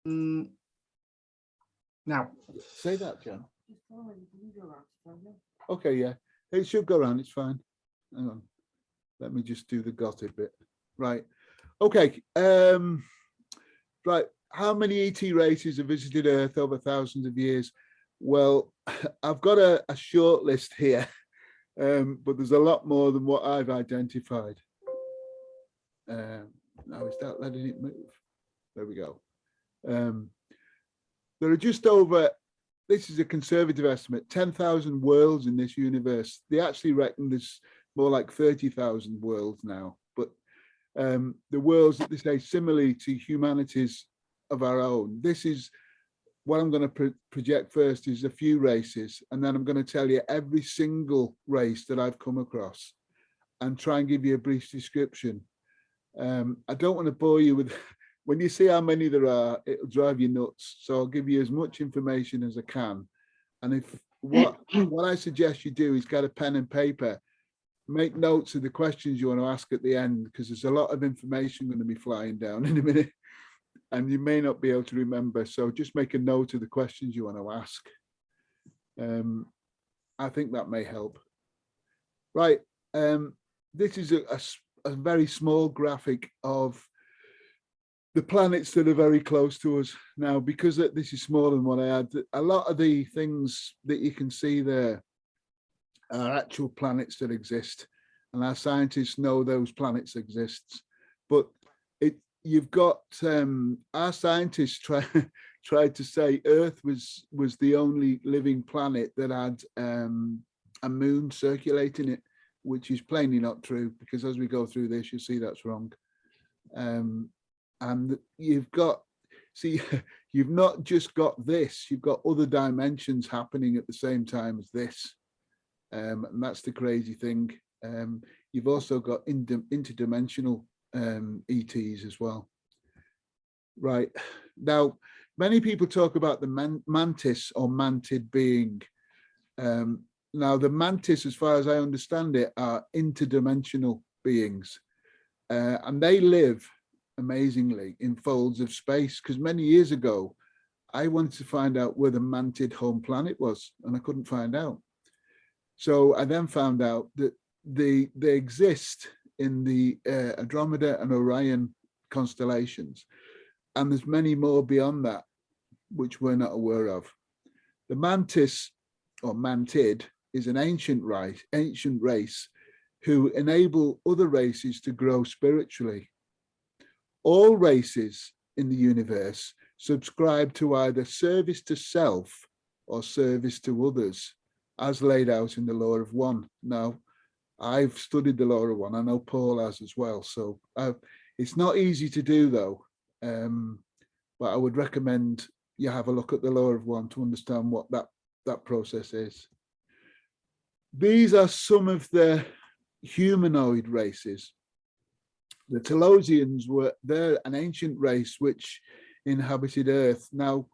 Now, say that, John. Okay, yeah, it should go around. It's fine. Hang on, let me just do the gothic bit. Right. Okay. Right. How many ET races have visited Earth over thousands of years? Well, I've got a short list here, but there's a lot more than what I've identified. Now is that letting it move? There we go. There are just over, this is a conservative estimate, 10,000 worlds in this universe. They actually reckon there's more like 30,000 worlds now, but the worlds that they say similarly to humanity's of our own. This is what I'm going to project first is a few races, and then I'm going to tell you every single race that I've come across and try and give you a brief description. I don't want to bore you with, when you see how many there are, it'll drive you nuts. So I'll give you as much information as I can. And if what I suggest you do is get a pen and paper, make notes of the questions you want to ask at the end, because there's a lot of information going to be flying down in a minute and you may not be able to remember. So just make a note of the questions you want to ask. I think that may help. Right. This is a very small graphic of the planets that are very close to us. Now, because this is smaller than what I had, a lot of the things that you can see there are actual planets that exist, and our scientists know those planets exist. But you've got our scientists tried to say Earth was the only living planet that had a moon circulating it, which is plainly not true, because as we go through this, you'll see that's wrong. And you've got, see, you've not just got this, you've got other dimensions happening at the same time as this. And that's the crazy thing. You've also got interdimensional ETs as well. Right. Now, many people talk about the mantis or mantid being. Now, the mantis, as far as I understand it, are interdimensional beings. And they live, amazingly, in folds of space, because many years ago, I wanted to find out where the mantid home planet was, and I couldn't find out. So I then found out that they exist in the Andromeda and Orion constellations, and there's many more beyond that, which we're not aware of. The mantis, or mantid, is an ancient race who enable other races to grow spiritually. All races in the universe subscribe to either service to self or service to others, as laid out in the Law of One. Now, I've studied the Law of One. I know Paul has as well. So it's not easy to do, though. But I would recommend you have a look at the Law of One to understand what that process is. These are some of the humanoid races. The Talosians they're an ancient race which inhabited Earth. Now,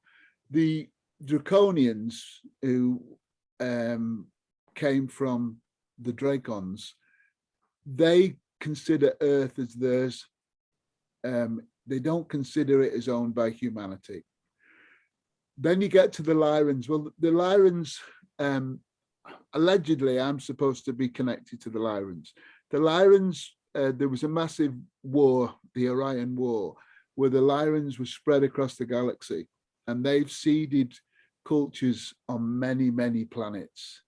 the Draconians, who came from the Dracons, they consider Earth as theirs. They don't consider it as owned by humanity. Then you get to the Lyrans. Well, the Lyrans, allegedly, I'm supposed to be connected to the Lyrans. The Lyrans, there was a massive war, the Orion War, where the Lyrans were spread across the galaxy, and they've seeded cultures on many, many planets.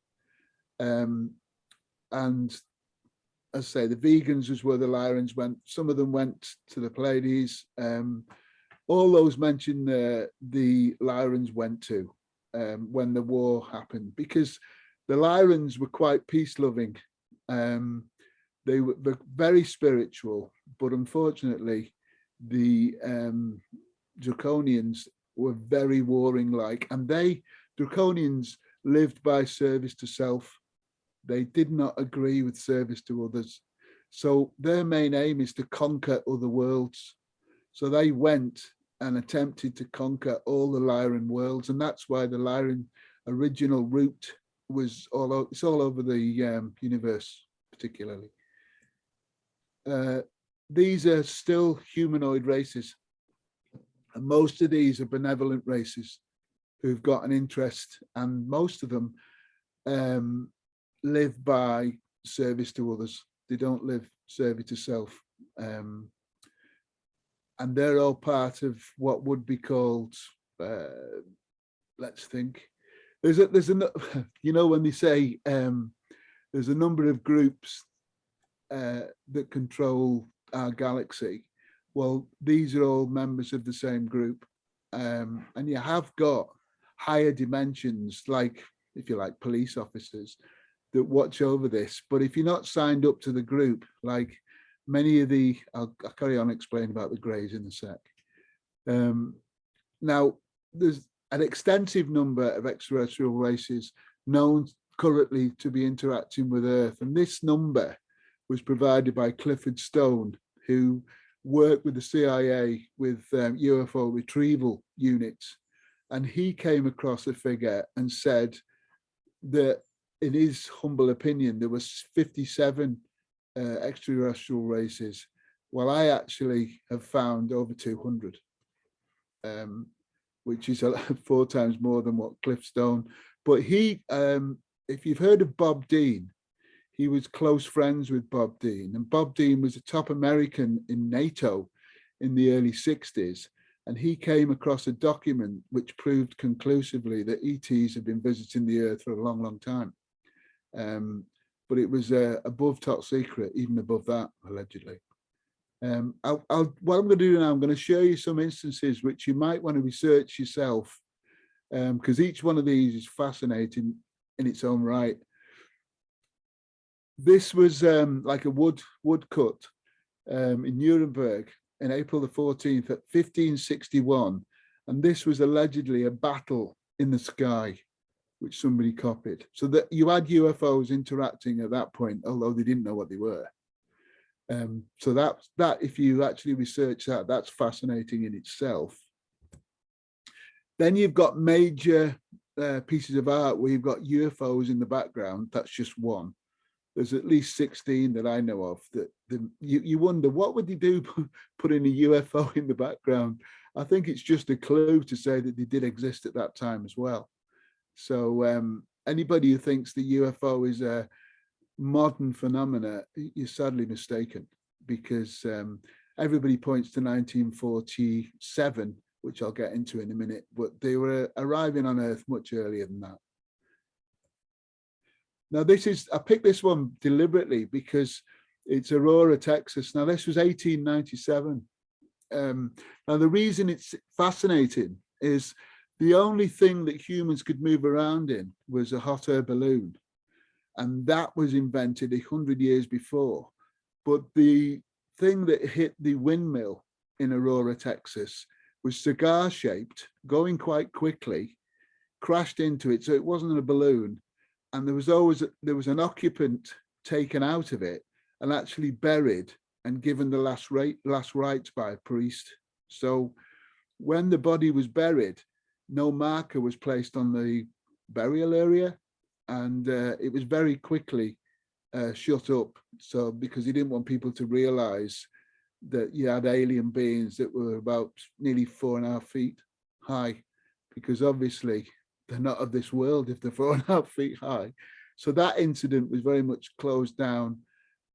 And as I say, the Vegans was where the Lyrans went. Some of them went to the Pleiades. All those mentioned the Lyrans went to when the war happened, because the Lyrans were quite peace-loving. They were very spiritual, but unfortunately, the Draconians were very warring-like, and Draconians lived by service to self. They did not agree with service to others. So their main aim is to conquer other worlds. So they went and attempted to conquer all the Lyran worlds, and that's why the Lyran original route was it's all over the universe, particularly. These are still humanoid races. And most of these are benevolent races who've got an interest, and most of them live by service to others. They don't live service to self. And they're all part of what would be called, let's think, there's a you know, when they say there's a number of groups that control our galaxy. Well, these are all members of the same group. And you have got higher dimensions, like, if you like, police officers that watch over this. But if you're not signed up to the group, like many of the, I'll carry on explaining about the greys in a sec. Now, there's an extensive number of extraterrestrial races known currently to be interacting with Earth. And this number was provided by Clifford Stone, who worked with the CIA with UFO retrieval units. And he came across a figure and said that, in his humble opinion, there was 57 extraterrestrial races, while I actually have found over 200, which is 4 times more than what Cliff Stone. But he, if you've heard of Bob Dean, he was close friends with Bob Dean, and Bob Dean was a top American in NATO in the early 60s. And he came across a document which proved conclusively that ETs have been visiting the Earth for a long, long time. But it was above top secret, even above that, allegedly. What I'm going to do now, I'm going to show you some instances which you might want to research yourself, because each one of these is fascinating in its own right. This was like a woodcut in Nuremberg in April the 14th at 1561. And this was allegedly a battle in the sky, which somebody copied. So that you had UFOs interacting at that point, although they didn't know what they were. So that if you actually research that, that's fascinating in itself. Then you've got major pieces of art where you've got UFOs in the background. That's just one. There's at least 16 that I know of that you wonder, what would they do putting a UFO in the background? I think it's just a clue to say that they did exist at that time as well. So anybody who thinks the UFO is a modern phenomena, you're sadly mistaken, because everybody points to 1947, which I'll get into in a minute, but they were arriving on Earth much earlier than that. Now, I picked this one deliberately because it's Aurora, Texas. Now, this was 1897. Now, the reason it's fascinating is the only thing that humans could move around in was a hot air balloon. And that was invented 100 years before. But the thing that hit the windmill in Aurora, Texas was cigar-shaped, going quite quickly, crashed into it. So it wasn't a balloon. And there was an occupant taken out of it and actually buried and given the last rites by a priest. So when the body was buried, no marker was placed on the burial area, and it was very quickly shut up. So because he didn't want people to realize that you had alien beings that were about nearly 4.5 feet high, because obviously they're not of this world if they're 4.5 feet high. So that incident was very much closed down.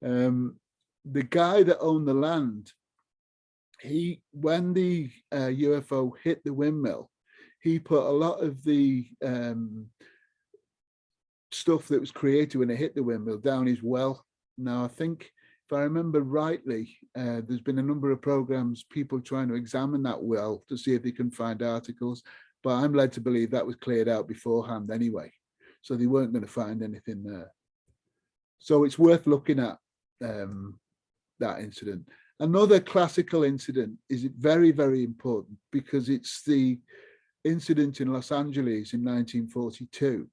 The guy that owned the land, when the UFO hit the windmill, he put a lot of the stuff that was created when it hit the windmill down his well. Now, I think, if I remember rightly, there's been a number of programs, people trying to examine that well to see if they can find articles, but I'm led to believe that was cleared out beforehand anyway. So they weren't going to find anything there. So it's worth looking at that incident. Another classical incident is very, very important because it's the incident in Los Angeles in 1942,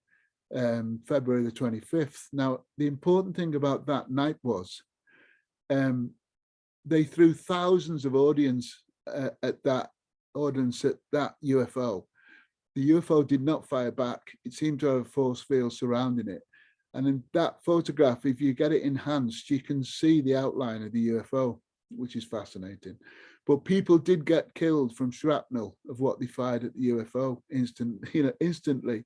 February the 25th. Now, the important thing about that night was they threw thousands of audience at that UFO. The UFO did not fire back. It seemed to have a force field surrounding it. And in that photograph, if you get it enhanced, you can see the outline of the UFO, which is fascinating. but people did get killed from shrapnel of what they fired at the UFO instantly.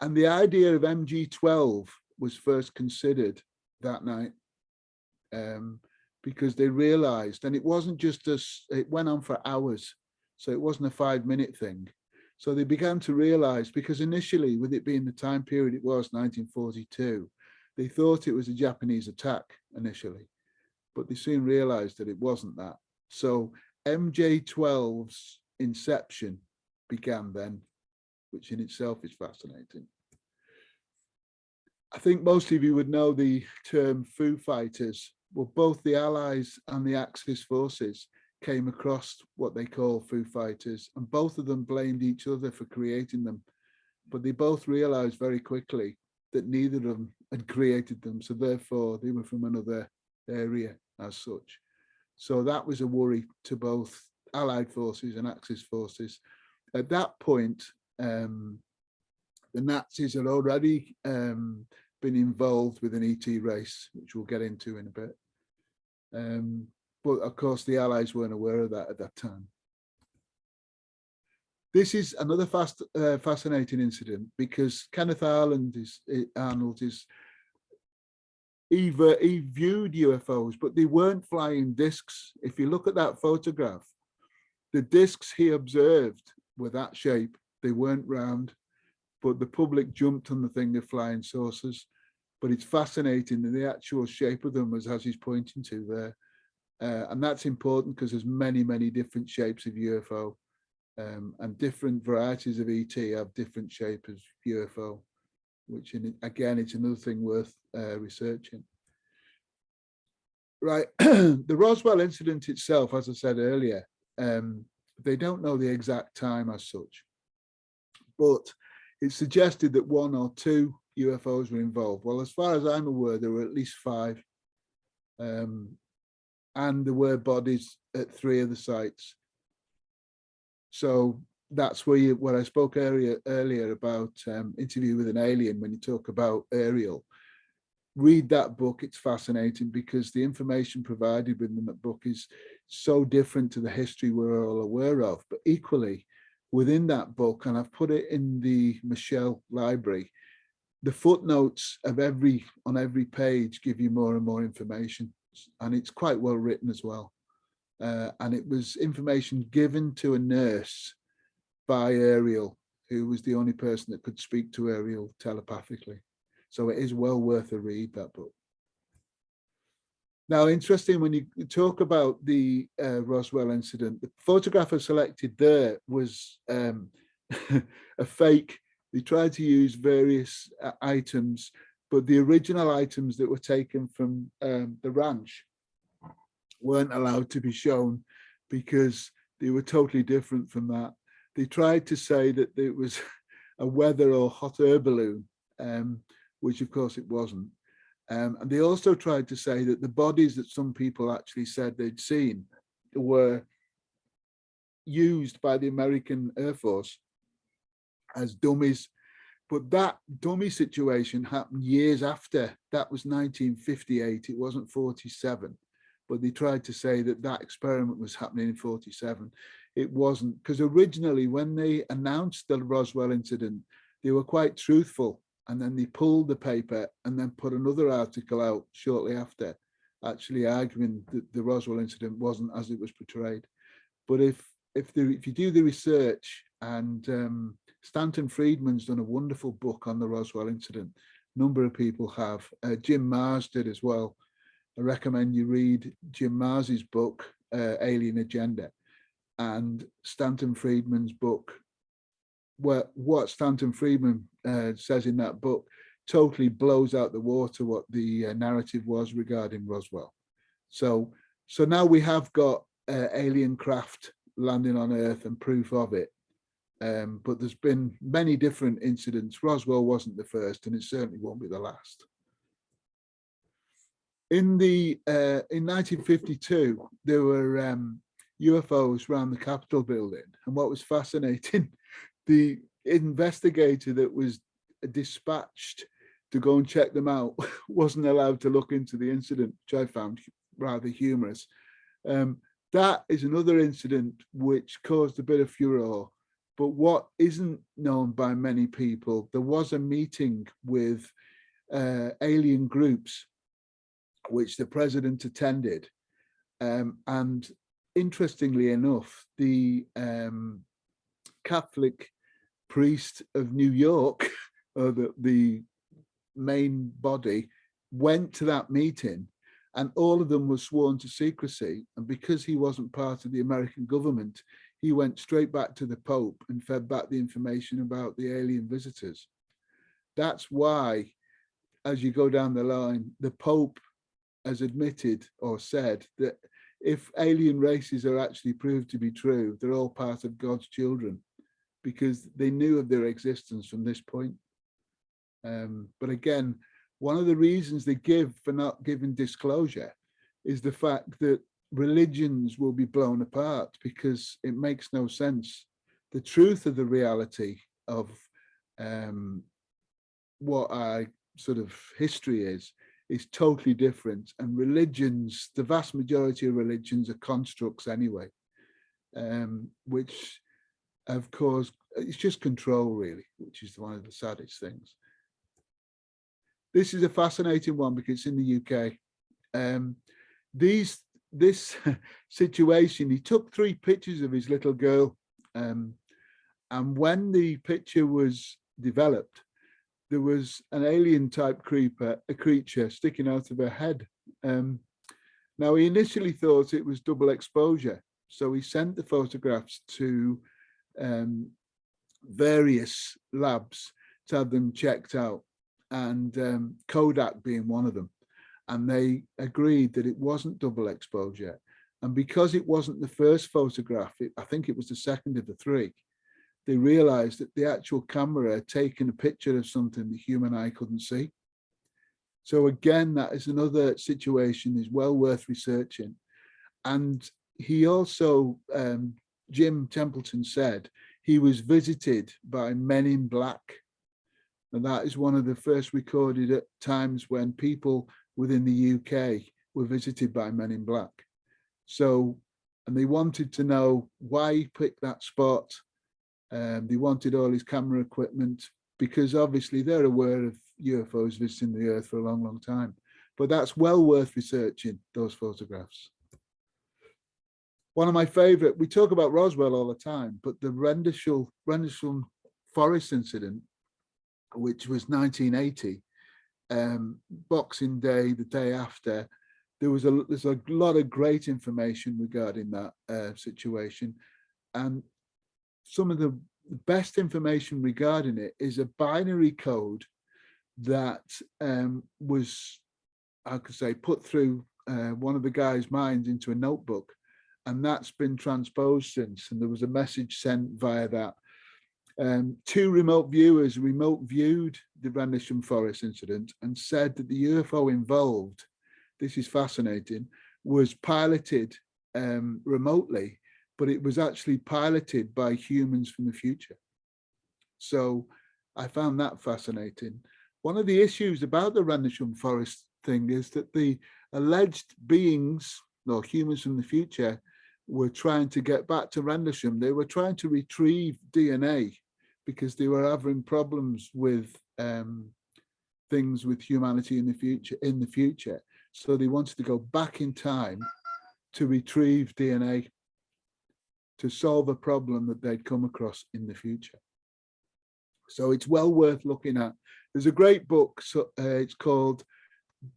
And the idea of MG12 was first considered that night, because they realized, and it wasn't just it went on for hours, so it wasn't a 5-minute thing. So they began to realize, because initially, with it being the time period it was, 1942, they thought it was a Japanese attack initially, but they soon realized that it wasn't that. So MJ12's inception began then, which in itself is fascinating. I think most of you would know the term Foo Fighters. Well, both the Allies and the Axis forces came across what they call Foo Fighters, and both of them blamed each other for creating them. But they both realized very quickly that neither of them had created them, so therefore they were from another area as such. So that was a worry to both Allied forces and Axis forces. At that point, the Nazis had already been involved with an ET race, which we'll get into in a bit. But of course, the Allies weren't aware of that at that time. This is another fascinating incident, because Kenneth Arnold he viewed UFOs, but they weren't flying discs. If you look at that photograph, the discs he observed were that shape. They weren't round, but the public jumped on the thing of flying saucers. But it's fascinating that the actual shape of them was as he's pointing to there. And that's important because there's many, many different shapes of UFO, and different varieties of ET have different shapes of UFO, which again, it's another thing worth researching. Right, the Roswell incident itself, as I said earlier, they don't know the exact time as such, but it's suggested that 1 or 2 UFOs were involved. Well, as far as I'm aware, there were at least 5. And there were bodies at 3 of the sites. So that's where what I spoke earlier about Interview with an Alien, when you talk about aerial. Read that book, it's fascinating, because the information provided within that book is so different to the history we're all aware of. But equally, within that book, and I've put it in the Michelle library, the footnotes of on every page give you more and more information, and it's quite well written as well. And it was information given to a nurse by Ariel, who was the only person that could speak to Ariel telepathically. So it is well worth a read, that book. Now, interesting, when you talk about the Roswell incident, the photograph I selected there was a fake. They tried to use various items, but the original items that were taken from the ranch weren't allowed to be shown because they were totally different from that. They tried to say that it was a weather or hot air balloon, which of course it wasn't. And they also tried to say that the bodies that some people actually said they'd seen were used by the American Air Force as dummies. But that dummy situation happened years after. That was 1958, it wasn't 47. But they tried to say that that experiment was happening in 47. It wasn't, because originally when they announced the Roswell incident, they were quite truthful. And then they pulled the paper and then put another article out shortly after, actually arguing that the Roswell incident wasn't as it was portrayed. But if you do the research, and Stanton Friedman's done a wonderful book on the Roswell incident, a number of people have, Jim Mars did as well. I recommend you read Jim Mars's book, Alien Agenda, and Stanton Friedman's book. What Stanton Friedman says in that book totally blows out the water what the narrative was regarding Roswell. So now we have got alien craft landing on Earth and proof of it. But there's been many different incidents. Roswell wasn't the first, and it certainly won't be the last. In 1952, there were UFOs around the Capitol building, and what was fascinating, the investigator that was dispatched to go and check them out wasn't allowed to look into the incident, which I found rather humorous. That is another incident which caused a bit of furore. But what isn't known by many people, there was a meeting with Alien Groups, which the president attended. And interestingly enough, the Catholic priest of New York, or the main body, went to that meeting, and all of them were sworn to secrecy. And because he wasn't part of the American government, he went straight back to the Pope and fed back the information about the alien visitors. That's why, as you go down the line, the Pope has admitted or said that if alien races are actually proved to be true, they're all part of God's children, because they knew of their existence from this point. But again, one of the reasons they give for not giving disclosure is the fact that religions will be blown apart, because it makes no sense. The truth of the reality of what our sort of history is totally different. And religions, the vast majority of religions are constructs anyway, which of course, it's just control really, which is one of the saddest things. This is a fascinating one because it's in the UK. This situation, he took 3 pictures of his little girl. And when the picture was developed, there was an alien type creature sticking out of her head. Now, he initially thought it was double exposure. So he sent the photographs to various labs to have them checked out, and Kodak being one of them. And they agreed that it wasn't double exposure. And because it wasn't the first photograph, I think it was the second of the 3, they realized that the actual camera had taken a picture of something the human eye couldn't see. So again, that is another situation is well worth researching. And he also, Jim Templeton said, he was visited by men in black. And that is one of the first recorded times when people within the UK were visited by men in black. So, and they wanted to know why he picked that spot. They wanted all his camera equipment, because obviously they're aware of UFOs visiting the Earth for a long, long time. But that's well worth researching, those photographs. One of my favorite, we talk about Roswell all the time, but the Rendlesham Forest Incident, which was 1980, Boxing Day, the day after, there's a lot of great information regarding that situation. And some of the best information regarding it is a binary code that was, I could say, put through one of the guys' minds into a notebook, and that's been transposed since. And there was a message sent via that. 2 remote viewers remote viewed the Rendlesham Forest incident and said that the UFO involved, this is fascinating, was piloted remotely, but it was actually piloted by humans from the future. So I found that fascinating. One of the issues about the Rendlesham Forest thing is that the alleged beings, or humans from the future, were trying to get back to Rendlesham. They were trying to retrieve DNA because they were having problems with things with humanity in the future. So they wanted to go back in time to retrieve DNA to solve a problem that they'd come across in the future. So it's well worth looking at. There's a great book, so, it's called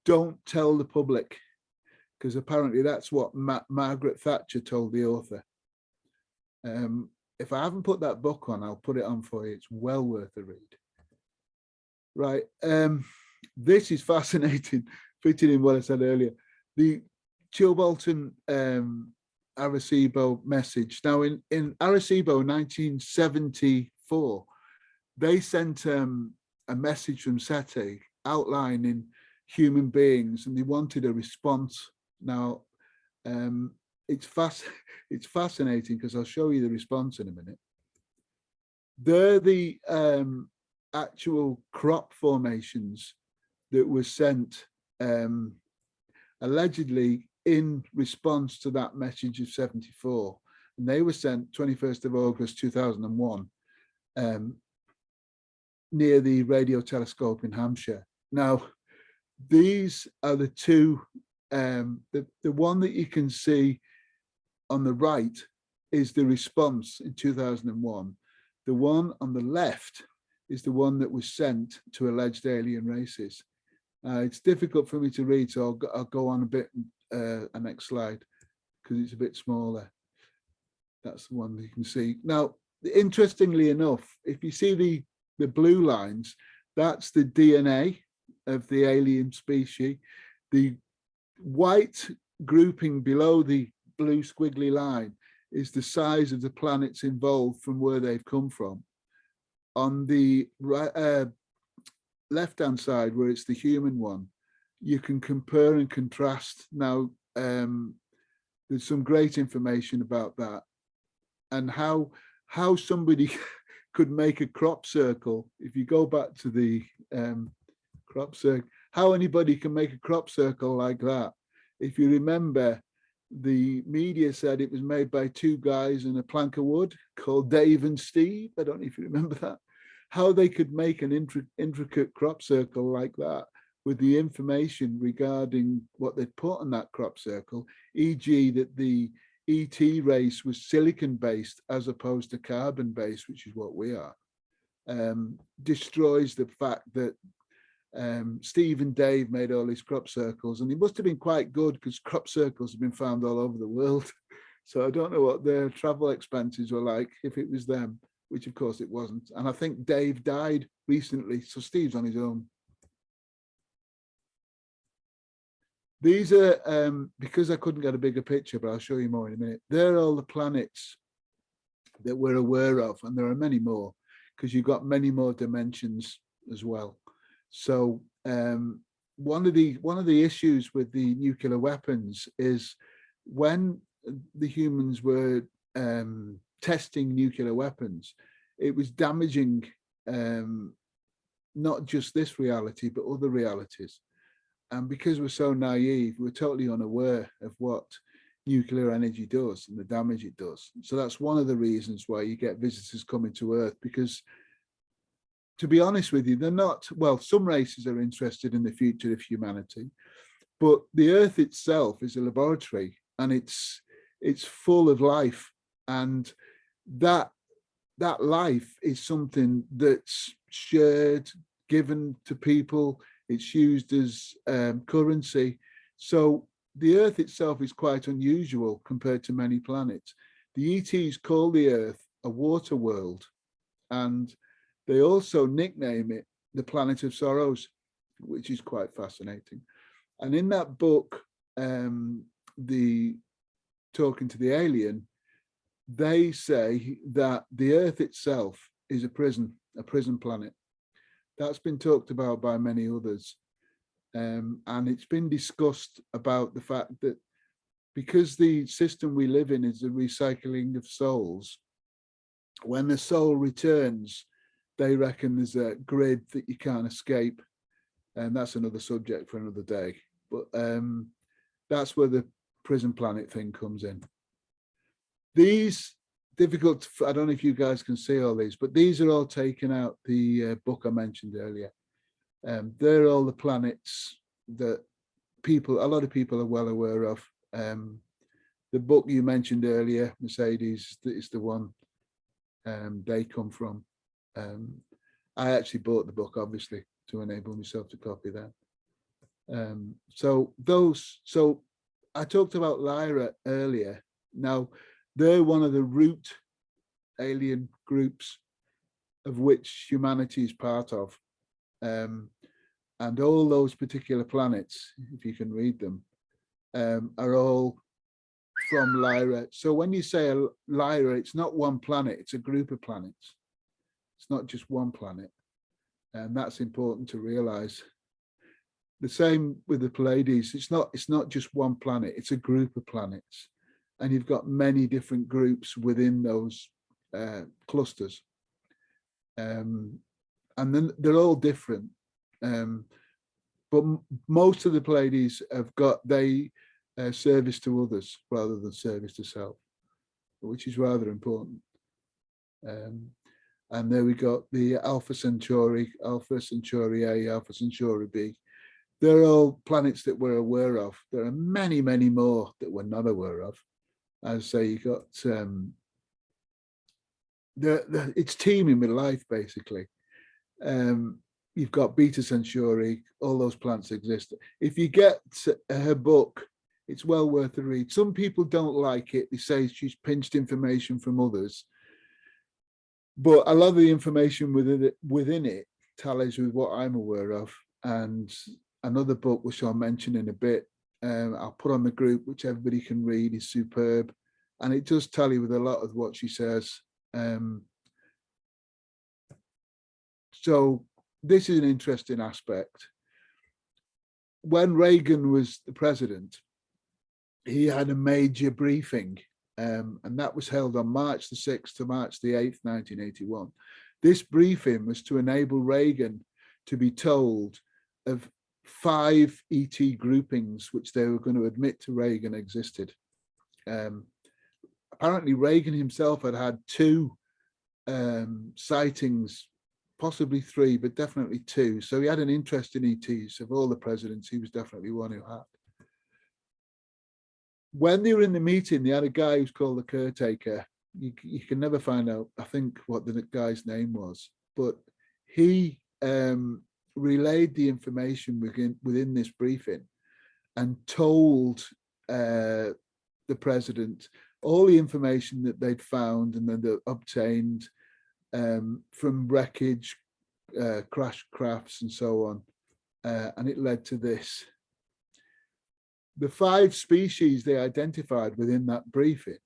Don't Tell the Public, because apparently that's what Margaret Thatcher told the author. If I haven't put that book on, I'll put it on for you. It's well worth a read. Right, this is fascinating, fitting in what I said earlier. The Chilbolton Arecibo message. Now in Arecibo 1974, they sent a message from SETI outlining human beings, and they wanted a response. Now, it's fascinating because I'll show you the response in a minute. They're the actual crop formations that were sent allegedly in response to that message of 74. And they were sent 21st of August 2001 near the radio telescope in Hampshire. Now, these are the two, the one that you can see on the right is the response in 2001. The one on the left is the one that was sent to alleged alien races. It's difficult for me to read, so I'll go on a bit, a next slide, because it's a bit smaller. That's the one that you can see. Now, interestingly enough, if you see the blue lines, that's the DNA of the alien species. The white grouping below the blue squiggly line is the size of the planets involved from where they've come from. On the right, left-hand side, where it's the human one, you can compare and contrast. Now, there's some great information about that, and how somebody could make a crop circle. If you go back to the crop circle, how anybody can make a crop circle like that. If you remember, the media said it was made by two guys in a plank of wood called Dave and Steve. I don't know if you remember that. How they could make an intricate crop circle like that with the information regarding what they'd put on that crop circle, e.g. that the ET race was silicon-based as opposed to carbon-based, which is what we are, destroys the fact that Steve and Dave made all these crop circles, and they must have been quite good because crop circles have been found all over the world. So I don't know what their travel expenses were like if it was them, which of course it wasn't. And I think Dave died recently, so Steve's on his own. These are, because I couldn't get a bigger picture, but I'll show you more in a minute. They're all the planets that we're aware of, and there are many more, because you've got many more dimensions as well. So one of the issues with the nuclear weapons is when the humans were testing nuclear weapons, it was damaging not just this reality, but other realities. And because we're so naive, we're totally unaware of what nuclear energy does and the damage it does. So that's one of the reasons why you get visitors coming to Earth, because to be honest with you, they're not, well, some races are interested in the future of humanity, but the Earth itself is a laboratory, and it's full of life. And that life is something that's shared, given to people. It's used as currency. So the Earth itself is quite unusual compared to many planets. The ETs call the Earth a water world, and they also nickname it the Planet of Sorrows, which is quite fascinating. And in that book, the Talking to the Alien, they say that the Earth itself is a prison planet. That's been talked about by many others. And it's been discussed about the fact that because the system we live in is the recycling of souls, when the soul returns, they reckon there's a grid that you can't escape. And that's another subject for another day. But that's where the prison planet thing comes in. These difficult, I don't know if you guys can see all these, but these are all taken out the book I mentioned earlier. They're all the planets that a lot of people are well aware of. The book you mentioned earlier, Mercedes, is the one they come from. I actually bought the book, obviously, to enable myself to copy that. So I talked about Lyra earlier. Now, they're one of the root alien groups of which humanity is part of. And all those particular planets, if you can read them, are all from Lyra. So when you say a Lyra, it's not one planet, it's a group of planets. It's not just one planet. And that's important to realize. The same with the Pleiades. It's not just one planet, it's a group of planets. And you've got many different groups within those clusters. And then they're all different. But most of the Pleiades have got, they service to others rather than service to self, which is rather important. And there we got the Alpha Centauri A, Alpha Centauri B. They're all planets that we're aware of. There are many, many more that we're not aware of. As I say, you got it's teeming with life, basically. You've got Beta Centauri, all those planets exist. If you get her book, it's well worth a read. Some people don't like it. They say she's pinched information from others. But a lot of the information within it tallies with what I'm aware of. And another book, which I'll mention in a bit, I'll put on the group, which everybody can read, is superb. And it does tally with a lot of what she says. So this is an interesting aspect. When Reagan was the president, he had a major briefing, and that was held on March the 6th to March the 8th, 1981. This briefing was to enable Reagan to be told of 5 ET groupings which they were going to admit to Reagan existed. Apparently Reagan himself had 2 sightings, possibly 3, but definitely 2. So he had an interest in ETs. Of all the presidents, he was definitely one who had. When they were in the meeting, they had a guy who's called the caretaker. You can never find out, I think, what the guy's name was, but he relayed the information within this briefing and told the president all the information that they'd found and then they obtained from wreckage, crash crafts and so on. And it led to this. The 5 species they identified within that briefing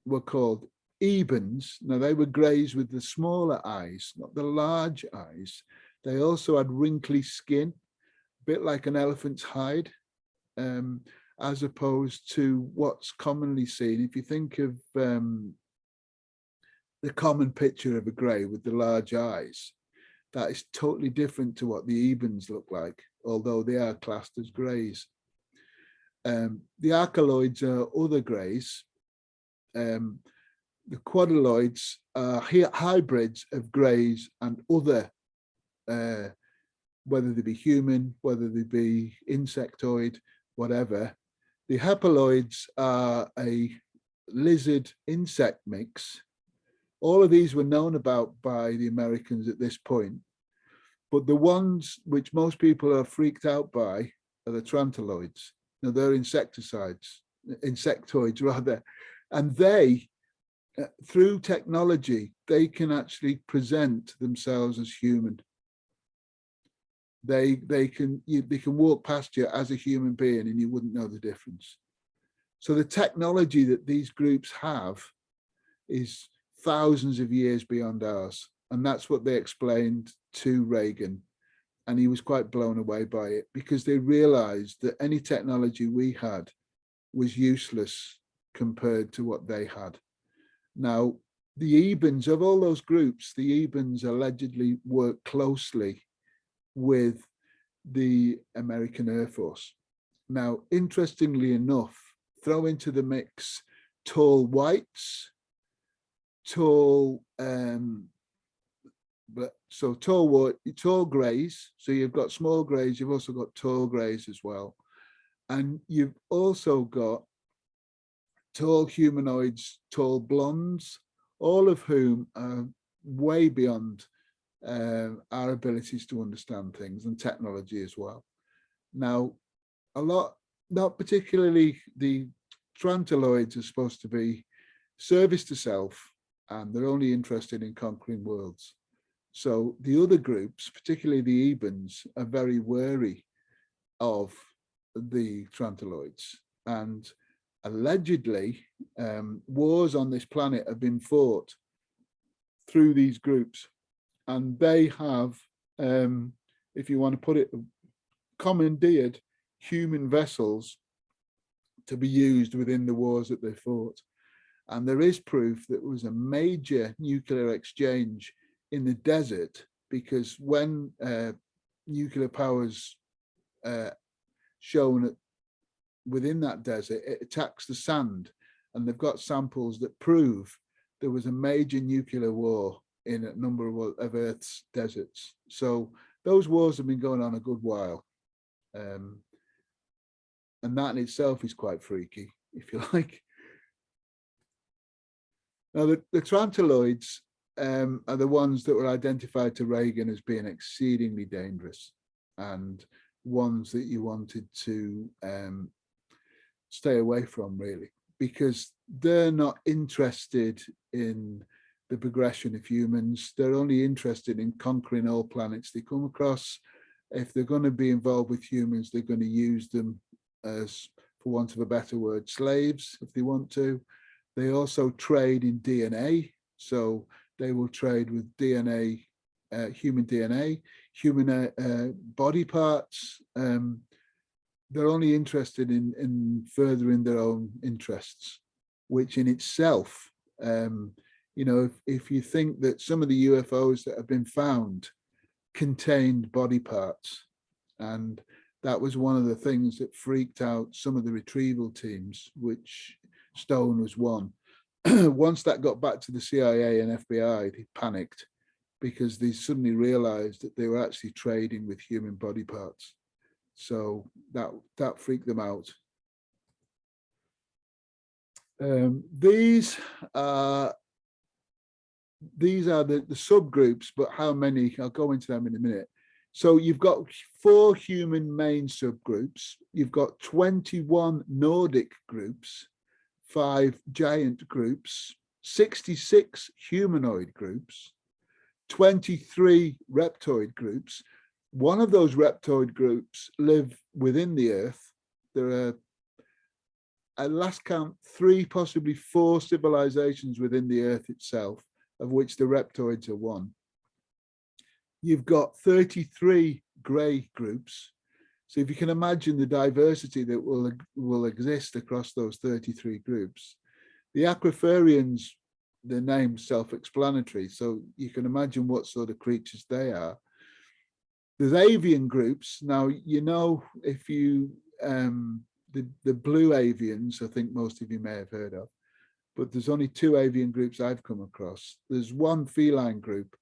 were called Ebens. Now, they were greys with the smaller eyes, not the large eyes. They also had wrinkly skin, a bit like an elephant's hide, as opposed to what's commonly seen. If you think of the common picture of a grey with the large eyes, that is totally different to what the Ebens look like, although they are classed as greys. The Archeloids are other greys. The Quadriloids are hybrids of greys and other, whether they be human, whether they be insectoid, whatever. The Haploids are a lizard insect mix. All of these were known about by the Americans at this point, but the ones which most people are freaked out by are the Tarantaloids. Now, they're insectoids rather, and they, through technology, they can actually present themselves as human. They can walk past you as a human being and you wouldn't know the difference. So the technology that these groups have is thousands of years beyond ours. And that's what they explained to Reagan. And he was quite blown away by it because they realized that any technology we had was useless compared to what they had. Now, the Ebens, of all those groups, the Ebens allegedly work closely with the American Air Force. Now, interestingly enough, throw into the mix tall whites, tall tall greys. So you've got small greys, you've also got tall greys as well. And you've also got tall humanoids, tall blondes, all of whom are way beyond our abilities to understand things and technology as well. Now, a lot, not particularly the Tarantaloids, are supposed to be service to self, and they're only interested in conquering worlds. So the other groups, particularly the Ebens, are very wary of the Tarantaloids. And allegedly, wars on this planet have been fought through these groups. And they have, if you want to put it, commandeered human vessels to be used within the wars that they fought. And there is proof that there was a major nuclear exchange in the desert, because when nuclear powers shown within that desert, it attacks the sand, and they've got samples that prove there was a major nuclear war in a number of Earth's deserts. So those wars have been going on a good while. And that in itself is quite freaky, if you like. Now, the Tarantaloids are the ones that were identified to Reagan as being exceedingly dangerous and ones that you wanted to stay away from, really, because they're not interested in the progression of humans. They're only interested in conquering all planets they come across. If they're going to be involved with humans, they're going to use them as, for want of a better word, slaves, if they want to. They also trade in DNA. So they will trade with DNA, human DNA, human body parts. They're only interested in furthering their own interests, which in itself, you know, if you think that some of the UFOs that have been found contained body parts, and that was one of the things that freaked out some of the retrieval teams, which Stone was one. Once that got back to the CIA and FBI, they panicked because they suddenly realized that they were actually trading with human body parts. So that freaked them out. These are the subgroups, but how many? I'll go into them in a minute. So you've got 4 human main subgroups. You've got 21 Nordic groups, 5 giant groups, 66 humanoid groups, 23 reptoid groups. One of those reptoid groups live within the Earth. There are, at last count, 3, possibly 4 civilizations within the Earth itself, of which the reptoids are one. You've got 33 grey groups. So if you can imagine the diversity that will exist across those 33 groups. The Aquiferians, the name's self-explanatory, so you can imagine what sort of creatures they are. There's avian groups. Now, you know, if you, the blue avians, I think most of you may have heard of, but there's only 2 avian groups I've come across. There's 1 feline group,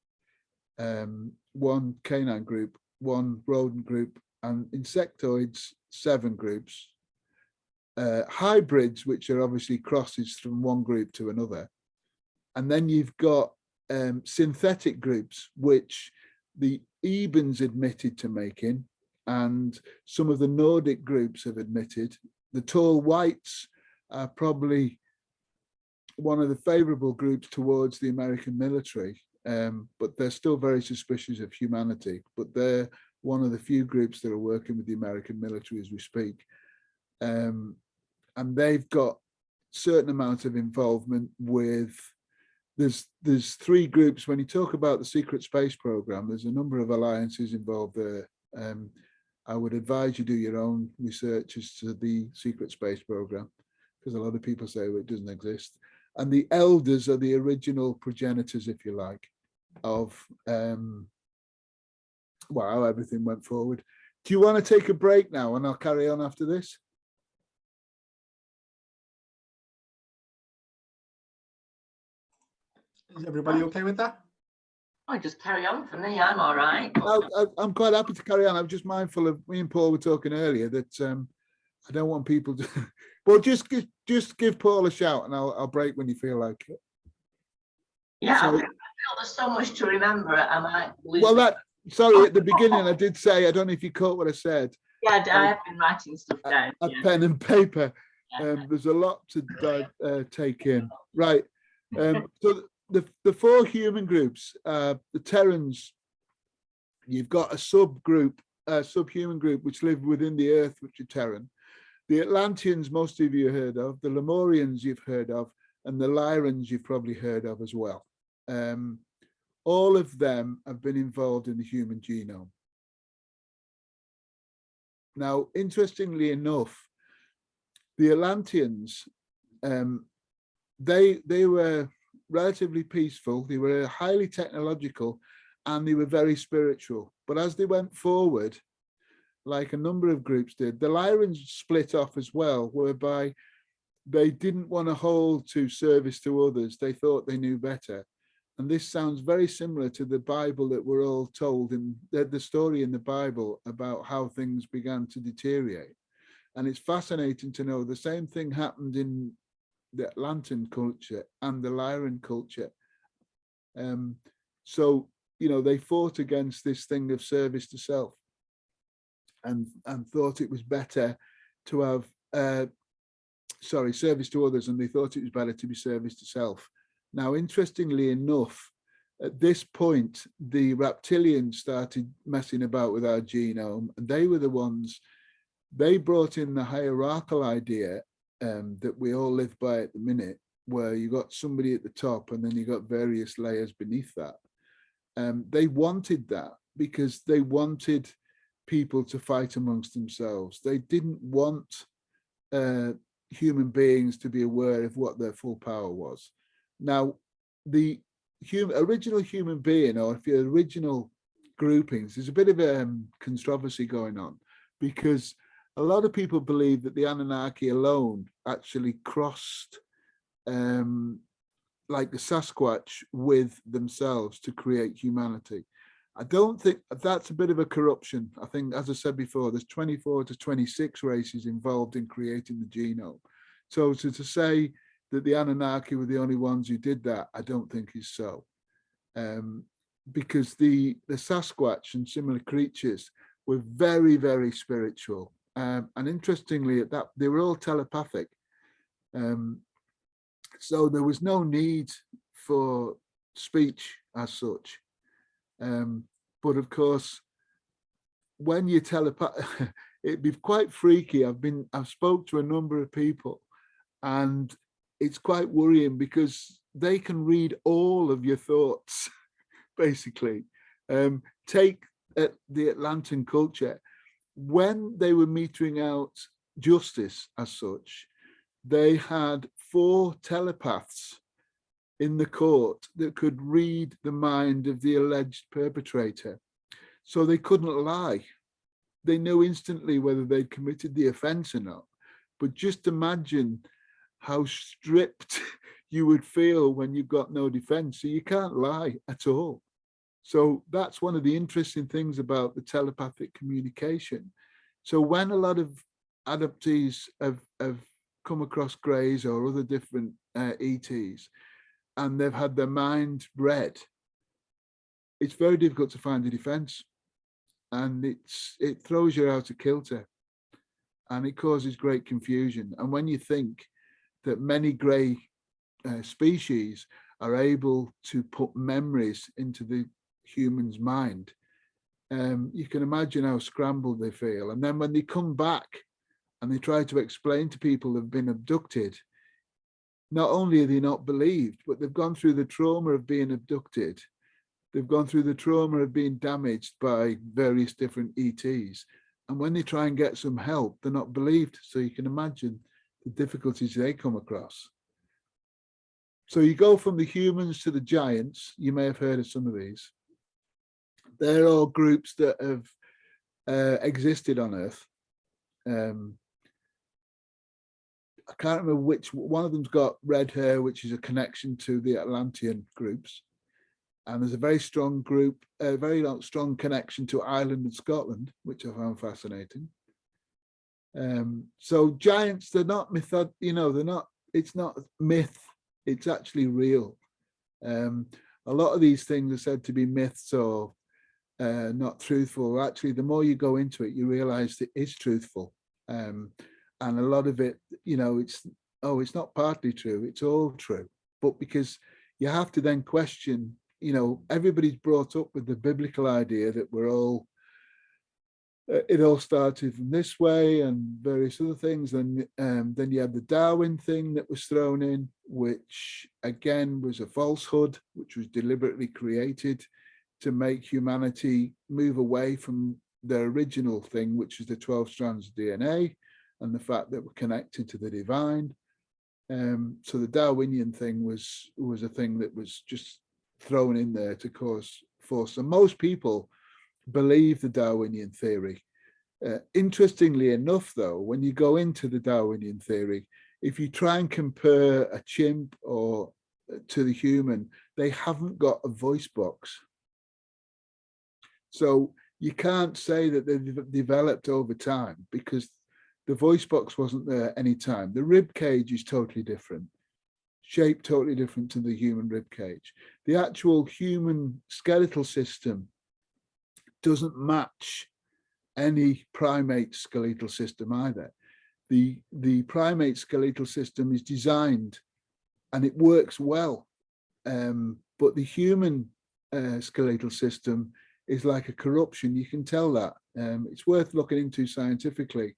1 canine group, 1 rodent group, and insectoids, 7 groups. Hybrids, which are obviously crosses from one group to another. And then you've got synthetic groups, which the Ebens admitted to making, and some of the Nordic groups have admitted. The tall whites are probably one of the favorable groups towards the American military, but they're still very suspicious of humanity. But they're one of the few groups that are working with the American military as we speak. And they've got certain amounts of involvement with, there's 3 groups. When you talk about the secret space program, there's a number of alliances involved there. I would advise you do your own research as to the secret space program, because a lot of people say, well, it doesn't exist. And the elders are the original progenitors, if you like, of well, how everything went forward. Do you want to take a break now and I'll carry on after this? Is everybody okay with that? I just carry on for me. I'm all right. I'm quite happy to carry on. I'm just mindful of, me and Paul were talking earlier, that I don't want people to. Well, just give Paul a shout, and I'll break when you feel like it. Yeah, So, I feel there's so much to remember. I might lose. Well, sorry, at the beginning I did say, I don't know if you caught what I said. Yeah, I have been writing stuff down. A pen and paper. Yeah. There's a lot to take in. Right. So the 4 human groups, the Terrans, you've got a subgroup, a subhuman group, which live within the Earth, which are Terran. The Atlanteans, most of you heard of. The Lemurians you've heard of, and the Lyrans you've probably heard of as well. All of them have been involved in the human genome. Now, interestingly enough, the Atlanteans, they were relatively peaceful. They were highly technological, and they were very spiritual. But as they went forward, like a number of groups did. The Lyrans split off as well, whereby they didn't want to hold to service to others. They thought they knew better. And this sounds very similar to the Bible that we're all told in the story in the Bible about how things began to deteriorate. And it's fascinating to know the same thing happened in the Atlantean culture and the Lyran culture. So, you know, they fought against this thing of service to self and thought it was better to have, service to others, and they thought it was better to be service to self. Now, interestingly enough, at this point, the reptilians started messing about with our genome, and they were the ones, they brought in the hierarchical idea that we all live by at the minute, where you got somebody at the top and then you got various layers beneath that. They wanted that because they wanted people to fight amongst themselves. They didn't want human beings to be aware of what their full power was. Now, the original human being, or if your original groupings, there's a bit of a controversy going on, because a lot of people believe that the Anunnaki alone actually crossed like the Sasquatch with themselves to create humanity. I don't think that's a bit of a corruption. I think, as I said before, there's 24 to 26 races involved in creating the genome. So to say that the Anunnaki were the only ones who did that, I don't think is so. Because the Sasquatch and similar creatures were very, very spiritual. And interestingly, at that, they were all telepathic. So there was no need for speech as such. But of course, when you it'd be quite freaky. I've spoke to a number of people, and it's quite worrying because they can read all of your thoughts, basically. Take the Atlantean culture. When they were metering out justice as such, they had 4 telepaths in the court that could read the mind of the alleged perpetrator. So they couldn't lie. They knew instantly whether they'd committed the offense or not. But just imagine how stripped you would feel when you've got no defense. So you can't lie at all. So that's one of the interesting things about the telepathic communication. So when a lot of adoptees have come across greys or other different ETs, and they've had their mind read, it's very difficult to find a defense, and it throws you out of kilter, and it causes great confusion. And when you think that many grey species are able to put memories into the human's mind, you can imagine how scrambled they feel. And then when they come back and they try to explain to people who've been abducted, not only are they not believed, but they've gone through the trauma of being abducted. They've gone through the trauma of being damaged by various different ETs. And when they try and get some help, they're not believed. So you can imagine the difficulties they come across. So you go from the humans to the giants. You may have heard of some of these. They're all groups that have existed on Earth. I can't remember which one of them's got red hair, which is a connection to the Atlantean groups. And there's a very strong group, a very strong connection to Ireland and Scotland, which I found fascinating. So giants, they're not it's not myth, it's actually real. A lot of these things are said to be myths or not truthful. Actually, the more you go into it, you realize it is truthful. And a lot of it, it's not partly true, it's all true. But because you have to then question, everybody's brought up with the biblical idea that we're all, it all started from this way and various other things. And then you have the Darwin thing that was thrown in, which again was a falsehood, which was deliberately created to make humanity move away from their original thing, which is the 12 strands of DNA and the fact that we're connected to the divine. So the Darwinian thing was a thing that was just thrown in there to cause force. And most people believe the Darwinian theory. Interestingly enough, though, when you go into the Darwinian theory, if you try and compare a chimp or to the human, they haven't got a voice box. So you can't say that they've developed over time because the voice box wasn't there any time. The rib cage is totally different, shape totally different to the human rib cage. The actual human skeletal system doesn't match any primate skeletal system either. The primate skeletal system is designed and it works well, but the human skeletal system is like a corruption. You can tell that. It's worth looking into scientifically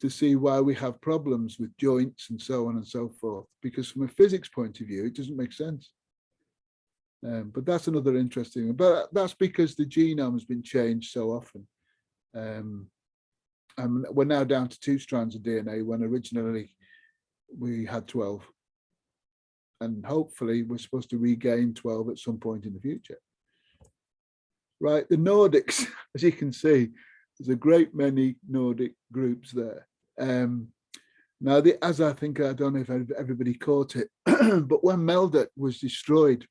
to see why we have problems with joints and so on and so forth, because from a physics point of view, it doesn't make sense. But that's another interesting, but that's because the genome has been changed so often. And we're now down to 2 strands of DNA when originally we had 12. And hopefully we're supposed to regain 12 at some point in the future. Right, the Nordics, as you can see, there's a great many Nordic groups there. Now, as I think, I don't know if everybody caught it, but when Meldek was destroyed,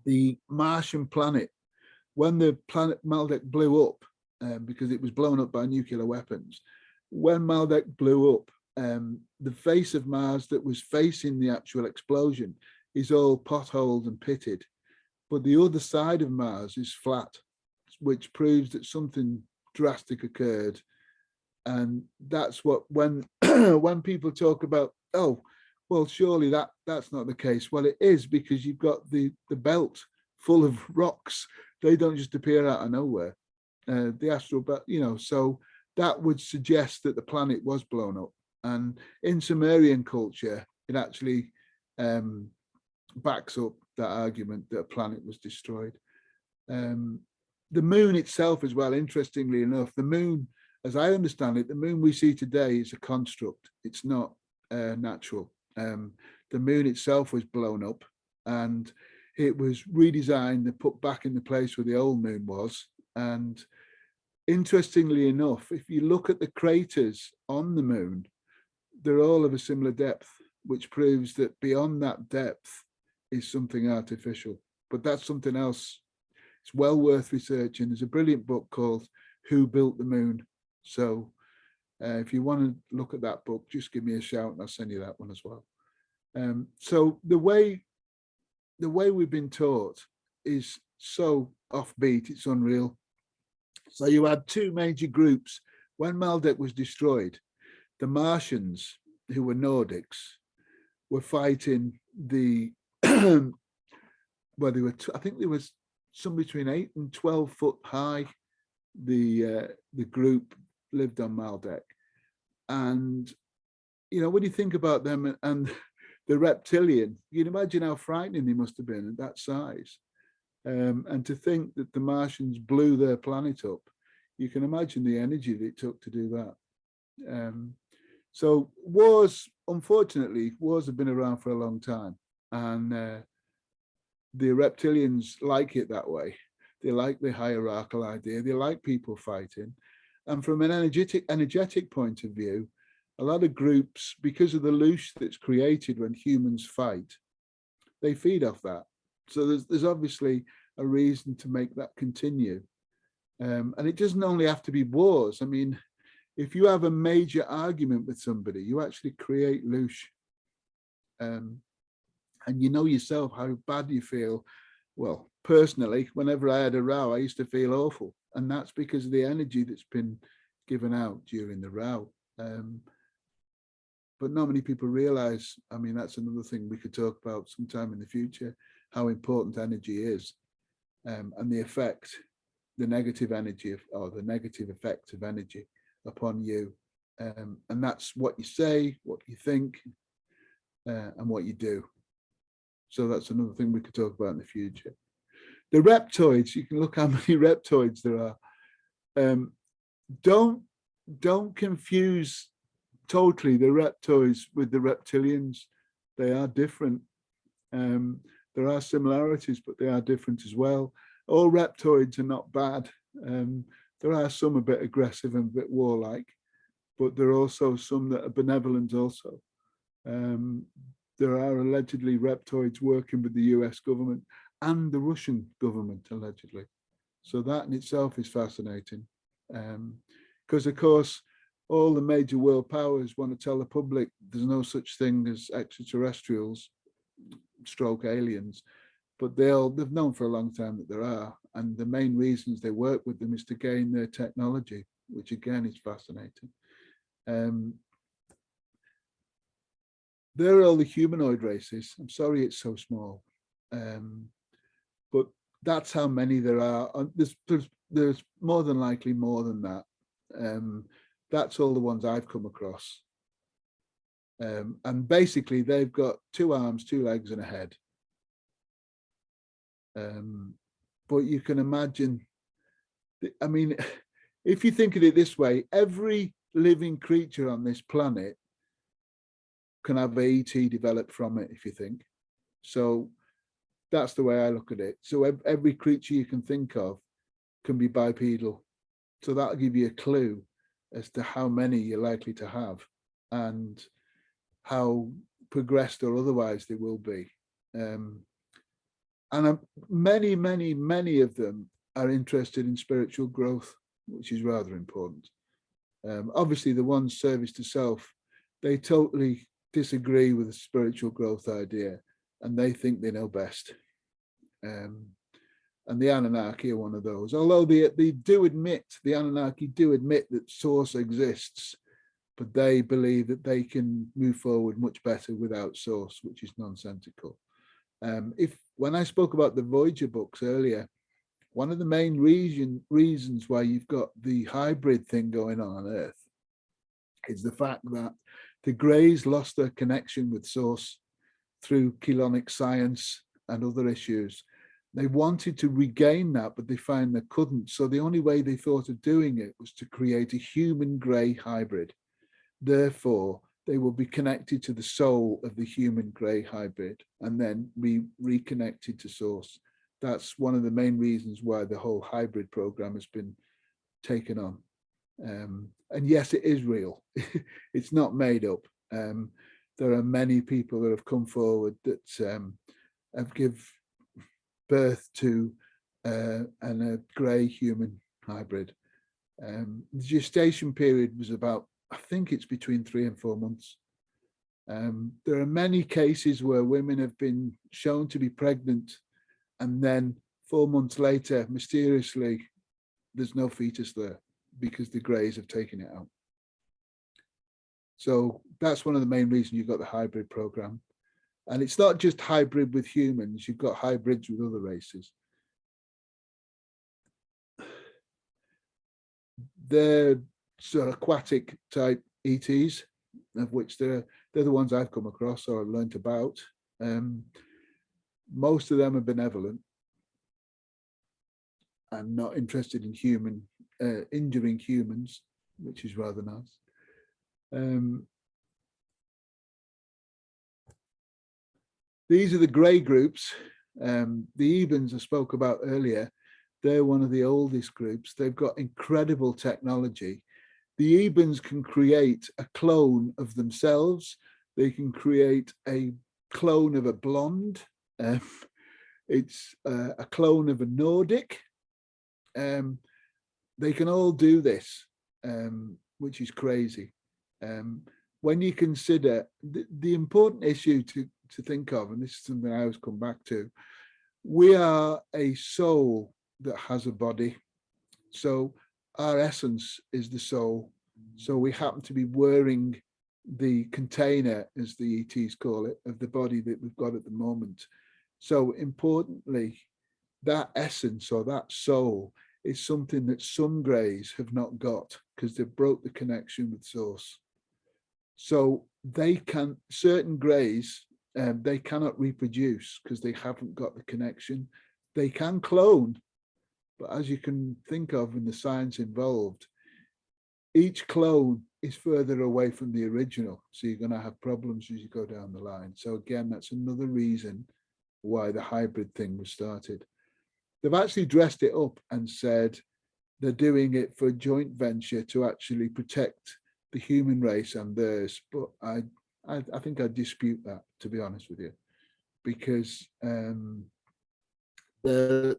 the Martian planet, when the planet Meldek blew up, because it was blown up by nuclear weapons, when Meldek blew up, the face of Mars that was facing the actual explosion is all potholed and pitted. But the other side of Mars is flat, which proves that something drastic occurred. And that's what, when when people talk about, oh, well, surely that's not the case. Well, it is, because you've got the belt full of rocks. They don't just appear out of nowhere. The astral belt, you know, so that would suggest that the planet was blown up. And in Sumerian culture, it actually backs up that argument that a planet was destroyed. The moon itself as well, interestingly enough, the moon, as I understand it, the moon we see today is a construct. It's not natural. The moon itself was blown up and it was redesigned and put back in the place where the old moon was. And interestingly enough, if you look at the craters on the moon, they're all of a similar depth, which proves that beyond that depth is something artificial. But that's something else. It's well worth researching. There's a brilliant book called Who Built the Moon? So if you want to look at that book, just give me a shout and I'll send you that one as well. So the way we've been taught is so offbeat, it's unreal. So you had 2 major groups. When Meldek was destroyed, the Martians, who were Nordics, were fighting the, well, they were, I think there was some between 8 and 12 foot high. The group lived on Meldek. And, you know, when you think about them and the reptilian, you can imagine how frightening they must have been at that size. And to think that the Martians blew their planet up, you can imagine the energy that it took to do that. So wars, unfortunately, wars have been around for a long time. And the reptilians like it that way. They like the hierarchical idea. They like people fighting. And from an energetic point of view, a lot of groups, because of the loosh that's created when humans fight, they feed off that. So there's obviously a reason to make that continue. And it doesn't only have to be wars. I mean, if you have a major argument with somebody, you actually create loosh. And you know yourself how bad you feel. Well, personally, whenever I had a row, I used to feel awful. And that's because of the energy that's been given out during the row. But not many people realize, I mean, that's another thing we could talk about sometime in the future, how important energy is, and the effect, the negative energy or the negative effect of energy upon you. And that's what you say, what you think, and what you do. So that's another thing we could talk about in the future. The reptoids, you can look how many reptoids there are. Don't confuse totally the reptoids with the reptilians. They are different. There are similarities, but they are different as well. All reptoids are not bad. There are some a bit aggressive and a bit warlike, but there are also some that are benevolent also. There are allegedly reptoids working with the US government and the Russian government, allegedly. So that in itself is fascinating. Because of course, all the major world powers want to tell the public there's no such thing as extraterrestrials, stroke aliens, but they've known for a long time that there are. And the main reasons they work with them is to gain their technology, which again is fascinating. There are all the humanoid races. I'm sorry it's so small, but that's how many there are. There's more than likely more than that. That's all the ones I've come across. And basically they've got 2 arms, 2 legs and a head. But you can imagine, I mean, if you think of it this way, every living creature on this planet can have ET developed from it, if you think. So that's the way I look at it. So every creature you can think of can be bipedal. So that'll give you a clue as to how many you're likely to have and how progressed or otherwise they will be. And many of them are interested in spiritual growth, which is rather important. Obviously, the ones service to self, they totally disagree with the spiritual growth idea, and they think they know best. And the Anunnaki are one of those. Although they do admit, the Anunnaki do admit that source exists, but they believe that they can move forward much better without source, which is nonsensical. When I spoke about the Voyager books earlier, one of the main reasons why you've got the hybrid thing going on Earth is the fact that the Greys lost their connection with source through chelonic science and other issues. They wanted to regain that, but they found they couldn't. So the only way they thought of doing it was to create a human grey hybrid. Therefore, they will be connected to the soul of the human grey hybrid and then be reconnected to source. That's one of the main reasons why the whole hybrid program has been taken on. And yes, it is real. It's not made up. There are many people that have come forward that have given birth to a grey human hybrid. The gestation period was about, I think it's between 3 and 4 months. There are many cases where women have been shown to be pregnant and then 4 months later, mysteriously, there's no fetus there because the Greys have taken it out. So that's one of the main reasons you've got the hybrid program. And it's not just hybrid with humans, you've got hybrids with other races. They're sort of aquatic type ETs, of which they're the ones I've come across or learnt about. Most of them are benevolent and not interested in injuring humans, which is rather nice. These are the grey groups. The Avians I spoke about earlier, they're one of the oldest groups. They've got incredible technology. The Avians can create a clone of themselves. They can create a clone of a blonde. It's a clone of a Nordic. They can all do this, which is crazy. When you consider the important issue to think of, and this is something I always come back to, we are a soul that has a body. So our essence is the soul. So we happen to be wearing the container, as the ETs call it, of the body that we've got at the moment. So importantly, that essence or that soul is something that some Greys have not got because they broke the connection with source. So they can, certain Greys, they cannot reproduce because they haven't got the connection. They can clone, but as you can think of in the science involved, each clone is further away from the original. So you're going to have problems as you go down the line. So again, that's another reason why the hybrid thing was started. They've actually dressed it up and said, they're doing it for a joint venture to actually protect the human race and theirs. But I think I dispute that, to be honest with you, because there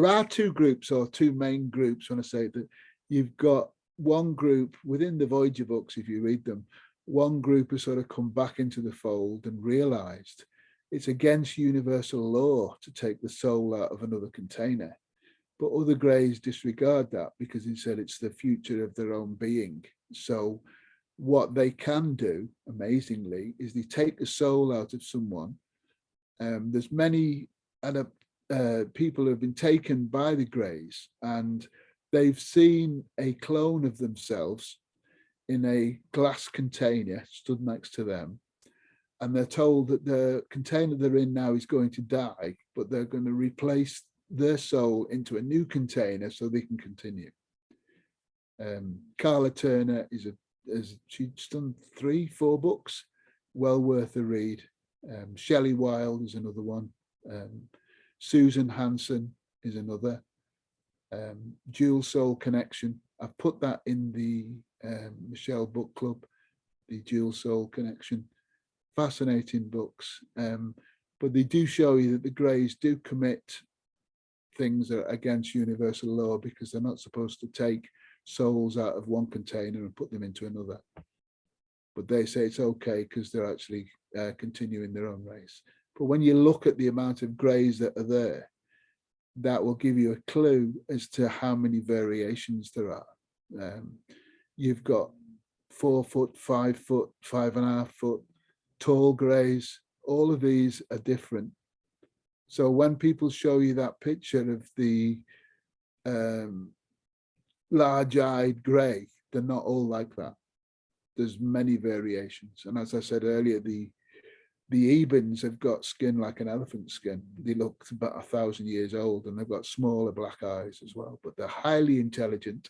are two groups, or two main groups. When I say that, you've got one group within the Voyager books, if you read them, one group has sort of come back into the fold and realized it's against universal law to take the soul out of another container. But other Greys disregard that because he said it's the future of their own being. So what they can do, amazingly, is they take the soul out of someone. There's many other people who have been taken by the Greys, and they've seen a clone of themselves in a glass container stood next to them. And they're told that the container they're in now is going to die, but they're going to replace their soul into a new container so they can continue. Carla Turner she's done 3-4 books, well worth a read. Shelley Wilde is another one. Susan Hansen is another. Dual Soul Connection. I've put that in the Michelle Book Club, the Dual Soul Connection. Fascinating books. But they do show you that the Greys do commit things that are against universal law because they're not supposed to take souls out of one container and put them into another. But they say it's okay because they're actually continuing their own race. But when you look at the amount of Greys that are there, that will give you a clue as to how many variations there are. You've got 4 foot, 5 foot, 5.5 foot, tall Greys. All of these are different. So when people show you that picture of the large-eyed Grey, they're not all like that. There's many variations. And as I said earlier, the Avians have got skin like an elephant skin. They look about 1,000 years old, and they've got smaller black eyes as well, but they're highly intelligent.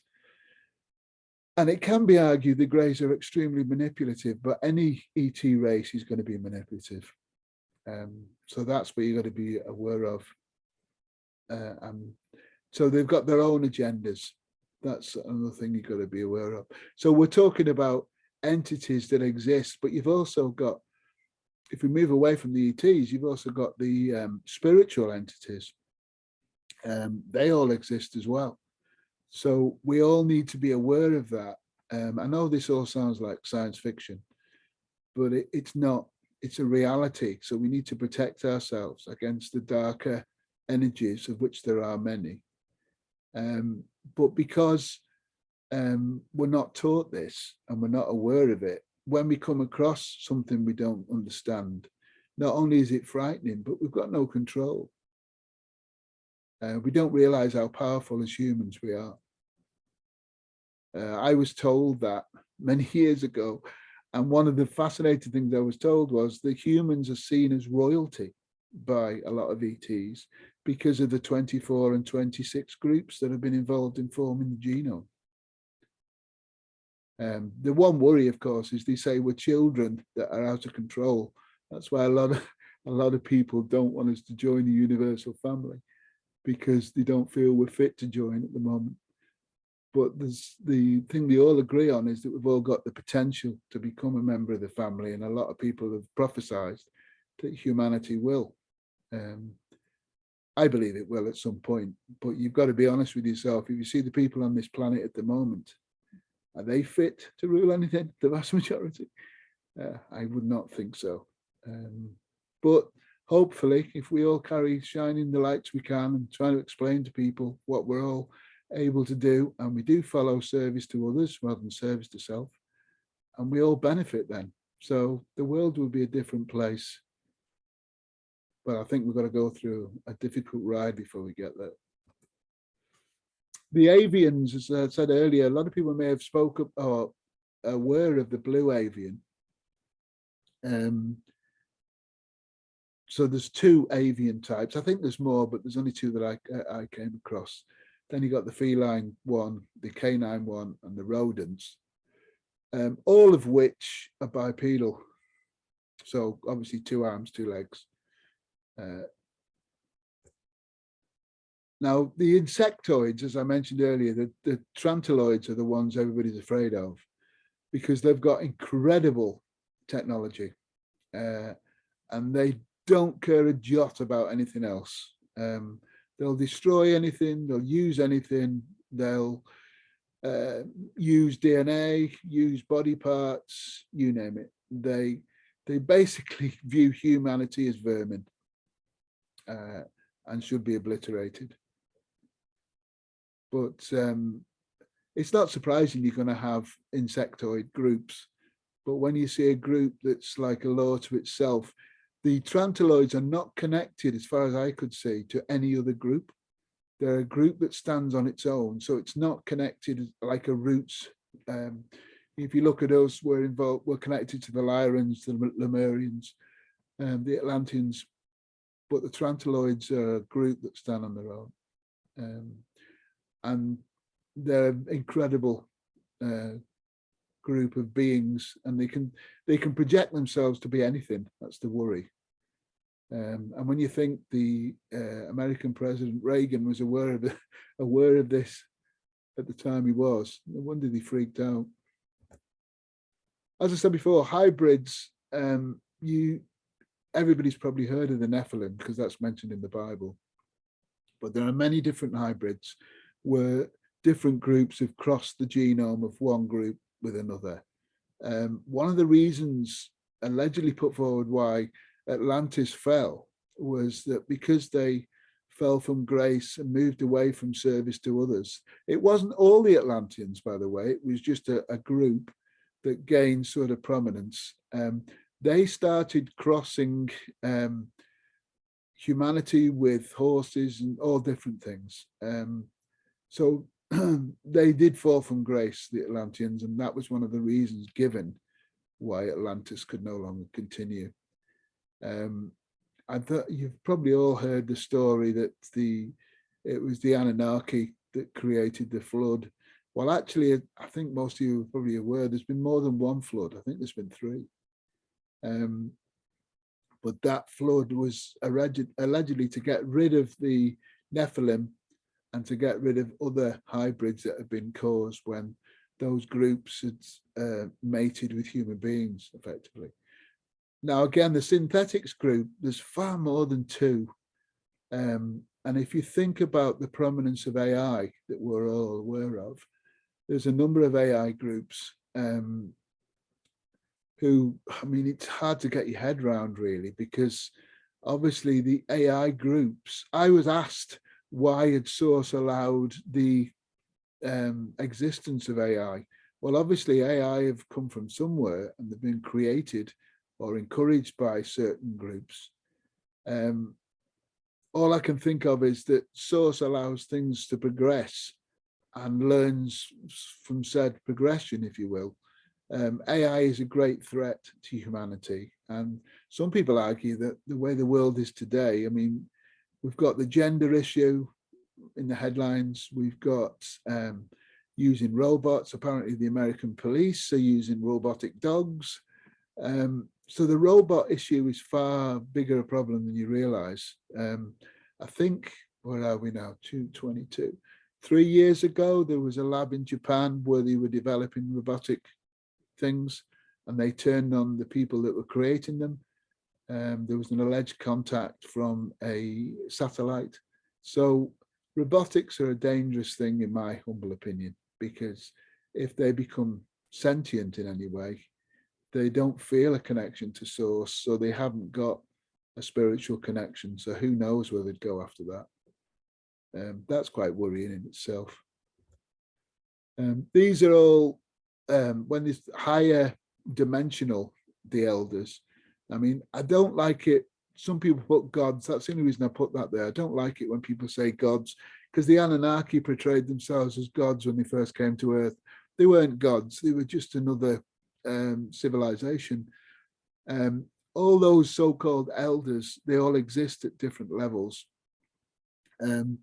And it can be argued the Greys are extremely manipulative, but any ET race is going to be manipulative. So that's what you've got to be aware of. So they've got their own agendas. That's another thing you've got to be aware of. So we're talking about entities that exist, but you've also got, if we move away from the ETs, you've also got the spiritual entities. They all exist as well. So we all need to be aware of that. I know this all sounds like science fiction, but it's not. It's a reality. So we need to protect ourselves against the darker energies, of which there are many. But because we're not taught this and we're not aware of it, when we come across something we don't understand, not only is it frightening, but we've got no control. We don't realize how powerful as humans we are. I was told that many years ago, and one of the fascinating things I was told was that humans are seen as royalty by a lot of ETs because of the 24 and 26 groups that have been involved in forming the genome. The one worry, of course, is they say we're children that are out of control. That's why a lot of people don't want us to join the universal family, because they don't feel we're fit to join at the moment. But the thing we all agree on is that we've all got the potential to become a member of the family, and a lot of people have prophesied that humanity will. I believe it will at some point, but you've got to be honest with yourself. If you see the people on this planet at the moment, are they fit to rule anything? The vast majority? I would not think so. But hopefully, if we all carry shining the lights we can and try to explain to people what we're all able to do, and we do follow service to others rather than service to self, and we all benefit then. So the world will be a different place. But I think we've got to go through a difficult ride before we get there. The Avians, as I said earlier, a lot of people may have spoken or aware of the blue avian. So there's 2 avian types. I think there's more, but there's only 2 that I came across. Then you got the feline one, the canine one, and the rodents, all of which are bipedal. So obviously 2 arms, 2 legs. Now, the insectoids, as I mentioned earlier, the Tarantaloids are the ones everybody's afraid of because they've got incredible technology and they don't care a jot about anything else. They'll destroy anything, they'll use anything, they'll use DNA, use body parts, you name it. They basically view humanity as vermin and should be obliterated. But it's not surprising you're going to have insectoid groups. But when you see a group that's like a law to itself, the Tarantaloids are not connected, as far as I could see, to any other group. They're a group that stands on its own, so it's not connected like a roots. If you look at us, we're connected to the Lyrans, the Lemurians, the Atlanteans, but the Tarantaloids are a group that stand on their own. And they're an incredible group of beings, and they can project themselves to be anything. That's the worry. And when you think the American President Reagan was aware of this at the time he was, no wonder he freaked out. As I said before, hybrids. Everybody's probably heard of the Nephilim because that's mentioned in the Bible, but there are many different hybrids where different groups have crossed the genome of one group with another. One of the reasons allegedly put forward why Atlantis fell was that because they fell from grace and moved away from service to others. It wasn't all the Atlanteans, by the way, it was just a group that gained sort of prominence. They started crossing humanity with horses and all different things. So they did fall from grace, the Atlanteans, and that was one of the reasons given why Atlantis could no longer continue. I thought you've probably all heard the story that it was the Anunnaki that created the flood. Well, actually, I think most of you are probably aware there's been more than one flood. I think there's been 3. But that flood was allegedly to get rid of the Nephilim and to get rid of other hybrids that had been caused when those groups had mated with human beings, effectively. Now, again, the synthetics group, there's far more than 2. And if you think about the prominence of AI that we're all aware of, there's a number of AI groups who, I mean, it's hard to get your head around really, because obviously the AI groups, I was asked why had Source allowed the existence of AI. Well, obviously AI have come from somewhere and they've been created or encouraged by certain groups. All I can think of is that Source allows things to progress and learns from said progression, if you will. AI is a great threat to humanity. And some people argue that the way the world is today, I mean, we've got the gender issue in the headlines. We've got using robots. Apparently the American police are using robotic dogs. So the robot issue is far bigger a problem than you realize. I think, where are we now? 2022. 3 years ago, there was a lab in Japan where they were developing robotic things and they turned on the people that were creating them. There was an alleged contact from a satellite. So robotics are a dangerous thing in my humble opinion, because if they become sentient in any way, they don't feel a connection to Source, so they haven't got a spiritual connection. So who knows where they'd go after that. That's quite worrying in itself. These are all, when there's higher dimensional, the elders. I mean, I don't like it. Some people put gods. That's the only reason I put that there. I don't like it when people say gods, because the Anunnaki portrayed themselves as gods when they first came to Earth. They weren't gods. They were just another civilization. All those so-called elders, they all exist at different levels. And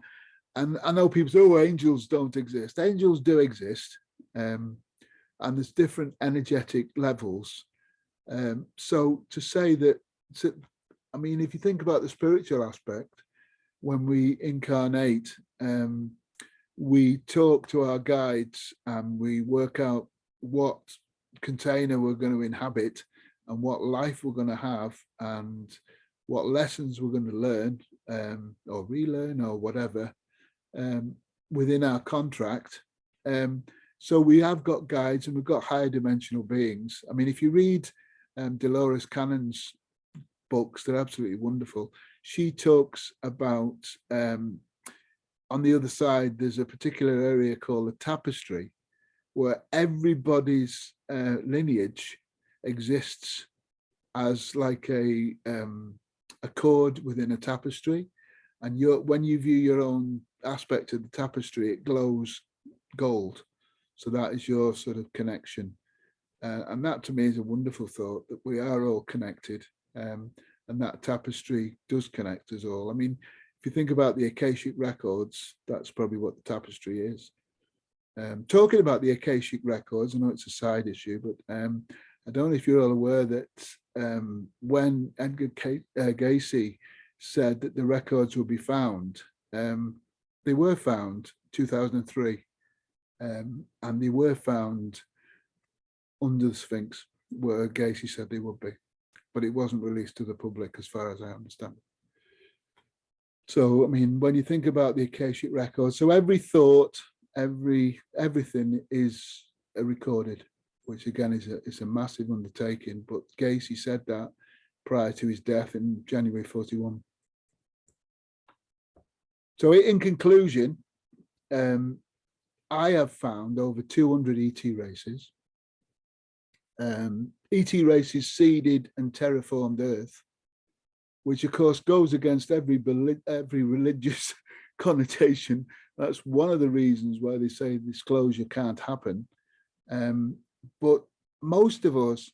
I know people say, oh, angels don't exist. Angels do exist. And there's different energetic levels. So to say that, I mean, if you think about the spiritual aspect, when we incarnate, we talk to our guides and we work out what container we're going to inhabit and what life we're going to have and what lessons we're going to learn or relearn or whatever within our contract. So we have got guides and we've got higher dimensional beings. I mean, if you read Dolores Cannon's books, they're absolutely wonderful. She talks about, on the other side, there's a particular area called the tapestry, where everybody's lineage exists as like a cord within a tapestry. And when you view your own aspect of the tapestry, it glows gold. So that is your sort of connection. And that to me is a wonderful thought, that we are all connected. And that tapestry does connect us all. I mean, if you think about the Acacia Records, that's probably what the tapestry is. Talking about the Acacia Records, I know it's a side issue, but I don't know if you're all aware that when Edgar Gacy said that the records will be found, they were found 2003, and they were found under the Sphinx, where Gacy said they would be, but it wasn't released to the public as far as I understand. So, I mean, when you think about the Acacia Records, so every thought, everything is recorded, which again is a massive undertaking, but Gacy said that prior to his death in January 41. So in conclusion, I have found over 200 ET races. ET races seeded and terraformed Earth, which of course goes against every religious connotation. That's one of the reasons why they say disclosure can't happen. But most of us,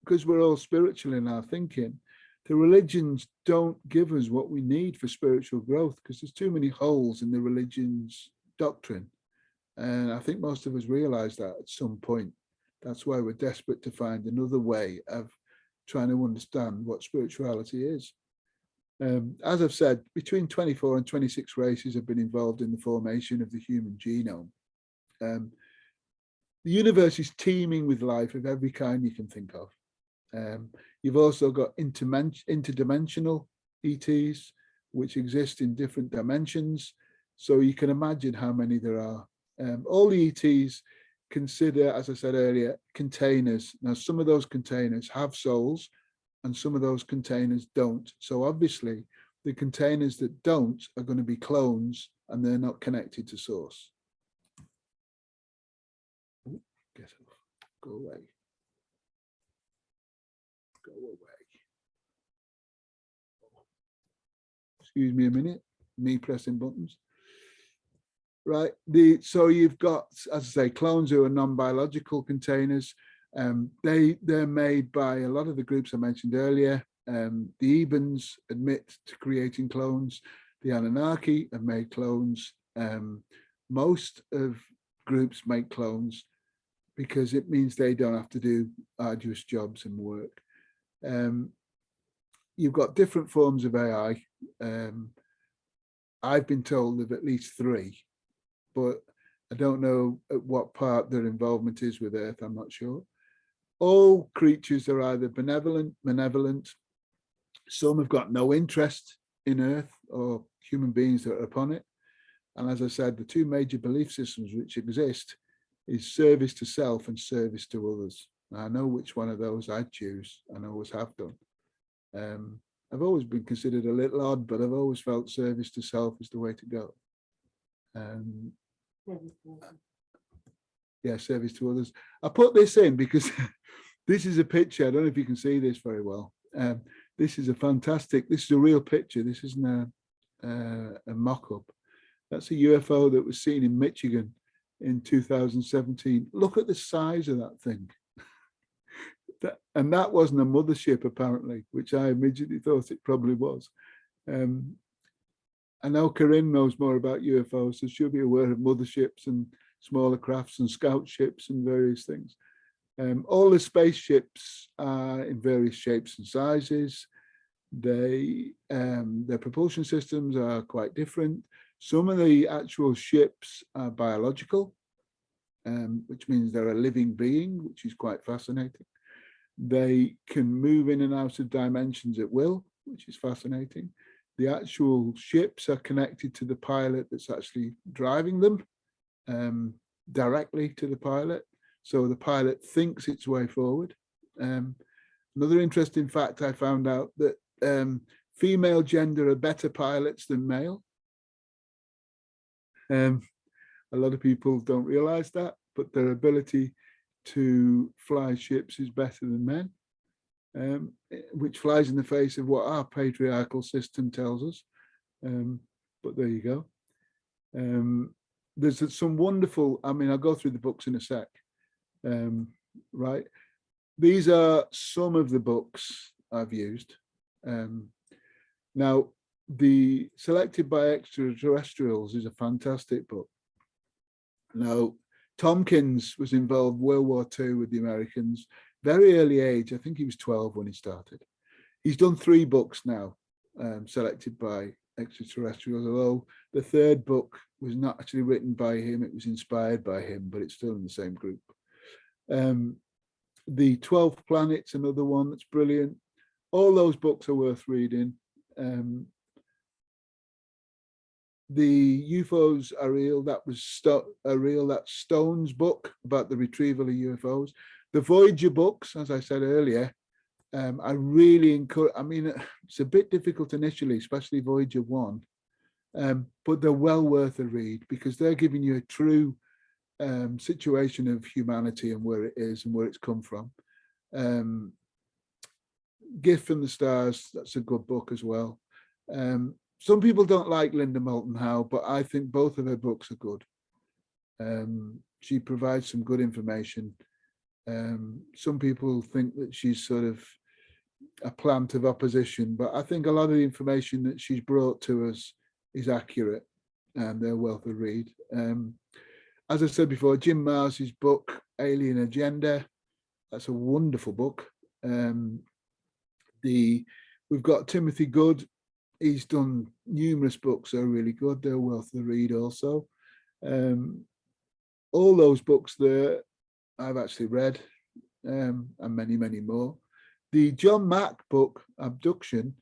because we're all spiritual in our thinking, the religions don't give us what we need for spiritual growth, because there's too many holes in the religion's doctrine. And I think most of us realize that at some point. That's why we're desperate to find another way of trying to understand what spirituality is. As I've said, between 24 and 26 races have been involved in the formation of the human genome. The universe is teeming with life of every kind you can think of. You've also got interdimensional ETs, which exist in different dimensions. So you can imagine how many there are. All the ETs consider, as I said earlier, containers. Now, some of those containers have souls and some of those containers don't. So obviously, the containers that don't are going to be clones and they're not connected to source. Get off. Go away. Go away. Excuse me a minute. Me pressing buttons. Right. So you've got, as I say, clones who are non-biological containers. They're made by a lot of the groups I mentioned earlier. The Avians admit to creating clones. The Anunnaki have made clones. Most of groups make clones because it means they don't have to do arduous jobs and work. You've got different forms of AI. I've been told of at least 3, but I don't know at what part their involvement is with Earth. I'm not sure. All creatures are either benevolent, malevolent. Some have got no interest in Earth or human beings that are upon it. And as I said, the 2 major belief systems which exist is service to self and service to others. I know which one of those I'd choose, and I always have done. I've always been considered a little odd, but I've always felt service to self is the way to go. Yeah, service to others. I put this in because this is a picture. I don't know if you can see this very well. This is a real picture. This isn't a mock-up. That's a UFO that was seen in Michigan in 2017. Look at the size of that thing. And that wasn't a mothership, apparently, which I immediately thought it probably was. I know Corinne knows more about UFOs, so she'll be aware of motherships and smaller crafts and scout ships and various things. All the spaceships are in various shapes and sizes. Their propulsion systems are quite different. Some of the actual ships are biological, which means they're a living being, which is quite fascinating. They can move in and out of dimensions at will, which is fascinating. The actual ships are connected to the pilot that's actually driving them, directly to the pilot. So the pilot thinks its way forward. Another interesting fact I found out that female gender are better pilots than male. A lot of people don't realize that, but their ability to fly ships is better than men, which flies in the face of what our patriarchal system tells us. But there you go. There's some wonderful, I mean, I'll go through the books in a sec. Right. These are some of the books I've used. Now, the Selected by Extraterrestrials is a fantastic book. Now, Tompkins was involved World War II with the Americans, very early age. I think he was 12 when he started. He's done 3 books now, Selected by Extraterrestrials, although the 3rd book was not actually written by him, it was inspired by him, but it's still in the same group. The 12th Planet's another one that's brilliant. All those books are worth reading. The UFOs are real. That was that's Stone's book about the retrieval of UFOs. The Voyager books, as I said earlier, I really encourage. I mean, it's a bit difficult initially, especially Voyager 1, but they're well worth a read because they're giving you a true situation of humanity and where it is and where it's come from. Gift from the Stars, that's a good book as well. Some people don't like Linda Moulton Howe, but I think both of her books are good. She provides some good information. Some people think that she's sort of a plant of opposition, but I think a lot of the information that she's brought to us is accurate and they're worth a read. As I said before, Jim Marrs's book, Alien Agenda, that's a wonderful book. We've got Timothy Good. He's done numerous books, they're really good. They're worth the read also. All those books there, I've actually read, and many, many more. The John Mack book, Abduction,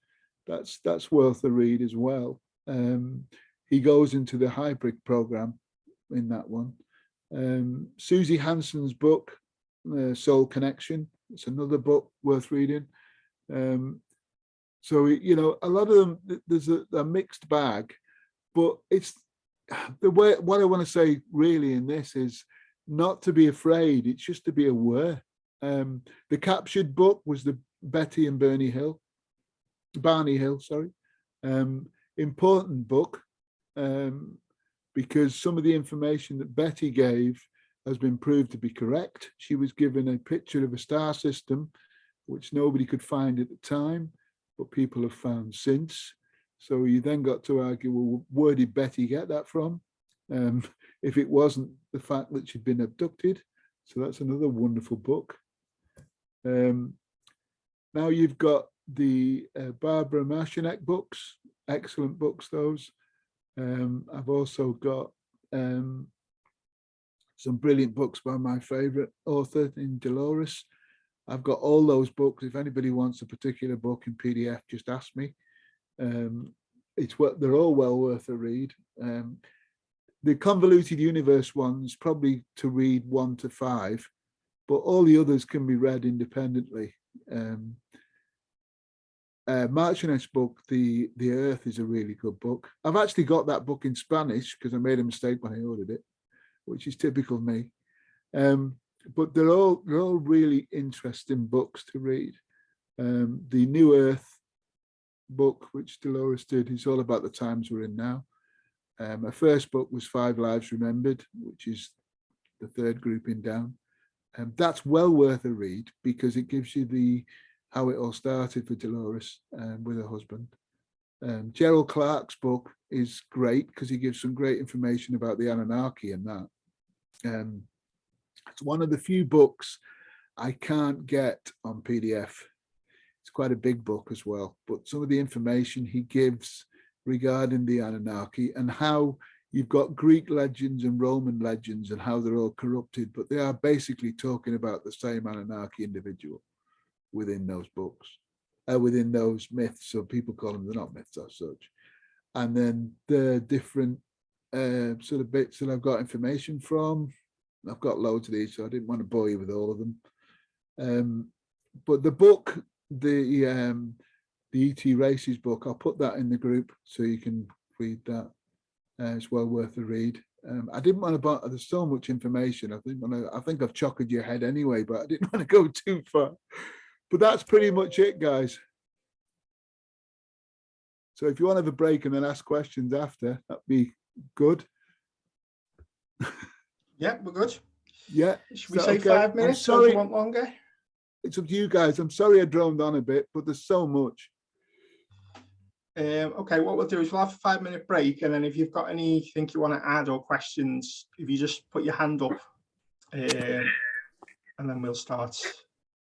that's worth a read as well. He goes into the hybrid program in that one. Susie Hanson's book, Soul Connection, it's another book worth reading. So, you know, a lot of them, there's a mixed bag, but it's the way, what I want to say really in this is not to be afraid, it's just to be aware. The captured book was the Barney Hill, sorry. Important book, because some of the information that Betty gave has been proved to be correct. She was given a picture of a star system, which nobody could find at the time, but people have found since. So you then got to argue, well, where did Betty get that from? If it wasn't the fact that she'd been abducted. So that's another wonderful book. Now you've got the Barbara Marcinek books, excellent books, those. I've also got some brilliant books by my favorite author in Dolores. I've got all those books. If anybody wants a particular book in PDF, just ask me. They're all well worth a read. The Convoluted Universe ones probably to read 1 to 5, but all the others can be read independently. Marchinek's book, The Earth, is a really good book. I've actually got that book in Spanish because I made a mistake when I ordered it, which is typical me. But they're all really interesting books to read. The New Earth book, which Dolores did, is all about the times we're in now. Her first book was 5 Lives Remembered, which is the 3rd grouping down. That's well worth a read because it gives you how it all started for Dolores with her husband. Gerald Clark's book is great because he gives some great information about the Anunnaki and that. It's one of the few books I can't get on PDF. It's quite a big book as well, but some of the information he gives regarding the Anunnaki, and how you've got Greek legends and Roman legends and how they're all corrupted, but they are basically talking about the same Anunnaki individual within those books, within those myths. So people call them, they're not myths as such. And then the different sort of bits that I've got information from. I've got loads of these, so I didn't want to bore you with all of them. But the book, the ET Races book, I'll put that in the group so you can read that. It's well worth a read. I didn't want to, there's so much information. I think I've chocolate your head anyway, but I didn't want to go too far. But that's pretty much it, guys. So if you want to have a break and then ask questions after, that'd be good. Yeah, we're good. Yeah. Should we say okay? 5 minutes? Or do you want longer? It's up to you guys. I'm sorry I droned on a bit, but there's so much. Okay, what we'll do is we'll have a 5-minute break, and then if you've got anything you want to add or questions, if you just put your hand up, and then we'll start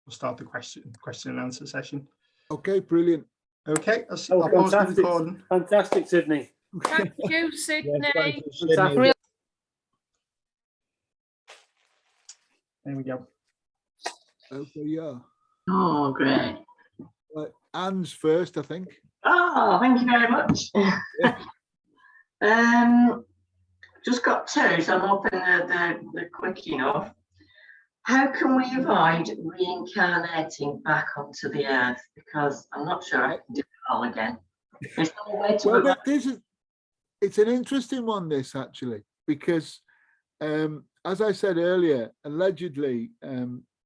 the question and answer session. Okay, brilliant. Okay, I'll pause the recording. Fantastic, Sydney. Thank you, Sydney. Yes, thank you, Sydney. There we go. Okay, yeah. Oh, great. Anne's first, I think. Oh, thank you very much. Just got two, so I'm hoping they're quick enough. How can we avoid reincarnating back onto the earth? Because I'm not sure I can do it all again. There's no way to well, it's an interesting one, this actually, because as I said earlier, allegedly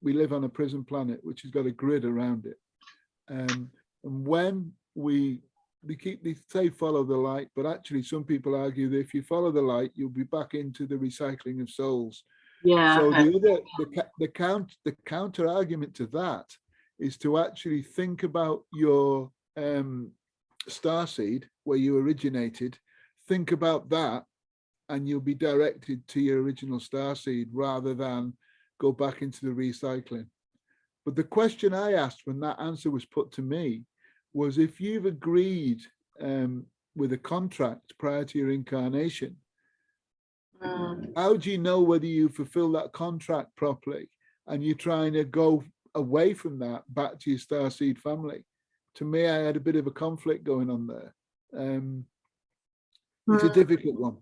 we live on a prison planet which has got a grid around it. And when they say follow the light, but actually some people argue that if you follow the light, you'll be back into the recycling of souls. Yeah. So the counter argument to that is to actually think about your starseed, where you originated, think about that, and you'll be directed to your original starseed rather than go back into the recycling. But the question I asked when that answer was put to me was, if you've agreed with a contract prior to your incarnation, how do you know whether you fulfill that contract properly and you're trying to go away from that back to your starseed family? To me, I had a bit of a conflict going on there. It's a difficult one,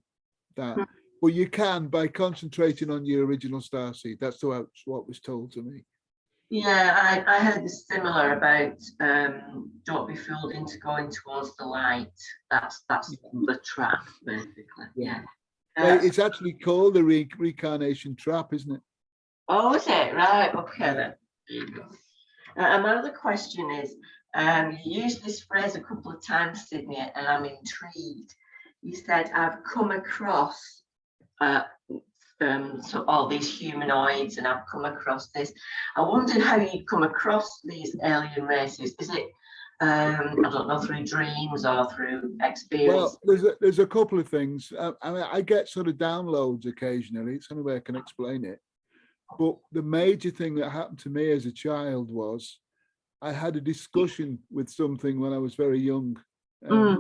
that. But you can by concentrating on your original starseed. That's what was told to me. Yeah, I heard this similar about don't be fooled into going towards the light. That's the trap, basically. Yeah. It's actually called the reincarnation trap, isn't it? Oh, is it? Right. Okay, then. There you go. And my other question is, you used this phrase a couple of times, Sydney, and I'm intrigued. You said, I've come across so all these humanoids, and I've come across this. I wondered how you'd come across these alien races. Is it, I don't know, through dreams or through experience? Well, there's a couple of things. I mean, I get sort of downloads occasionally. It's the only way I can explain it. But the major thing that happened to me as a child was I had a discussion with something when I was very young. I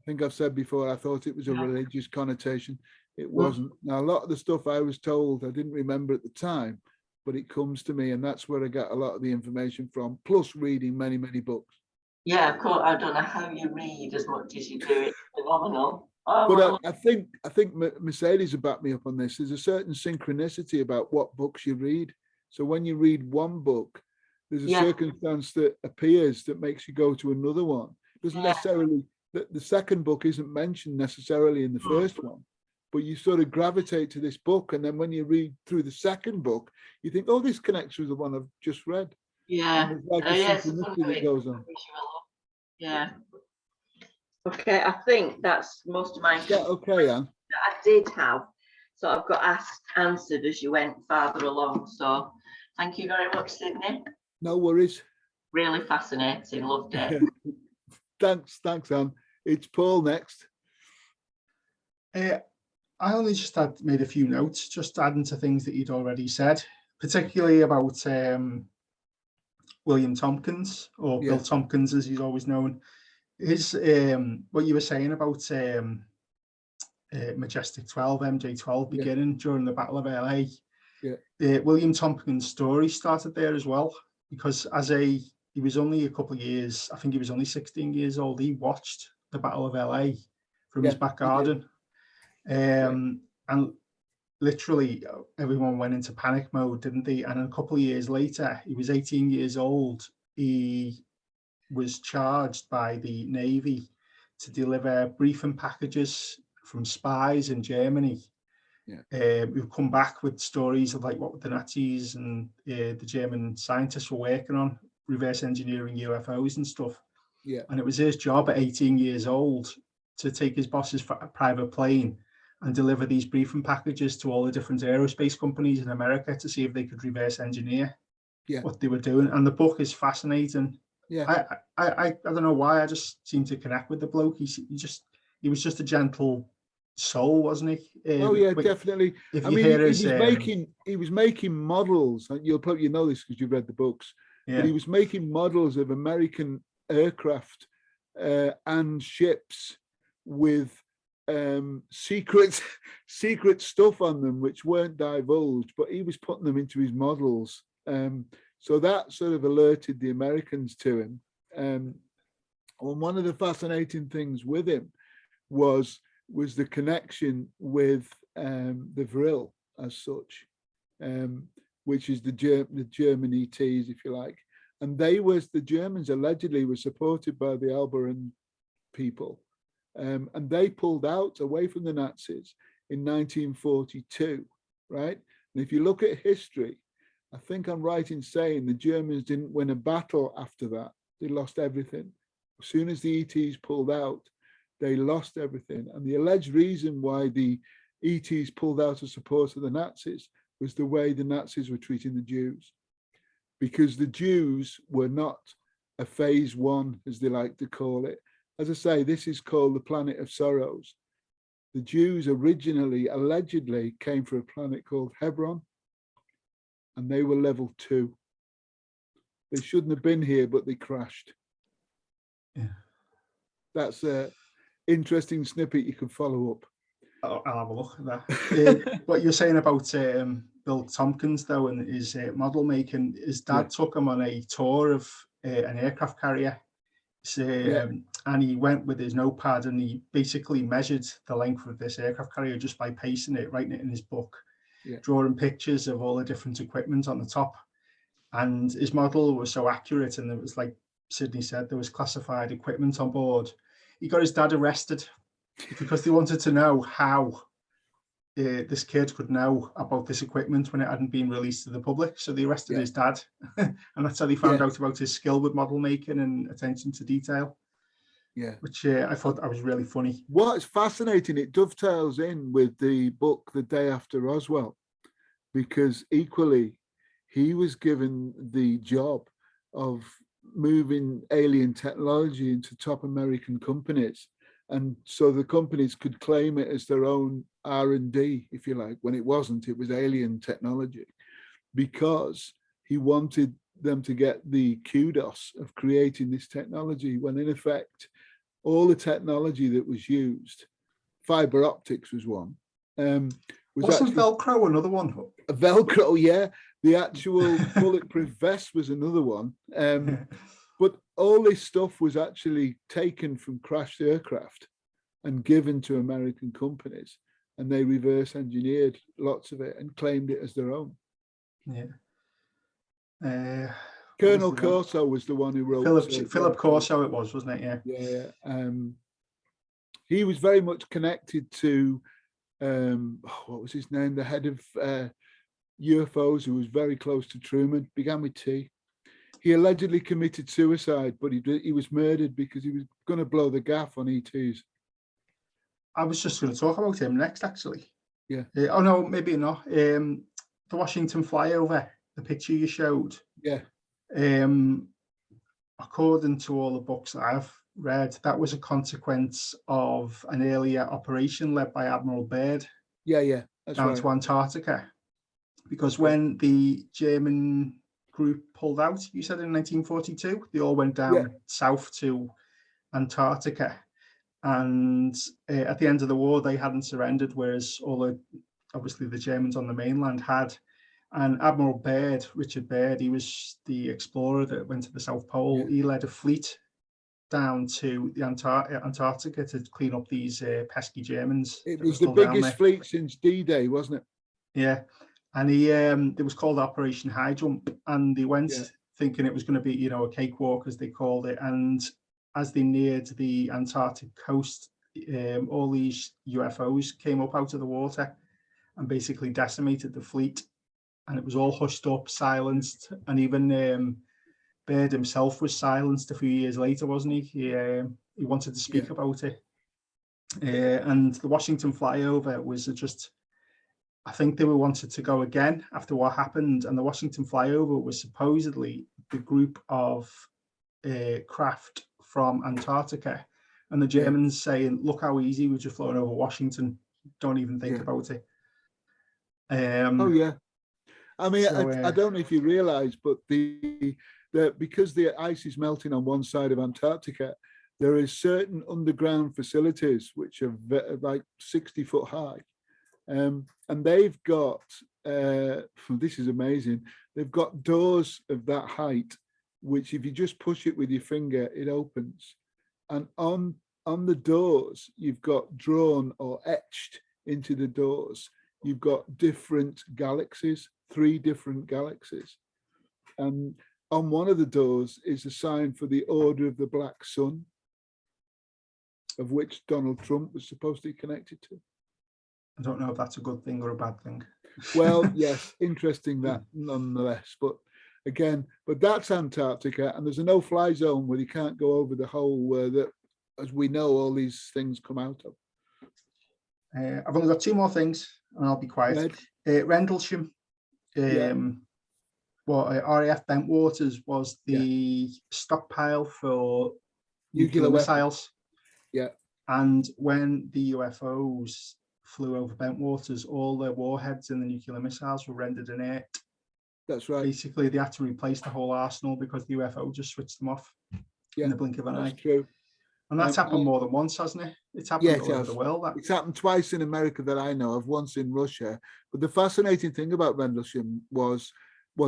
think I've said before, I thought it was a religious connotation. It wasn't. Now, a lot of the stuff I was told, I didn't remember at the time, but it comes to me, and that's where I get a lot of the information from, plus reading many, many books. Yeah, of course. I don't know how you read as much as you do. It's phenomenal. Oh, but well. I think Mercedes will back me up on this. There's a certain synchronicity about what books you read. So when you read one book, there's a circumstance that appears that makes you go to another one. It doesn't necessarily, the second book isn't mentioned necessarily in the first one, but you sort of gravitate to this book. And then when you read through the second book, you think, oh, this connects with the one I've just read. Yeah. And there's like a synchronicity that goes on. Yeah. Okay, I think that's most of my Okay, Anne. I did have. So I've got asked, answered as you went farther along. So thank you very much, Sydney. No worries. Really fascinating. Loved it. Thanks, Anne. It's Paul next. I only just made a few notes, just adding to things that you'd already said, particularly about William Tompkins, or Bill Tompkins as he's always known. Is what you were saying about Majestic 12, MJ12 beginning during the Battle of LA. Yeah. William Tompkins' story started there as well, because he was only a couple of years, I think he was only 16 years old. He watched the Battle of LA from his back garden. And literally everyone went into panic mode, didn't they? And a couple of years later, he was 18 years old. He was charged by the Navy to deliver briefing packages from spies in Germany. Who've come back with stories of like what the Nazis and the German scientists were working on, reverse engineering UFOs and stuff. And it was his job at 18 years old to take his boss's private plane and deliver these briefing packages to all the different aerospace companies in America to see if they could reverse engineer what they were doing. And the book is fascinating. I don't know why, I just seem to connect with the bloke. He was just a gentle soul, wasn't he? Definitely. If you hear his, he was making models. You'll probably know this because you've read the books. But he was making models of American aircraft and ships with secret stuff on them which weren't divulged, but he was putting them into his models. So that sort of alerted the Americans to him. And one of the fascinating things with him was the connection with the Vril as such, which is the German ETs, if you like. And the Germans allegedly were supported by the Albaran people. And they pulled out away from the Nazis in 1942, right? And if you look at history, I think I'm right in saying the Germans didn't win a battle after that. They lost everything. As soon as the ETs pulled out, they lost everything. And the alleged reason why the ETs pulled out of support of the Nazis was the way the Nazis were treating the Jews. Because the Jews were not a phase one, as they like to call it. As I say, this is called the planet of sorrows. The Jews originally, allegedly, came from a planet called Hebron, and they were level 2. They shouldn't have been here, but they crashed. That's an interesting snippet you can follow up. I'll have a look at that. What you're saying about Bill Tompkins, though, and his model making, his dad took him on a tour of an aircraft carrier. And he went with his notepad and he basically measured the length of this aircraft carrier just by pacing it, writing it in his book, drawing pictures of all the different equipment on the top. And his model was so accurate, and it was like Sydney said, there was classified equipment on board. He got his dad arrested because they wanted to know how this kid could know about this equipment when it hadn't been released to the public. So they arrested his dad, and that's how they found out about his skill with model making and attention to detail. Which I thought that was really funny. What's fascinating, it dovetails in with the book The Day After Roswell, because equally he was given the job of moving alien technology into top American companies. And so the companies could claim it as their own R&D, if you like, when it wasn't, it was alien technology, because he wanted them to get the kudos of creating this technology, when in effect, all the technology that was used, fiber optics was one. Wasn't Velcro another one? Velcro, yeah. The actual bulletproof vest was another one. But all this stuff was actually taken from crashed aircraft and given to American companies, and they reverse engineered lots of it and claimed it as their own. Colonel Corso was the one who wrote. Philip Corso it was, wasn't it? Yeah. He was very much connected to what was his name? The head of UFOs, who was very close to Truman. Began with T. He allegedly committed suicide, but he was murdered because he was going to blow the gaff on ETs. I was just going to talk about him next, actually. Yeah. Oh no, maybe not. The Washington Flyover, the picture you showed. Yeah. According to all the books that I've read, that was a consequence of an earlier operation led by Admiral Byrd. Yeah, that's down right. to Antarctica, because when the German group pulled out, you said in 1942, they all went down south to Antarctica, and at the end of the war they hadn't surrendered, whereas obviously the Germans on the mainland had. And Admiral Byrd, Richard Byrd, he was the explorer that went to the South Pole. He led a fleet down to the Antarctica to clean up these pesky Germans. It was the biggest fleet since D-Day, wasn't it? Yeah, and it was called Operation High Jump, and they went thinking it was going to be, a cakewalk, as they called it. And as they neared the Antarctic coast, all these UFOs came up out of the water and basically decimated the fleet. And it was all hushed up, silenced, and even Byrd himself was silenced a few years later, wasn't he? He wanted to speak about it. And the Washington Flyover was just, I think they wanted to go again after what happened. And the Washington Flyover was supposedly the group of craft from Antarctica. And the Germans saying, look how easy we've just flown over Washington. Don't even think about it. I mean, I don't know if you realize, but because the ice is melting on one side of Antarctica, there is certain underground facilities which are like 60 foot high. And they've got, this is amazing, they've got doors of that height, which if you just push it with your finger, it opens. And on the doors, you've got drawn or etched into the doors, you've got different galaxies, 3 different galaxies. And on one of the doors is a sign for the Order of the Black Sun, of which Donald Trump was supposed to be connected to. I don't know if that's a good thing or a bad thing. Well, yes, interesting that nonetheless. But again, that's Antarctica, and there's a no-fly zone where you can't go over the whole that, as we know, all these things come out of. I've only got 2 more things, and I'll be quiet. Rendlesham, RAF Bentwaters was the stockpile for nuclear missiles. Yeah. And when the UFOs flew over Bentwaters, all their warheads in the nuclear missiles were rendered inert. That's right. Basically, they had to replace the whole arsenal because the UFO just switched them off in the blink of an eye. That's true. And that's happened more than once, hasn't it? It's happened all over the world. It's happened twice in America that I know of, once in Russia. But the fascinating thing about Rendlesham was,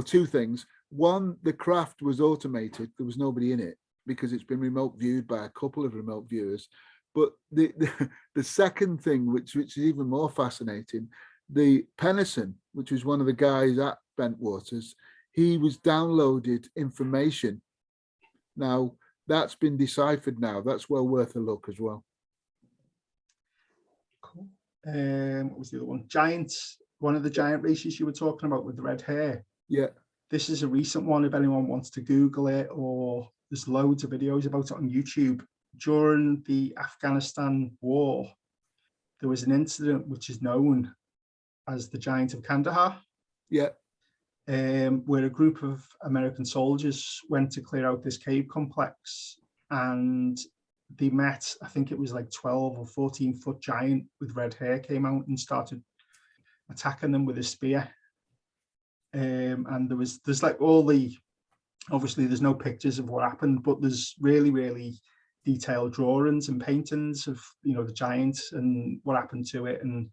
2 things. One, the craft was automated. There was nobody in it because it's been remote viewed by a couple of remote viewers. But the second thing, which is even more fascinating, the Pennison, which was one of the guys at Bentwaters, he was downloaded information. Now, that's been deciphered now. That's well worth a look as well. Cool. What was the other one? Giants, one of the giant races you were talking about with the red hair. Yeah. This is a recent one if anyone wants to Google it, or there's loads of videos about it on YouTube. During the Afghanistan war, there was an incident which is known as the Giant of Kandahar. Yeah. Where a group of American soldiers went to clear out this cave complex, and they met, I think it was like 12 or 14 foot giant with red hair came out and started attacking them with a spear. And there's like obviously there's no pictures of what happened, but there's really, really detailed drawings and paintings of, the giant and what happened to it. And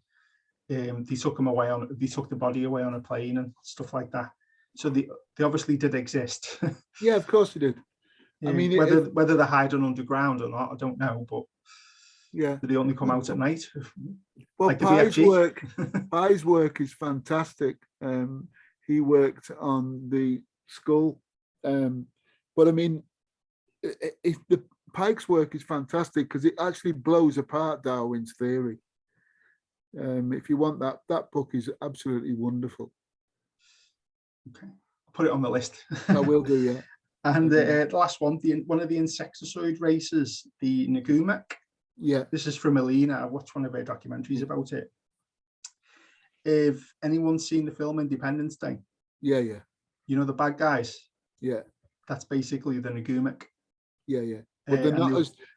they took the body away on a plane and stuff like that. So they obviously did exist. Yeah, of course they did. I mean, whether they're hiding underground or not, I don't know. But they only come out at night. Well, like Pye's work is fantastic. He worked on the skull, but I mean, the Pike's work is fantastic because it actually blows apart Darwin's theory. If you want that book is absolutely wonderful. Okay, I'll put it on the list. I will do, yeah. And the last one, one of the insectoid races, the Nagumak. Yeah. This is from Alina. I watched one of her documentaries about it. If anyone's seen the film Independence Day. Yeah. You know the bad guys? Yeah. That's basically the Nagumak. Yeah. But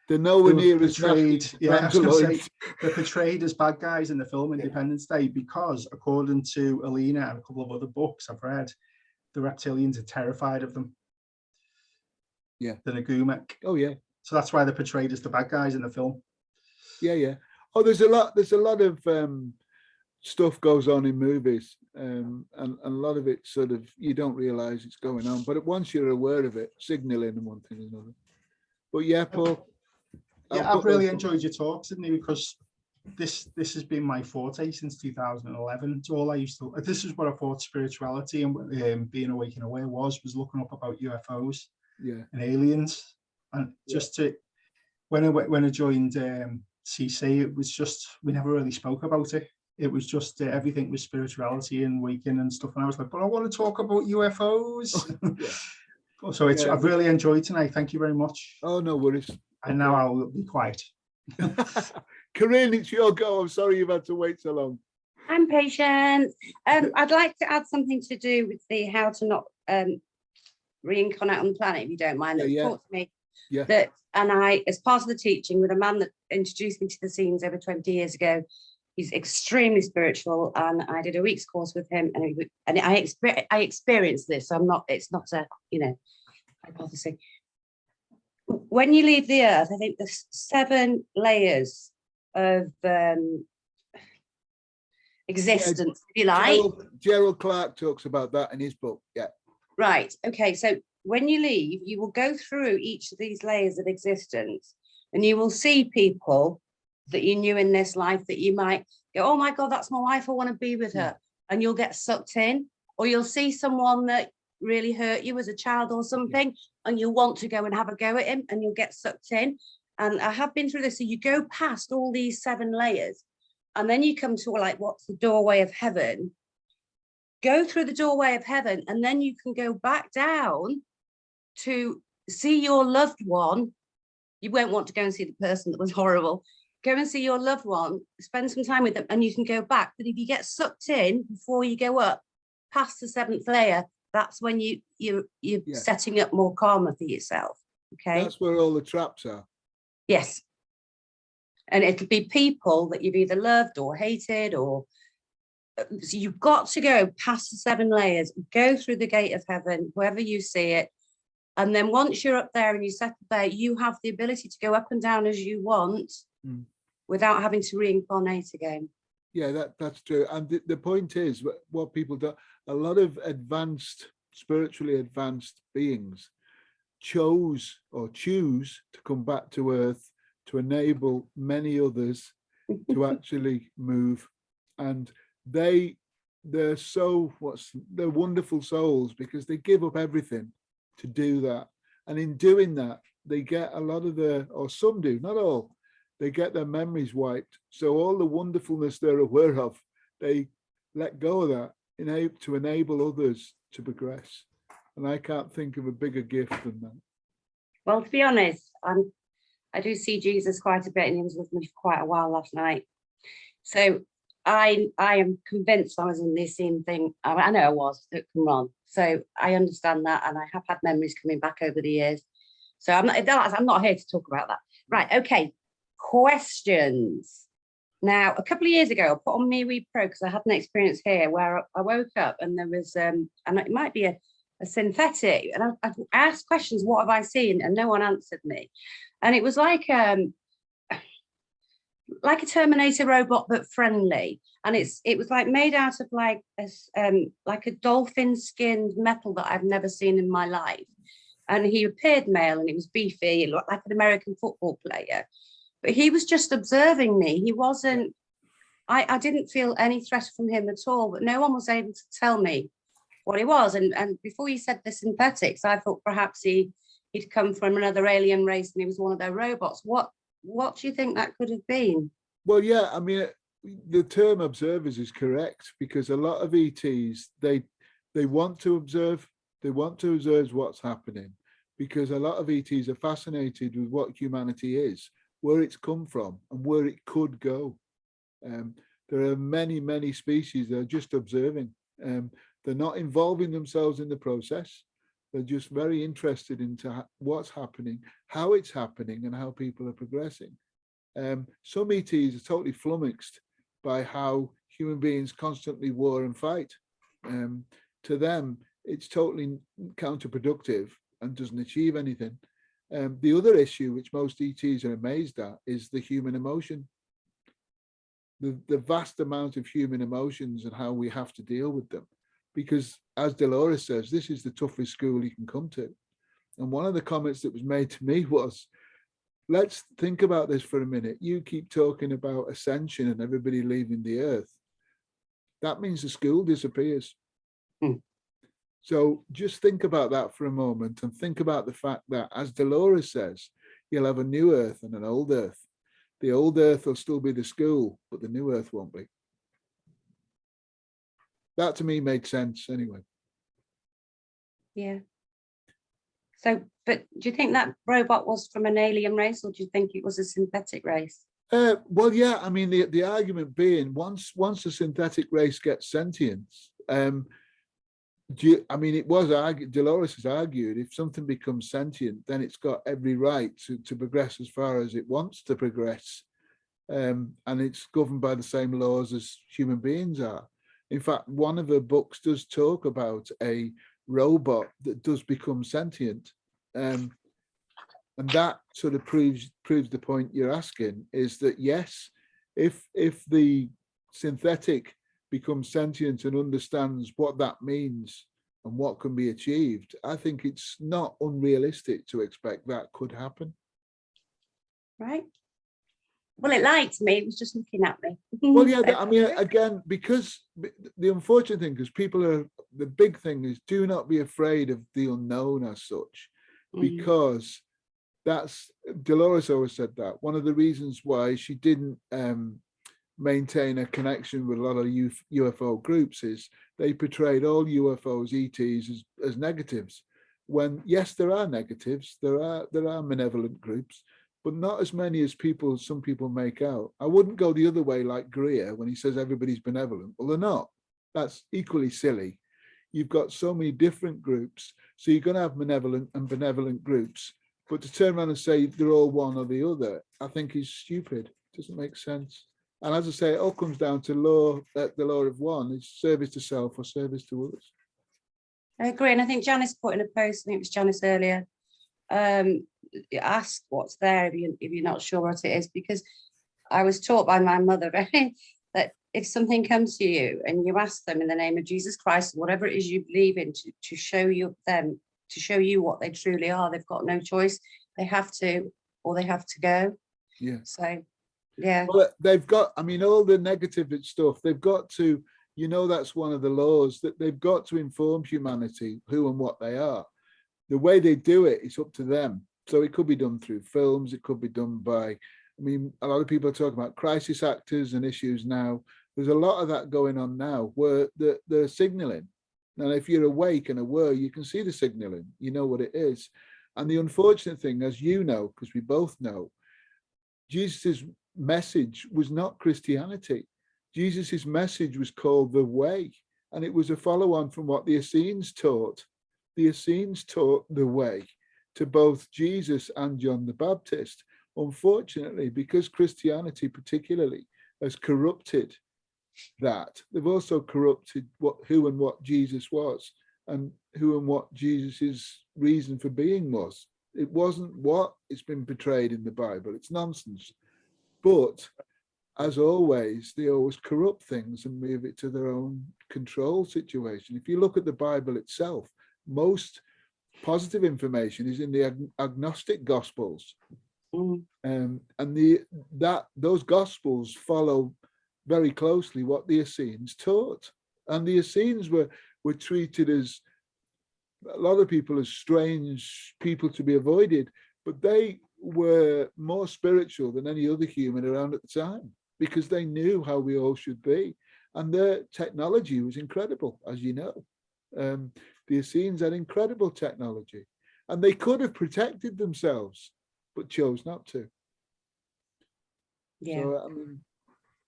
they're nowhere near as portrayed. Yeah, I was going to say, they're portrayed as bad guys in the film Independence Day because, according to Alina and a couple of other books I've read, the reptilians are terrified of them. Yeah. The Nagumak. Oh yeah. So that's why they're portrayed as the bad guys in the film. Yeah. Oh, there's a lot of stuff goes on in movies, and a lot of it sort of you don't realize it's going on, but once you're aware of it, signaling and one thing and another. But yeah, Paul. Yeah, I've really enjoyed your talk, Sydney, because this has been my forte since 2011. It's all I used to. This is what I thought spirituality and being awake and aware was looking up about UFOs, and aliens, and just to when I joined CC, it was just we never really spoke about it. It was just everything was spirituality and waking and stuff, and I was like, but I want to talk about UFOs. So I've really enjoyed tonight. Thank you very much. Oh, no worries. And now I'll be quiet. Corinne, it's your go. I'm sorry you've had to wait so long. I'm patient. I'd like to add something to do with the how to not reincarnate on the planet, if you don't mind. That taught me that, and I, as part of the teaching with a man that introduced me to the scenes over 20 years ago, he's extremely spiritual, and I did a week's course with him, and I experienced this. So it's not a hypothesis. When you leave the earth, I think there's 7 layers of existence, if you like. Gerald Clark talks about that in his book. Yeah. Right. Okay. So when you leave, you will go through each of these layers of existence, and you will see people that you knew in this life that you might go, oh my God, that's my wife, I want to be with her. And you'll get sucked in, or you'll see someone that really hurt you as a child or something, and you'll want to go and have a go at him, and you'll get sucked in. And I have been through this. So you go past all these 7 layers, and then you come to like, what's the doorway of heaven? Go through the doorway of heaven, and then you can go back down to see your loved one. You won't want to go and see the person that was horrible. Go and see your loved one, spend some time with them, and you can go back. But if you get sucked in before you go up past the 7th layer, that's when you're setting up more karma for yourself. Okay. That's where all the traps are. Yes. And it'll be people that you've either loved or hated, or so you've got to go past the 7 layers, go through the gate of heaven, wherever you see it. And then once you're up there and you settle there, you have the ability to go up and down as you want without having to reincarnate again. Yeah, that's true. And the point is, what people do, a lot of spiritually advanced beings choose to come back to Earth to enable many others to actually move. And they're wonderful souls because they give up everything to do that. And in doing that, they get a lot of or some do, not all, they get their memories wiped. So all the wonderfulness they're aware of, they let go of that to enable others to progress. And I can't think of a bigger gift than that. Well, to be honest, I do see Jesus quite a bit, and he was with me for quite a while last night. So I am convinced I was in this same thing. I know I was, don't come on. So I understand that, and I have had memories coming back over the years. So I'm not here to talk about that. Right, okay. Questions. Now, a couple of years ago, I put on MeWe Pro because I had an experience here where I woke up and there was, and it might be a synthetic, and I asked questions, what have I seen? And no one answered me. And it was like a Terminator robot, but friendly. And it was like made out of like a dolphin skinned metal that I've never seen in my life. And he appeared male, and he was beefy, looked like an American football player. But he was just observing me. He wasn't, I didn't feel any threat from him at all, but no one was able to tell me what he was. And before you said the synthetics, I thought perhaps he'd come from another alien race and he was one of their robots. What do you think that could have been? Well, yeah, I mean, the term observers is correct, because a lot of ETs, they want to observe. They want to observe what's happening, because a lot of ETs are fascinated with what humanity is, where it's come from, and where it could go. There are many, many species that are just observing. They're not involving themselves in the process. They're just very interested into what's happening, how it's happening, and how people are progressing. Some ETs are totally flummoxed by how human beings constantly war and fight. To them, it's totally counterproductive and doesn't achieve anything. The other issue, which most ETs are amazed at, is the human emotion. The vast amount of human emotions and how we have to deal with them. Because as Dolores says, this is the toughest school you can come to. And one of the comments that was made to me was, let's think about this for a minute. You keep talking about ascension and everybody leaving the earth. That means the school disappears. So just think about that for a moment and think about the fact that, as Dolores says, you'll have a new earth and an old earth. The old earth will still be the school, but the new earth won't be. That to me made sense anyway. Yeah. So, but do you think that robot was from an alien race, or do you think it was a synthetic race? Well, yeah, I mean, the argument being, once a synthetic race gets sentience, I mean, it was argued, Dolores has argued, if something becomes sentient, then it's got every right to progress as far as it wants to progress. And it's governed by the same laws as human beings are. In fact, one of her books does talk about a robot that does become sentient. And that sort of proves the point you're asking, is that yes, if the synthetic becomes sentient and understands what that means and what can be achieved, I think it's not unrealistic to expect that could happen. Right. Well, it liked me. It was just looking at me. Well, yeah, I mean, again, because the unfortunate thing is the big thing is, do not be afraid of the unknown as such, because Dolores always said that. One of the reasons why she didn't maintain a connection with a lot of UFO groups is they portrayed all UFOs, ETs as negatives. When yes, there are negatives, there are malevolent groups, but not as many as some people make out. I wouldn't go the other way like Greer when he says everybody's benevolent. Well, they're not. That's equally silly. You've got so many different groups, so you're going to have malevolent and benevolent groups. But to turn around and say they're all one or the other, I think is stupid. It doesn't make sense. And as I say, it all comes down to the law of one, is service to self or service to others. I agree. And I think Janice put in a post, I think it was Janice earlier, ask what's there if you're not sure what it is, because I was taught by my mother that if something comes to you and you ask them in the name of Jesus Christ, whatever it is you believe in, to show you what they truly are, they've got no choice. They have to, or they have to go. Yeah. So, yeah. Well, they've got, I mean, all the negative stuff, they've got to, that's one of the laws, that they've got to inform humanity who and what they are. The way they do it, it's up to them. So it could be done through films, it could be done by, I mean, a lot of people are talking about crisis actors and issues now. There's a lot of that going on now where they're signaling. Now, if you're awake and aware, you can see the signaling, you know what it is. And the unfortunate thing, as you know, because we both know, Jesus's message was not Christianity. Jesus's message was called the way, and it was a follow-on from what the Essenes taught. The Essenes taught the way to both Jesus and John the Baptist. Unfortunately, because Christianity particularly has corrupted that, they've also corrupted who and what Jesus was, and who and what Jesus's reason for being was. It wasn't what it's been portrayed in the Bible. It's nonsense. But as always, they always corrupt things and move it to their own control situation. If you look at the Bible itself, most positive information is in the agnostic gospels. And those gospels follow very closely what the Essenes taught. And the Essenes were treated as, a lot of people, as strange people to be avoided, but they were more spiritual than any other human around at the time, because they knew how we all should be. And their technology was incredible, as you know. The Essenes had incredible technology, and they could have protected themselves, but chose not to. Yeah. So, I mean,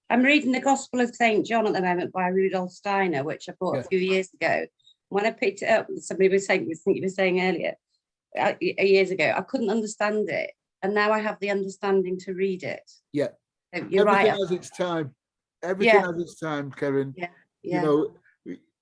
I'm reading the Gospel of St. John at the moment by Rudolf Steiner, which I bought a few years ago. When I picked it up, somebody was saying, I think you were saying earlier, years ago, I couldn't understand it. And now I have the understanding to read it. Yeah. So you're everything right. has its time. Everything has its time, Karen. Yeah. You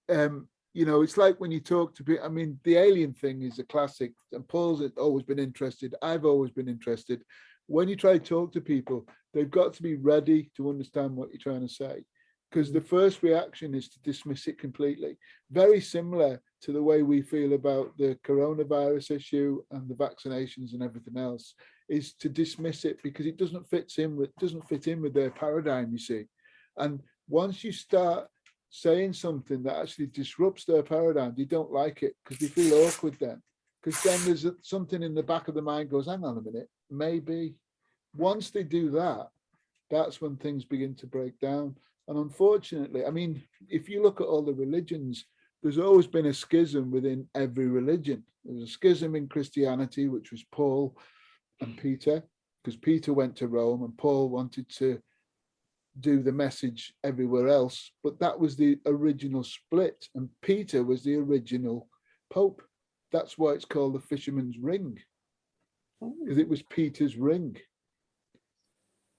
know, you know, it's like when you talk to people, I mean, the alien thing is a classic, and Paul's always been interested. I've always been interested. When you try to talk to people, they've got to be ready to understand what you're trying to say, because the first reaction is to dismiss it completely. Very similar to the way we feel about the coronavirus issue and the vaccinations and everything else, is to dismiss it because it doesn't fit in with their paradigm, you see. And once you start saying something that actually disrupts their paradigm, they don't like it because they feel awkward then. Because then there's something in the back of the mind goes, hang on a minute, maybe. Once they do that, that's when things begin to break down. And unfortunately, I mean, if you look at all the religions, there's always been a schism within every religion. There's a schism in Christianity, which was Paul and Peter, because Peter went to Rome and Paul wanted to do the message everywhere else. But that was the original split, and Peter was the original Pope. That's why it's called the Fisherman's Ring, because it was Peter's ring.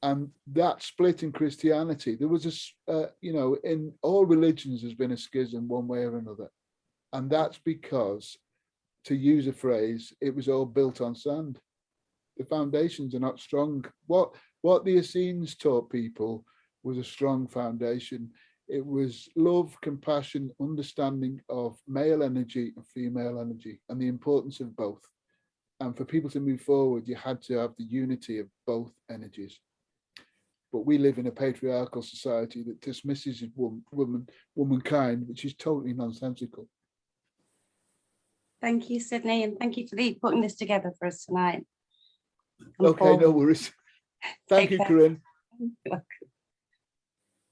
And that split in Christianity, there was a, you know, in all religions, there's been a schism one way or another. And that's because, to use a phrase, it was all built on sand. The foundations are not strong. What the Essenes taught people was a strong foundation. It was love, compassion, understanding of male energy and female energy, and the importance of both. And for people to move forward, you had to have the unity of both energies. But we live in a patriarchal society that dismisses womankind, which is totally nonsensical. Thank you, Sydney, and thank you for putting this together for us tonight. Okay, no worries. Thank you, Corinne. You're welcome.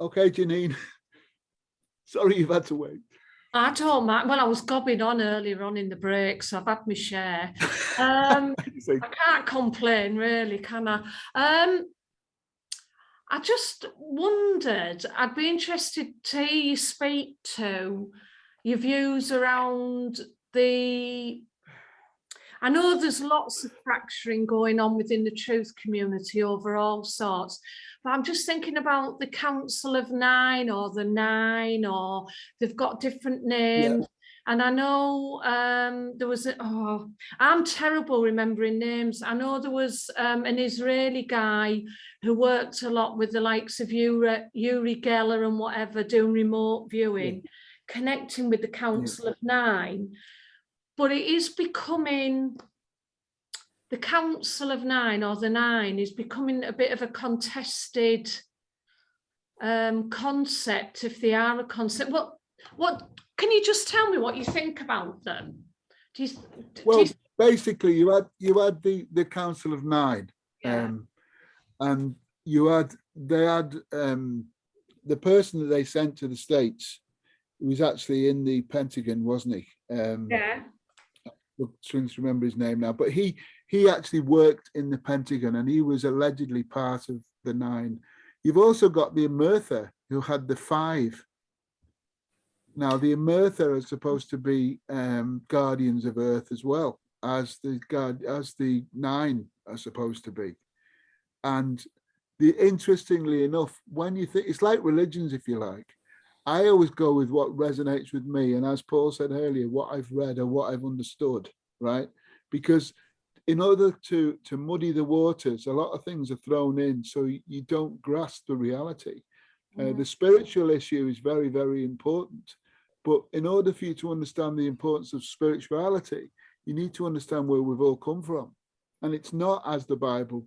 Okay, Janine. Sorry you've had to wait. I don't mind. Well, I was gobbing on earlier on in the break, so I've had my share. I can't complain, really, can I? I just wondered, I'd be interested to hear you speak to your views around I know there's lots of fracturing going on within the truth community over all sorts, but I'm just thinking about the Council of Nine or the Nine, or they've got different names. Yeah. And I know there was, I'm terrible remembering names. I know there was an Israeli guy who worked a lot with the likes of Uri Geller and whatever, doing remote viewing, connecting with the Council of Nine. But it is becoming, the Council of Nine or the Nine is becoming a bit of a contested concept, if they are a concept. What can you just tell me what you think about them? Basically, you had the Council of Nine, and they had the person that they sent to the States, who was actually in the Pentagon, wasn't he? I'm trying to remember his name now, but he actually worked in the Pentagon, and he was allegedly part of the Nine. You've also got the Emertha, who had the Five. Now, the Emertha are supposed to be guardians of Earth as well as the Nine are supposed to be. And interestingly enough, when you think, it's like religions, if you like. I always go with what resonates with me, and as Paul said earlier, what I've read or what I've understood, right? Because in order to muddy the waters, a lot of things are thrown in, so you don't grasp the reality. The spiritual issue is very, very important. But in order for you to understand the importance of spirituality, you need to understand where we've all come from. And it's not as the Bible,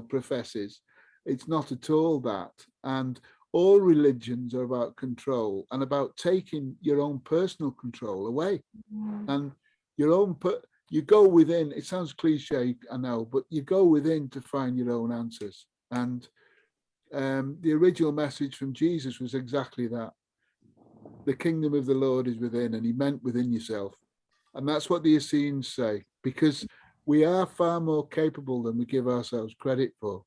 professes. It's not at all that. And all religions are about control and about taking your own personal control away. And you go within, it sounds cliche, I know, but you go within to find your own answers. And the original message from Jesus was exactly that. The kingdom of the Lord is within, and he meant within yourself. And that's what the Essenes say, because we are far more capable than we give ourselves credit for.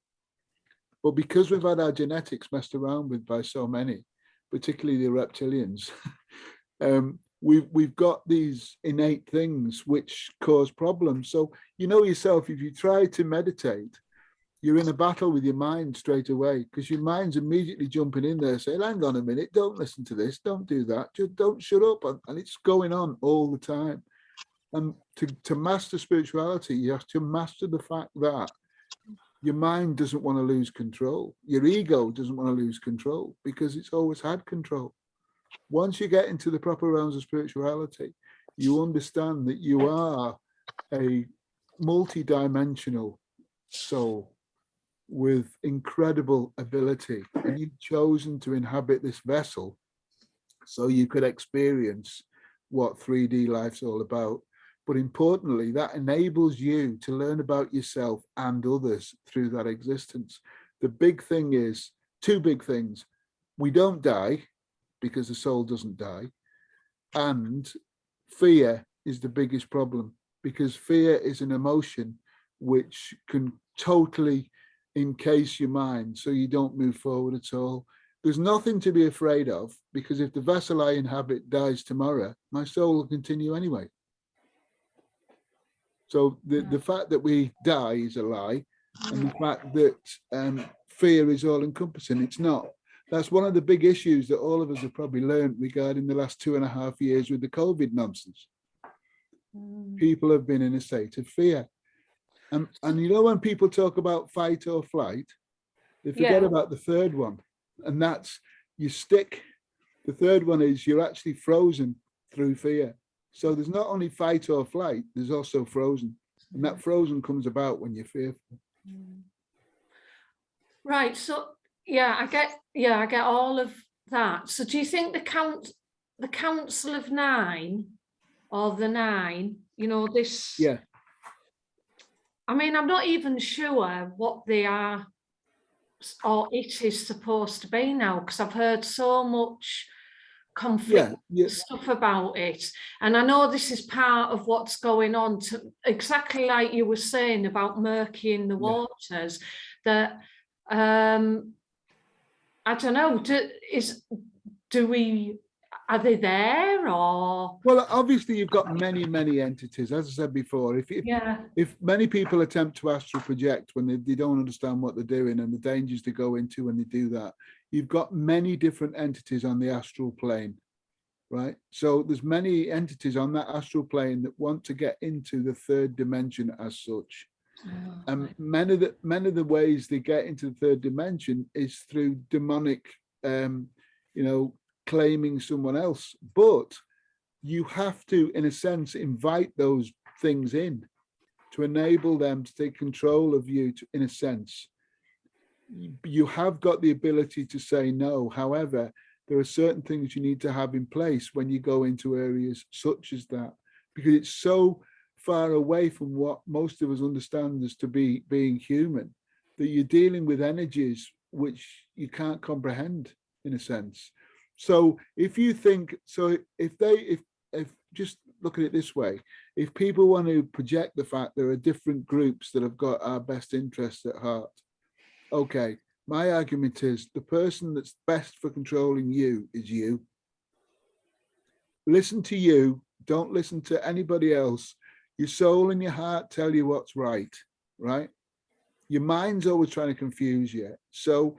But because we've had our genetics messed around with by so many, particularly the reptilians, we've got these innate things which cause problems. So you know yourself, if you try to meditate, you're in a battle with your mind straight away, because your mind's immediately jumping in there saying, hang on a minute, don't listen to this, don't do that, just don't shut up. And it's going on all the time. And to master spirituality, you have to master the fact that your mind doesn't want to lose control. Your ego doesn't want to lose control, because it's always had control. Once you get into the proper realms of spirituality, you understand that you are a multi-dimensional soul with incredible ability, and you've chosen to inhabit this vessel so you could experience what 3D life's all about. But importantly, that enables you to learn about yourself and others through that existence. The big thing is, two big things: we don't die, because the soul doesn't die, and fear is the biggest problem, because fear is an emotion which can totally encase your mind so you don't move forward at all. There's nothing to be afraid of, because if the vessel I inhabit dies tomorrow, my soul will continue anyway. So the fact that we die is a lie, and the fact that fear is all encompassing, it's not. That's one of the big issues that all of us have probably learned regarding the last 2.5 years with the COVID nonsense. People have been in a state of fear. And you know, when people talk about fight or flight, they forget about the third one. And that's you stick. The third one is you're actually frozen through fear. So there's not only fight or flight, there's also frozen. And that frozen comes about when you're fearful. Right. So I get all of that. So do you think the Council of Nine, or the Nine, you know, this? Yeah. I mean, I'm not even sure what they are, or it is supposed to be now, because I've heard so much conflict stuff about it. And I know this is part of what's going on, to exactly like you were saying about murkying the waters, that I don't know, are they there, or? Well, obviously you've got many entities, as I said before. If many people attempt to astral project when they don't understand what they're doing and the dangers they go into when they do that, you've got many different entities on the astral plane, right? So there's many entities on that astral plane that want to get into the third dimension as such. And many of the ways they get into the third dimension is through demonic, claiming someone else. But you have to, in a sense, invite those things in to enable them to take control of you, in a sense. You have got the ability to say no. However, there are certain things you need to have in place when you go into areas such as that, because it's so far away from what most of us understand as to be being human, that you're dealing with energies which you can't comprehend, in a sense. So if you think, if just look at it this way, if people want to project the fact there are different groups that have got our best interests at heart, okay, my argument is the person that's best for controlling you is you. Listen to you, don't listen to anybody else. Your soul and your heart tell you what's right? Your mind's always trying to confuse you. So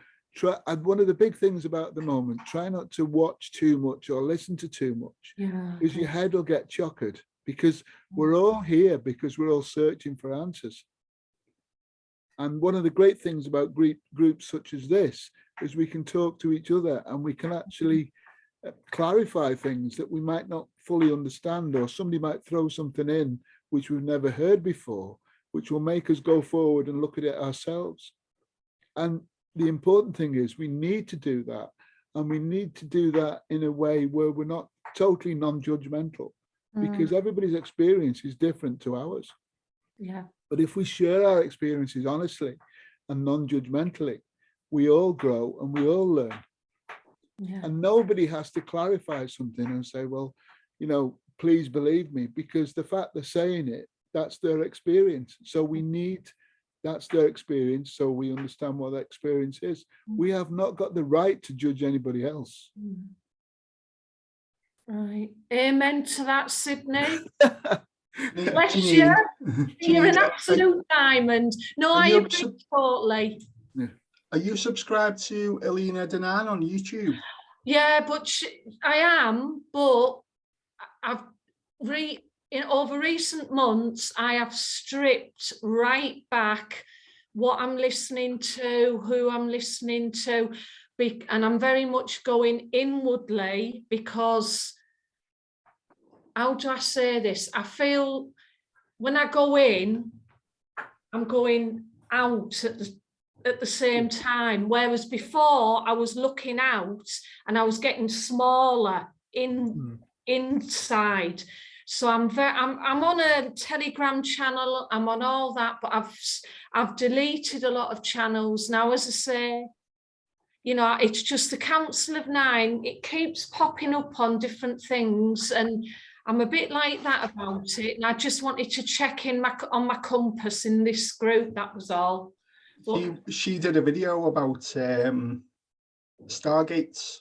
one of the big things about the moment, try not to watch too much or listen to too much, because your head will get chocked, because we're all here because we're all searching for answers. And one of the great things about groups such as this is we can talk to each other and we can actually clarify things that we might not fully understand, or somebody might throw something in which we've never heard before, which will make us go forward and look at it ourselves. And the important thing is we need to do that, and we need to do that in a way where we're not totally non-judgmental, because everybody's experience is different to ours. But if we share our experiences honestly and non-judgmentally, we all grow and we all learn. And nobody has to clarify something and say, well, please believe me, because the fact they're saying it, that's their experience. So that's their experience, so we understand what that experience is. We have not got the right to judge anybody else. Right. Amen to that, Sydney. Bless you. You're an absolute diamond. No, I agree totally. Are you subscribed to Elena Danan on YouTube? Yeah, but I am, but over recent months, I have stripped right back what I'm listening to, who I'm listening to, and I'm very much going inwardly because, how do I say this? I feel when I go in, I'm going out at the same time, whereas before I was looking out and I was getting smaller inside. So I'm on a Telegram channel, I'm on all that, but I've deleted a lot of channels now. As I say, you know, it's just the Council of Nine, it keeps popping up on different things, and I'm a bit like that about it, and I just wanted to check in on my compass in this group, that was all. She did a video about Stargates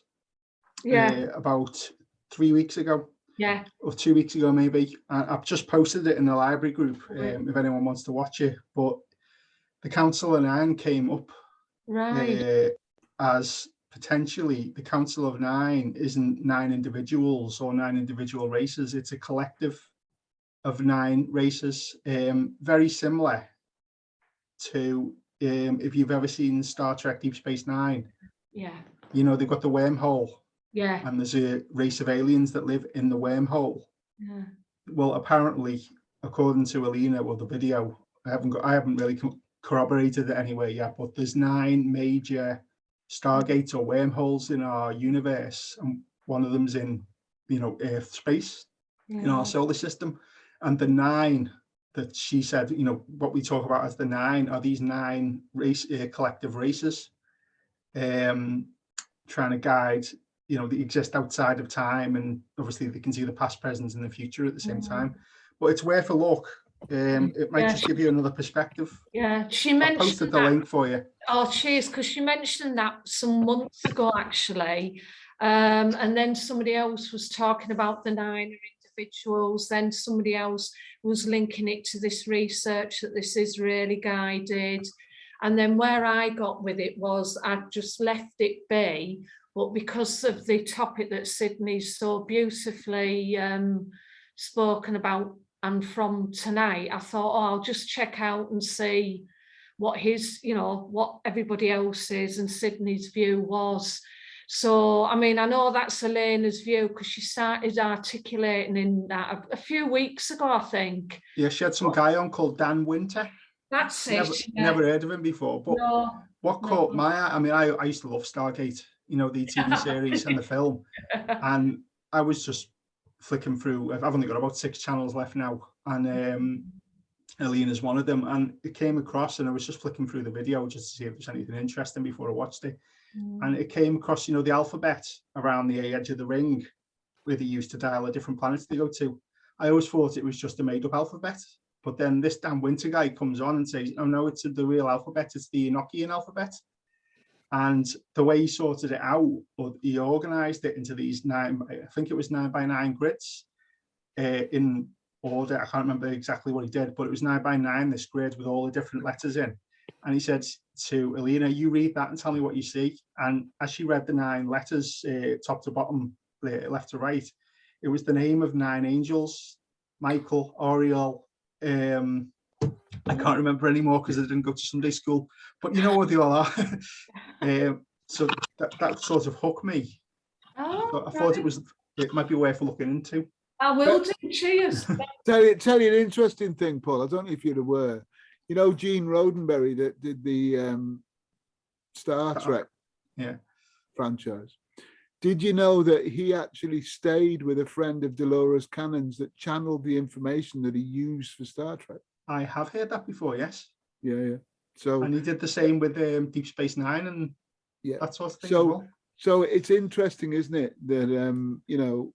about 3 weeks ago. Yeah. Or 2 weeks ago, maybe. I've just posted it in the library group if anyone wants to watch it. But the Council of Nine came up as potentially the Council of Nine isn't 9 individuals or 9 individual races. It's a collective of 9 races, very similar to if you've ever seen Star Trek Deep Space Nine. Yeah. You know, they've got the wormhole. Yeah. And there's a race of aliens that live in the wormhole. Yeah. Well, apparently, according to Alina, well, the video, I haven't really corroborated it anywhere yet, but there's 9 major stargates or wormholes in our universe, and one of them's in, you know, Earth space, in our solar system. And the 9 that she said, you know, what we talk about as the 9 are these 9 collective races, trying to guide, you know, they exist outside of time, and obviously they can see the past, present, and the future at the same time. But it's worth a look. It might just give you another perspective. Yeah, she mentioned I posted the link for you. Oh, cheers, because she mentioned that some months ago, actually. And then somebody else was talking about the 9 individuals. Then somebody else was linking it to this research that this Israeli guy did. And then where I got with it was I just left it be. But because of the topic that Sydney's so beautifully spoken about and from tonight, I thought, oh, I'll just check out and see what his, you know, what everybody else's and Sydney's view was. So, I mean, I know that's Elena's view because she started articulating in that a few weeks ago, I think. Yeah, she had some guy on called Dan Winter. That's it. Never heard of him before. But what caught my eye, I mean, I used to love Stargate, you know, the TV series and the film. And I was just flicking through, I've only got about 6 channels left now. And Alina's one of them. And it came across, and I was just flicking through the video just to see if there's anything interesting before I watched it. And it came across, you know, the alphabet around the edge of the ring where they used to dial the different planets they go to. I always thought it was just a made-up alphabet. But then this Dan Winter guy comes on and says, oh no, it's the real alphabet, it's the Enochian alphabet. And the way he sorted it out, or he organized it into these 9, I think it was 9 by 9 grids in order. I can't remember exactly what he did, but it was 9 by 9, this grid with all the different letters in. And he said to Alina, you read that and tell me what you see. And as she read the 9 letters, top to bottom, left to right, it was the name of 9 angels, Michael, Oriel, I can't remember anymore because I didn't go to Sunday school, but you know what they all are. So that sort of hooked me. I thought it might be worth looking into. I will do. Cheers. Tell you an interesting thing, Paul. I don't know if you're aware. You know Gene Roddenberry that did the Star Trek franchise. Did you know that he actually stayed with a friend of Dolores Cannon's that channeled the information that he used for Star Trek? I have heard that before, yes. Yeah. So, and he did the same with Deep Space Nine and that sort of thing. So it's interesting, isn't it, that you know,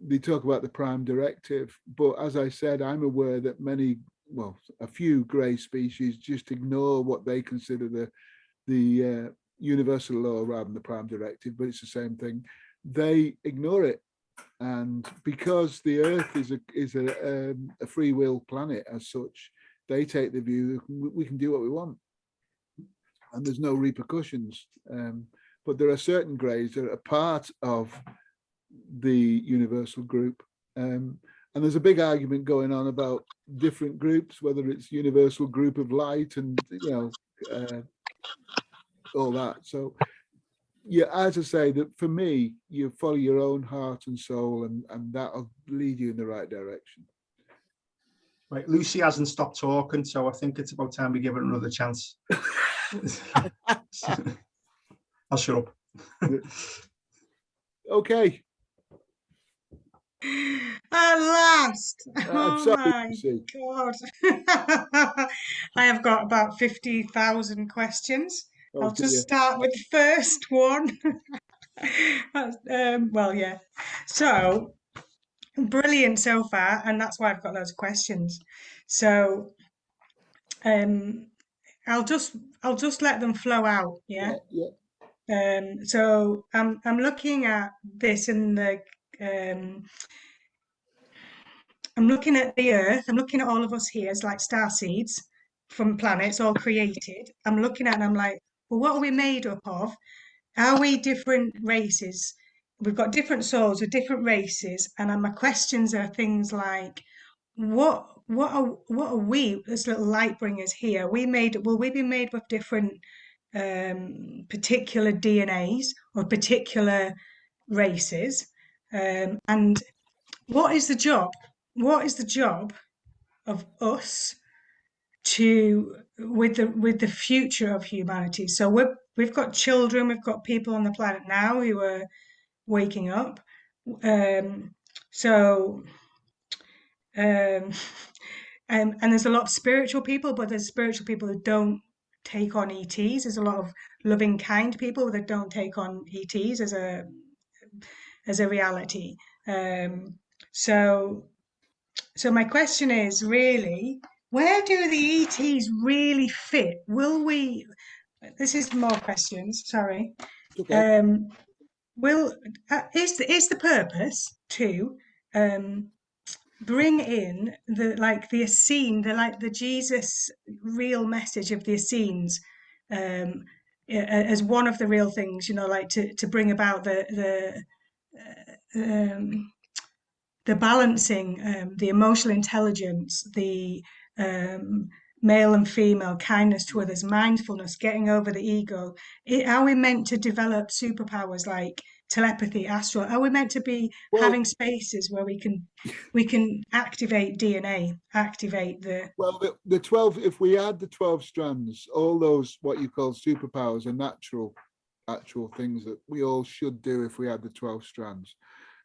they talk about the Prime Directive, but as I said, I'm aware that a few grey species just ignore what they consider the universal law rather than the Prime Directive, but it's the same thing. They ignore it, And because the Earth is a free will planet as such, they take the view that we can do what we want, and there's no repercussions. But there are certain greys that are part of the universal group, and there's a big argument going on about different groups, whether it's universal group of light and all that. So yeah, as I say, that for me, you follow your own heart and soul, and that'll lead you in the right direction. Right, Lucy hasn't stopped talking, so I think it's about time we give her another chance. I'll shut up. Okay. At last. I'm Oh sorry, my Lucy. God. I have got about 50,000 questions. Oh, I'll just dear. start with the first one. Well, yeah. So brilliant so far, and that's why I've got loads of questions. So I'll just let them flow out, yeah. Yeah. So I'm looking at this in the I'm looking at the Earth. I'm looking at all of us here as like star seeds from planets all created. I'm looking at it and I'm like, well, what are we made up of? Are we different races? We've got different souls with different races, and my questions are things like, what are we as little light bringers here? Will we be made with different particular DNAs or particular races? And what is the job? What is the job of us with the future of humanity? So we've got children, we've got people on the planet now who are waking up. And there's a lot of spiritual people, but there's spiritual people who don't take on ETs. There's a lot of loving, kind people that don't take on ETs as a reality. So my question is really, where do the ETs really fit? This is more questions, sorry. Okay. Is the purpose to bring in the Essene, the Jesus real message of the Essenes, as one of the real things, like to bring about the balancing, the emotional intelligence, the male and female, kindness to others, mindfulness, getting over the ego. Are we meant to develop superpowers like telepathy, astral? Are we meant to be having spaces where we can activate DNA, activate the... Well, the 12, if we add the 12 strands, all those, what you call superpowers, are actual things that we all should do if we had the 12 strands.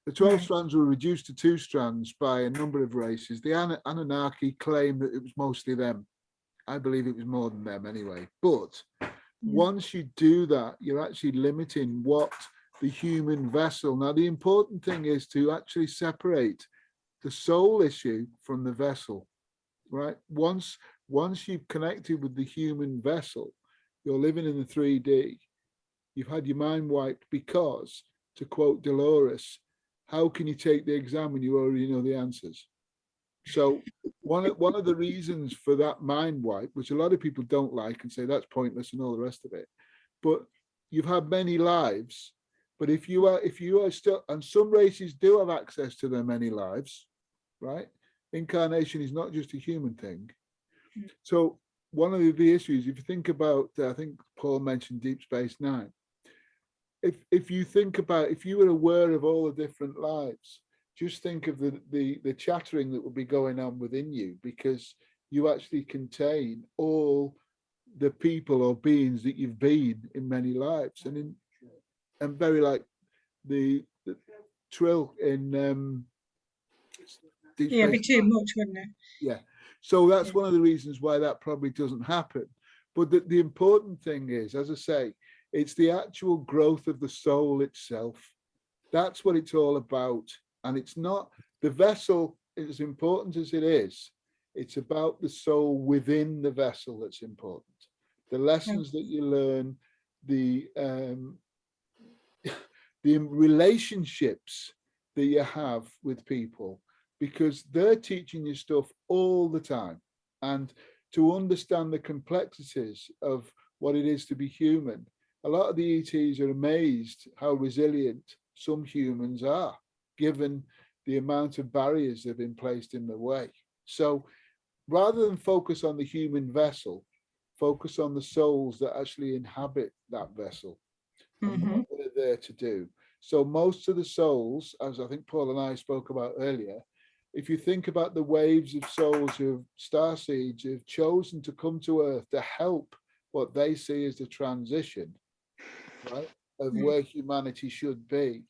The 12 strands were reduced to 2 strands by a number of races. The Anunnaki claim that it was mostly them. I believe it was more than them anyway. But once you do that, you're actually limiting what the human vessel. Now, the important thing is to actually separate the soul issue from the vessel, right? Once you've connected with the human vessel, you're living in the 3D. You've had your mind wiped because, to quote Dolores, how can you take the exam when you already know the answers? So one of the reasons for that mind wipe, which a lot of people don't like and say that's pointless and all the rest of it, but you've had many lives. But if you are still, and some races do have access to their many lives, right? Incarnation is not just a human thing. So one of the issues, if you think about, I think Paul mentioned Deep Space Nine. If you think about, if you were aware of all the different lives, just think of the chattering that would be going on within you, because you actually contain all the people or beings that you've been in many lives, and very like the Trill in Deep Space. Yeah, it'd be too much, wouldn't it? Yeah. So that's one of the reasons why that probably doesn't happen. But the important thing is, as I say, it's the actual growth of the soul itself. That's what it's all about. And it's not the vessel, as important as it is, it's about the soul within the vessel that's important. The lessons that you learn, the relationships that you have with people, because they're teaching you stuff all the time. And to understand the complexities of what it is to be human, a lot of the ETs are amazed how resilient some humans are, given the amount of barriers that have been placed in the way. So rather than focus on the human vessel, focus on the souls that actually inhabit that vessel and what they're there to do. So most of the souls, as I think Paul and I spoke about earlier, if you think about the waves of souls who have starseeds who have chosen to come to Earth to help what they see as the transition, right, of where humanity should be,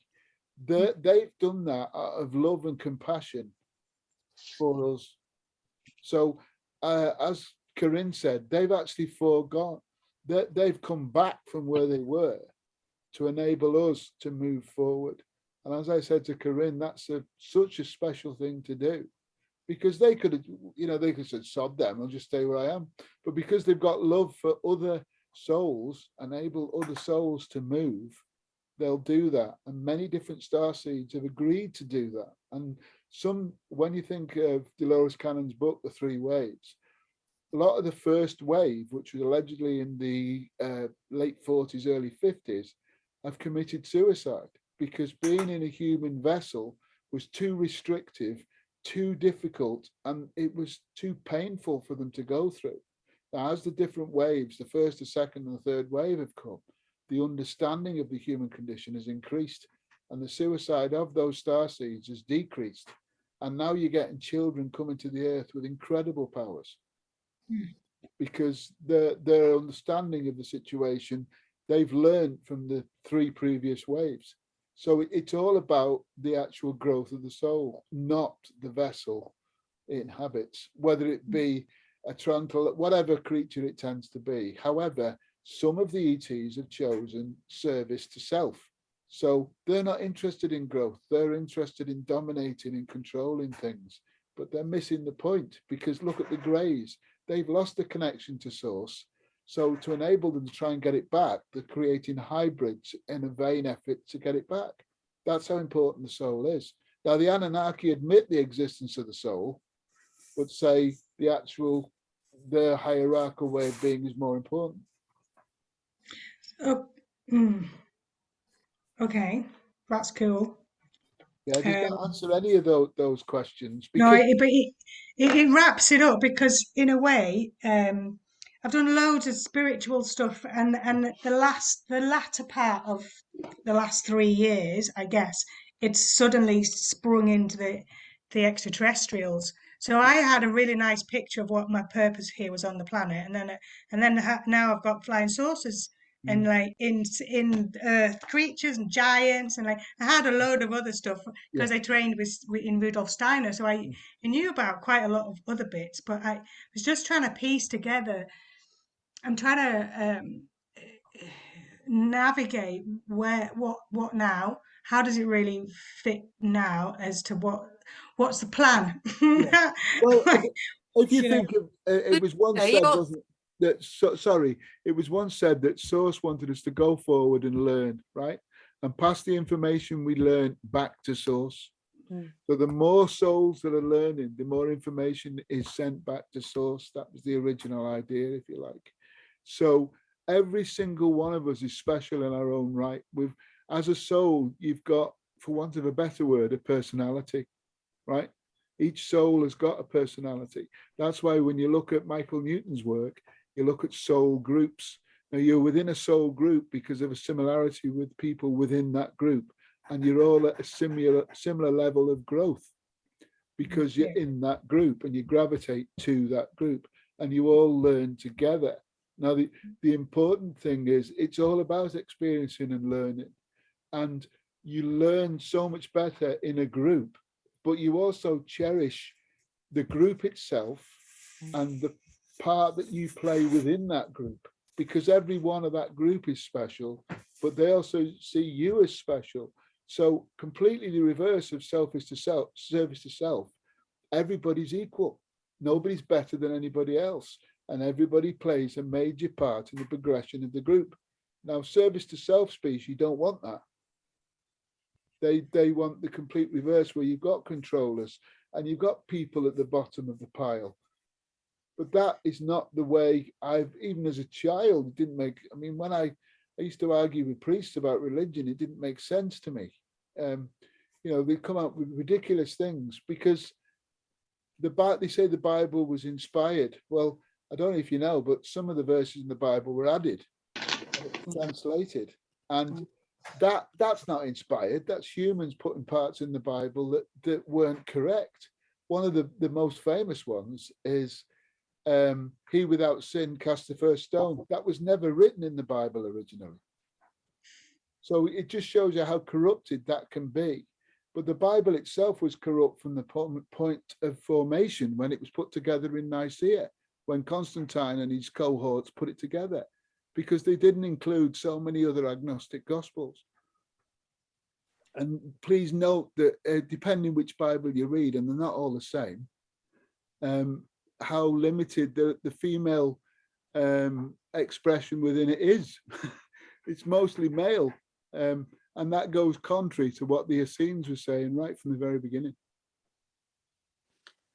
they've done that out of love and compassion for us. So as Corinne said, they've actually foregone, they've come back from where they were to enable us to move forward. And as I said to Corinne, that's such a special thing to do, because they could have, they could have said, sod them, I'll just stay where I am. But because they've got love for other souls, enable other souls to move, they'll do that. And many different starseeds have agreed to do that. And some, when you think of Dolores Cannon's book, The Three Waves, a lot of the first wave, which was allegedly in the late 40s, early 50s, have committed suicide, because being in a human vessel was too restrictive, too difficult, and it was too painful for them to go through. Now, as the different waves, the first, the second, and the third wave have come, the understanding of the human condition has increased, and the suicide of those starseeds has decreased. And now you're getting children coming to the Earth with incredible powers, because their understanding of the situation, they've learned from the three previous waves. So it's all about the actual growth of the soul, not the vessel it inhabits, whether it be a Tarantaloid, whatever creature it tends to be. However, some of the ETs have chosen service to self. So they're not interested in growth. They're interested in dominating and controlling things, but they're missing the point, because look at the Greys. They've lost the connection to source. So to enable them to try and get it back, they're creating hybrids in a vain effort to get it back. That's how important the soul is. Now, the Anunnaki admit the existence of the soul, but say their hierarchical way of being is more important. Oh, okay, that's cool. Yeah, does that answer any of those questions? No, Because but it wraps it up, because in a way, I've done loads of spiritual stuff, and the latter part of the last 3 years, I guess, it's suddenly sprung into the extraterrestrials. So I had a really nice picture of what my purpose here was on the planet, and then now I've got flying saucers and like in Earth creatures and giants, and like I had a load of other stuff because I trained in Rudolf Steiner, so I knew about quite a lot of other bits, but I was just trying to piece together. I'm trying to navigate what now. How does it really fit now as to what's the plan? yeah. Well, if you You know. think of it was once said, wasn't it, that it was once said that Source wanted us to go forward and learn, right, and pass the information we learned back to Source. So the more souls that are learning, the more information is sent back to Source. That was the original idea, if you like. So every single one of us is special in our own right. As a soul, you've got, for want of a better word, a personality, right? Each soul has got a personality. That's why when you look at Michael Newton's work, you look at soul groups. Now you're within a soul group because of a similarity with people within that group, and you're all at a similar level of growth because you're in that group and you gravitate to that group and you all learn together. Now the important thing is it's all about experiencing and learning, and you learn so much better in a group, but you also cherish the group itself and the part that you play within that group, because every one of that group is special, but they also see you as special. So completely the reverse of selfish to self, service to self. Everybody's equal. Nobody's better than anybody else, and everybody plays a major part in the progression of the group. Now, service to self species, you don't want that. They want the complete reverse, where you've got controllers and you've got people at the bottom of the pile. But that is not the way even as a child, it didn't make, I mean, when I used to argue with priests about religion, it didn't make sense to me. You know, they come out with ridiculous things because they say the Bible was inspired. Well, I don't know if you know, but some of the verses in the Bible were added, translated, and that's not inspired. That's humans putting parts in the Bible that weren't correct. One of the most famous ones is he without sin cast the first stone. That was never written in the Bible originally. So it just shows you how corrupted that can be. But the Bible itself was corrupt from the point of formation when it was put together in Nicaea, when Constantine and his cohorts put it together, because they didn't include so many other agnostic gospels. And please note that depending which Bible you read, and they're not all the same, how limited the female expression within it is. It's mostly male. And that goes contrary to what the Essenes were saying right from the very beginning.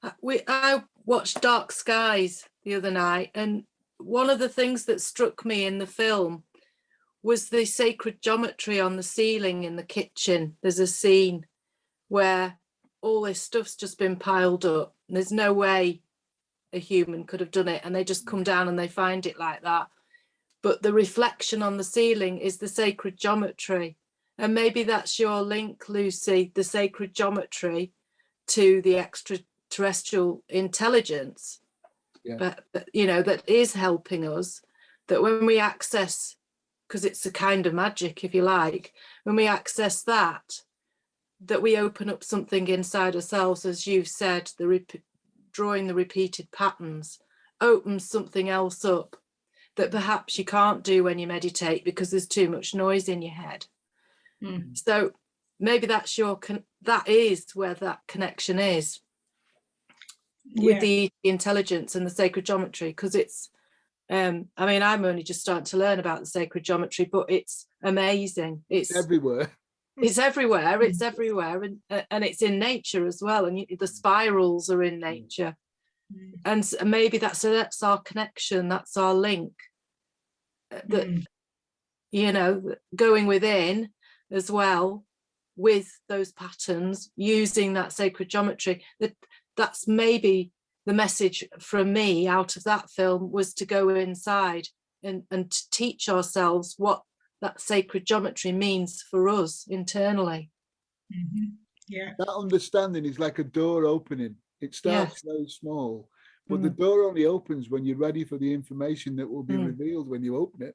I watched Dark Skies the other night, and one of the things that struck me in the film was the sacred geometry on the ceiling in the kitchen. There's a scene where all this stuff's just been piled up. And there's no way a human could have done it, and they just come down and they find it like that. But the reflection on the ceiling is the sacred geometry. And maybe that's your link, Lucy, the sacred geometry to the extraterrestrial intelligence. Yeah. But you know, that is helping us, that when we access, because it's a kind of magic, if you like, when we access that we open up something inside ourselves, as you've said, drawing the repeated patterns opens something else up that perhaps you can't do when you meditate because there's too much noise in your head. So maybe that's that is where that connection is with the intelligence and the sacred geometry, because it's I mean, I'm only just starting to learn about the sacred geometry, but it's amazing. It's everywhere. It's everywhere. It's everywhere, and it's in nature as well. And the spirals are in nature, and maybe that's our connection. That's our link. That you know, going within as well with those patterns, using that sacred geometry. That's maybe the message from me out of that film, was to go inside and to teach ourselves what that sacred geometry means for us internally. Yeah, that understanding is like a door opening. It starts very small, but the door only opens when you're ready for the information that will be revealed when you open it.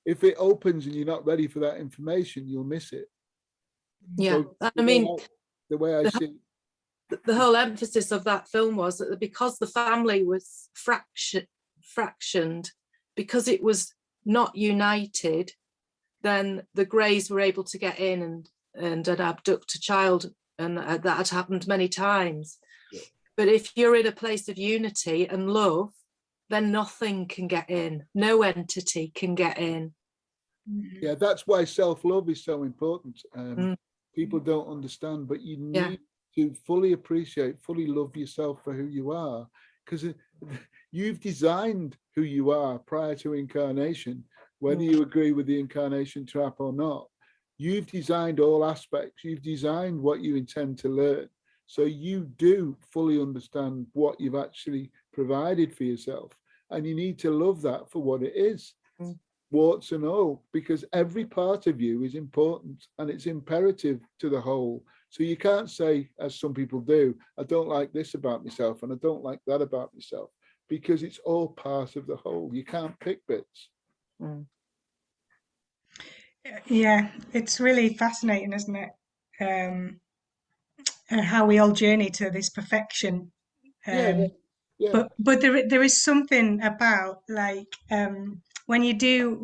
If it opens and you're not ready for that information, you'll miss it. Yeah, so I mean, the way I see the whole emphasis of that film was that because the family was fractioned, because it was not united, then the Greys were able to get in and abduct a child, and that had happened many times. But if you're in a place of unity and love, then nothing can get in, no entity can get in. Yeah, that's why self-love is so important. People don't understand, but you need to fully appreciate, fully love yourself for who you are, because you've designed who you are prior to incarnation, whether you agree with the incarnation trap or not. You've designed all aspects. You've designed what you intend to learn. So you do fully understand what you've actually provided for yourself. And you need to love that for what it is, warts and all, because every part of you is important and it's imperative to the whole. So you can't say, as some people do, I don't like this about myself and I don't like that about myself, because it's all part of the whole. You can't pick bits. Yeah, it's really fascinating, isn't it? How we all journey to this perfection. But there is something about, like, when you do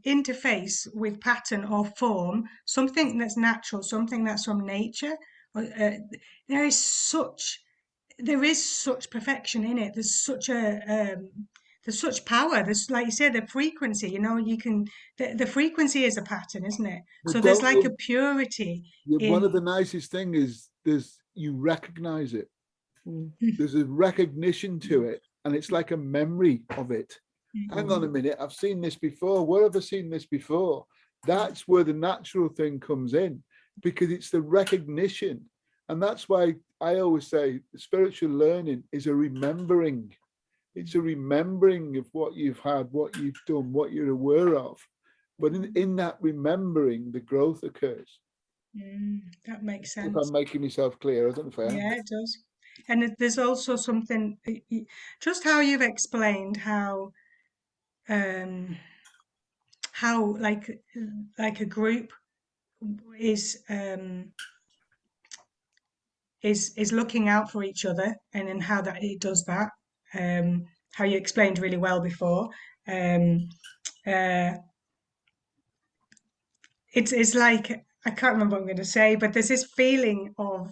interface with pattern or form, something that's natural, something that's from nature, there is such perfection in it. There's there's such power. There's, like you said, the frequency, you know, you can, the frequency is a pattern, isn't it? But So there's don't like you- a purity one of in, the nicest thing is you recognize it. Mm. There's a recognition to it, and it's like a memory of it. Hang on a minute, I've seen this before. Where have I seen this before? That's where the natural thing comes in, because it's the recognition. And that's why I always say spiritual learning is a remembering. It's a remembering of what you've had, what you've done, what you're aware of. But in that remembering, the growth occurs. that makes If sense. I'm making myself clear, I don't know if I am. Yeah, it does. And there's also something, just how you've explained how like a group is looking out for each other, and then how that it does that. How you explained really well before. It's like, I can't remember what I'm going to say, but there's this feeling of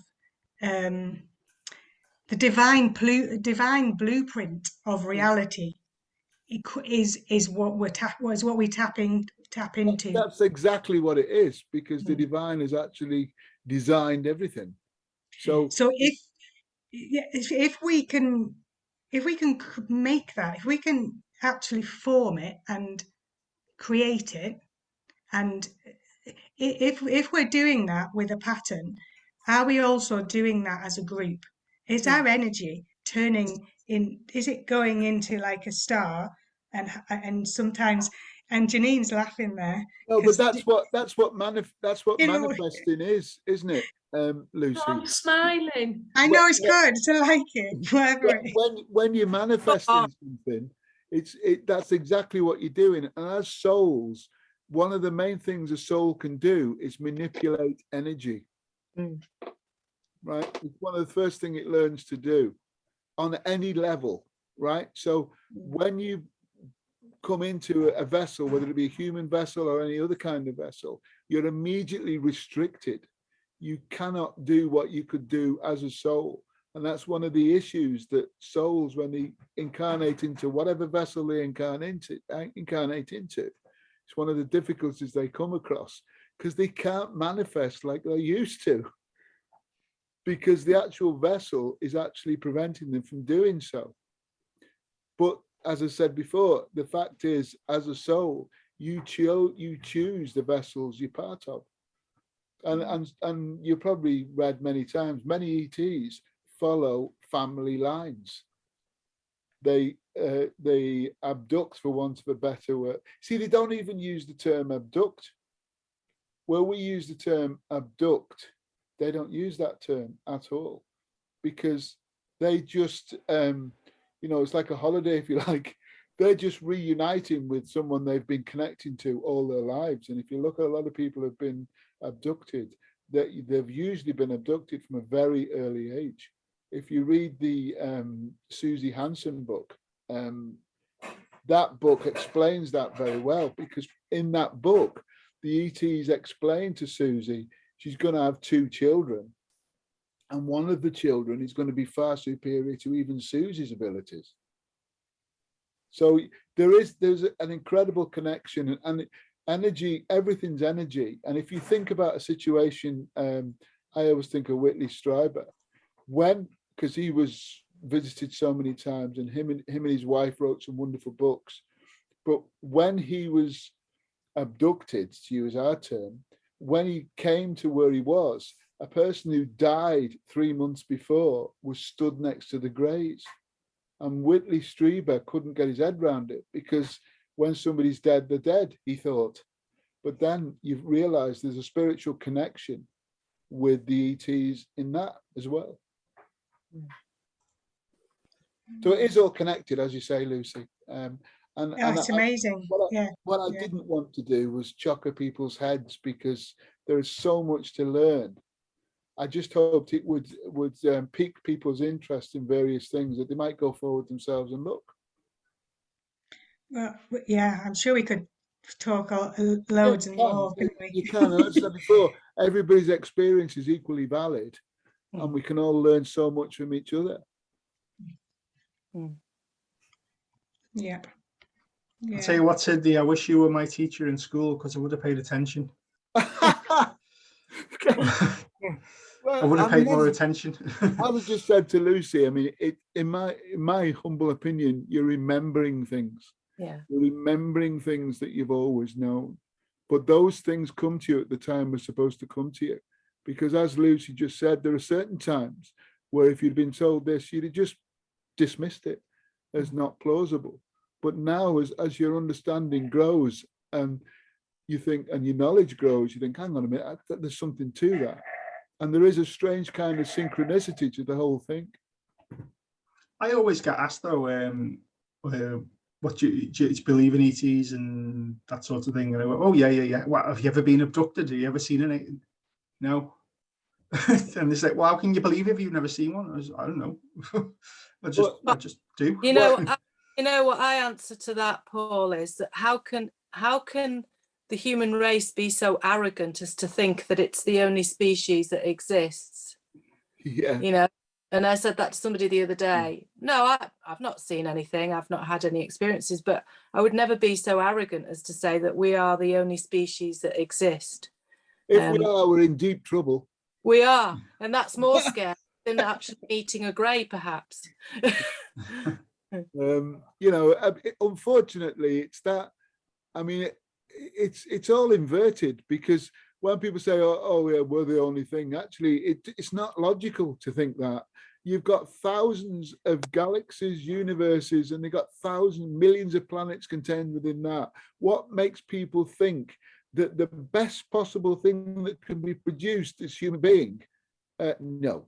the divine blueprint of reality is what we tap into. That's exactly what it is, because the divine has actually designed everything. So if we can make that, if we can actually form it and create it, and if we're doing that with a pattern, are we also doing that as a group? Is our energy turning in? Is it going into like a star? And sometimes, and Janine's laughing there. no, but 'cause that's what you know, manifesting is, isn't it, Lucy? I'm smiling. I know it's good to like it, whatever. When you're manifesting something, that's exactly what you're doing. And as souls, one of the main things a soul can do is manipulate energy. Right? It's one of the first things it learns to do on any level, right? So when you come into a vessel, whether it be a human vessel or any other kind of vessel, you're immediately restricted. You cannot do what you could do as a soul. And that's one of the issues that souls, when they incarnate into whatever vessel they incarnate into, it's one of the difficulties they come across, because they can't manifest like they used to, because the actual vessel is actually preventing them from doing so. But as I said before, the fact is, as a soul, you choose the vessels you're part of. And you probably read many times, many ETs follow family lines. They abduct, for want of a better word. See, they don't even use the term abduct. Where we use the term abduct, they don't use that term at all, because they just, it's like a holiday, if you like. They're just reuniting with someone they've been connecting to all their lives. And if you look at a lot of people who've been abducted, they've usually been abducted from a very early age. If you read the Susie Hansen book, that book explains that very well, because in that book, the ETs explain to Susie she's going to have 2 children, and one of the children is going to be far superior to even Susie's abilities. So there's an incredible connection, and energy, everything's energy. And if you think about a situation, I always think of Whitley Strieber, because he was visited so many times, and him and his wife wrote some wonderful books. But when he was abducted, to use our term, when he came to where he was, a person who died 3 months before was stood next to the graves. And Whitley Strieber couldn't get his head around it, because when somebody's dead, they're dead, he thought. But then you've realized there's a spiritual connection with the ETs in that as well. So it is all connected, as you say, Lucy. It's amazing. What I didn't want to do was chocker people's heads, because there is so much to learn. I just hoped it would pique people's interest in various things, that they might go forward themselves and look. Well, yeah, I'm sure we could talk loads and more. You can. As I said before, everybody's experience is equally valid, and we can all learn so much from each other. Yeah. I'll tell you what, Sydney, I wish you were my teacher in school because I would have paid attention. Well, I would have paid more attention. I was just said to Lucy, I mean, in my humble opinion, you're remembering things. Yeah. You're remembering things that you've always known. But those things come to you at the time we're supposed to come to you. Because as Lucy just said, there are certain times where if you'd been told this, you'd have just dismissed it as not plausible. But now as your understanding grows and you think, and your knowledge grows, you think, hang on a minute, there's something to that. And there is a strange kind of synchronicity to the whole thing. I always get asked though, what do you believe in ETs and that sort of thing? And I go, oh yeah. What, have you ever been abducted? Have you ever seen anything? No. And they say, well, how can you believe if you've never seen one? I don't know. I just do. You know what I answer to that, Paul, is that how can the human race be so arrogant as to think that it's the only species that exists? Yeah. You know, and I said that to somebody the other day. No, I've not seen anything. I've not had any experiences, but I would never be so arrogant as to say that we are the only species that exist. If we are, we're in deep trouble. We are, and that's more scary than actually meeting a grey, perhaps. You know, unfortunately, it's that. I mean, it's all inverted, because when people say, "Oh, yeah, we're the only thing," actually, it's not logical to think that. You've got thousands of galaxies, universes, and they've got millions of planets contained within that. What makes people think that the best possible thing that can be produced is human being? No.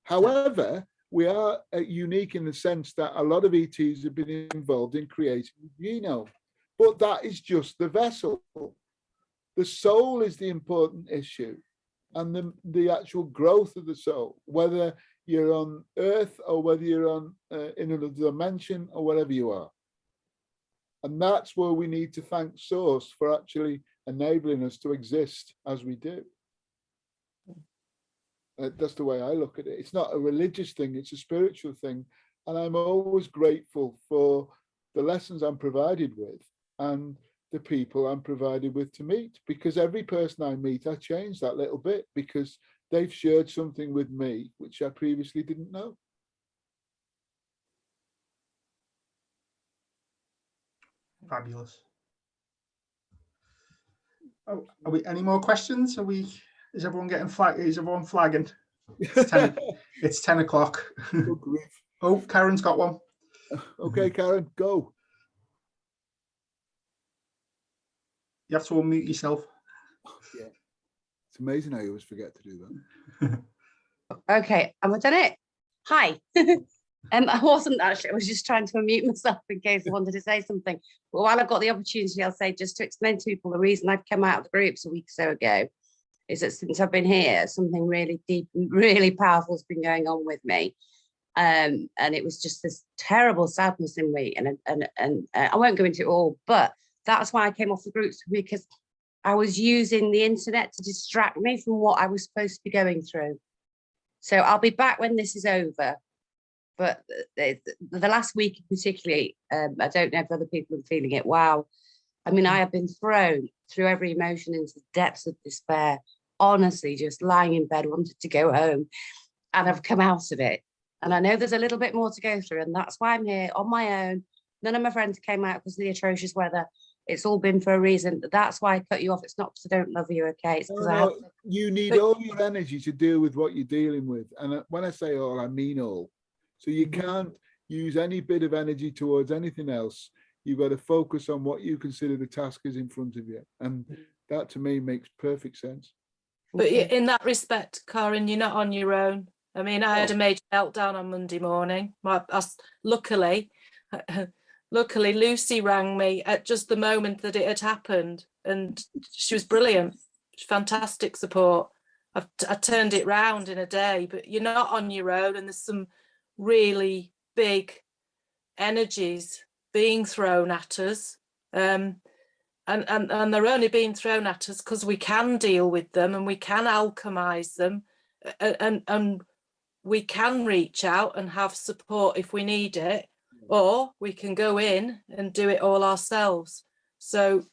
However, we are unique in the sense that a lot of ETs have been involved in creating the genome, but that is just the vessel. The soul is the important issue, and the actual growth of the soul, whether you're on Earth or whether you're on in another dimension or wherever you are. And that's where we need to thank Source for actually enabling us to exist as we do. That's the way I look at it. It's not a religious thing, it's a spiritual thing. And I'm always grateful for the lessons I'm provided with and the people I'm provided with to meet, because every person I meet, I change that little bit because they've shared something with me which I previously didn't know. Fabulous. Oh, are we any more questions? Is everyone getting is everyone flagging? It's 10 o'clock. Oh, Karen's got one. Okay, Karen, go. You have to unmute yourself. Yeah. It's amazing how you always forget to do that. Okay, have I done it? Hi. I wasn't actually, I was just trying to unmute myself in case I wanted to say something. But while I've got the opportunity, I'll say, just to explain to people, the reason I've come out of the groups a week or so ago is that since I've been here, something really deep, really powerful has been going on with me. And it was just this terrible sadness in me. And I won't go into it all, but that's why I came off the groups, because I was using the internet to distract me from what I was supposed to be going through. So I'll be back when this is over. But the last week particularly, I don't know if other people are feeling it. Wow. I mean, I have been thrown through every emotion into the depths of despair. Honestly, just lying in bed, wanted to go home. And I've come out of it. And I know there's a little bit more to go through. And that's why I'm here on my own. None of my friends came out because of the atrocious weather. It's all been for a reason. That's why I cut you off. It's not because I don't love you, okay? It's because you need all your energy to deal with what you're dealing with. And when I say all, I mean all. So you can't use any bit of energy towards anything else. You've got to focus on what you consider the task is in front of you. And that to me makes perfect sense. But in that respect, Karen, you're not on your own. I mean, I had a major meltdown on Monday morning. Luckily, Lucy rang me at just the moment that it had happened. And she was brilliant. Fantastic support. I turned it round in a day, but you're not on your own. And there's some really big energies being thrown at us, and they're only being thrown at us because we can deal with them and we can alchemize them, and we can reach out and have support if we need it. or we can go in and do it all ourselves. So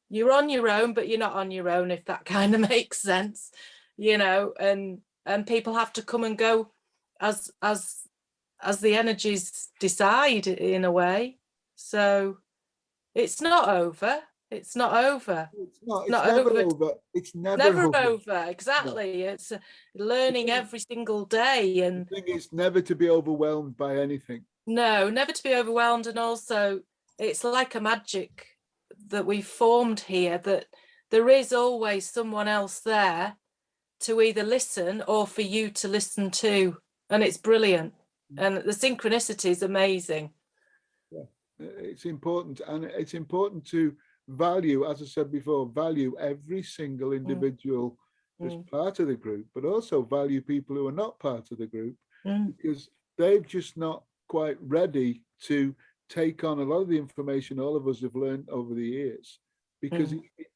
you're on your own, but you're not on your own, if that kind of makes sense, you know, and people have to come and go as the energies decide, in a way. So it's not over. It's not over. It's never over. It's never over. Exactly. No. It's learning every single day. And the thing is never to be overwhelmed by anything. No, never to be overwhelmed. And also it's like a magic that we've formed here, that there is always someone else there to either listen or for you to listen to. And it's brilliant. And the synchronicity is amazing. Yeah, it's important. And it's important to value, as I said before, value every single individual as part of the group, but also value people who are not part of the group, because they've just not quite ready to take on a lot of the information all of us have learned over the years, because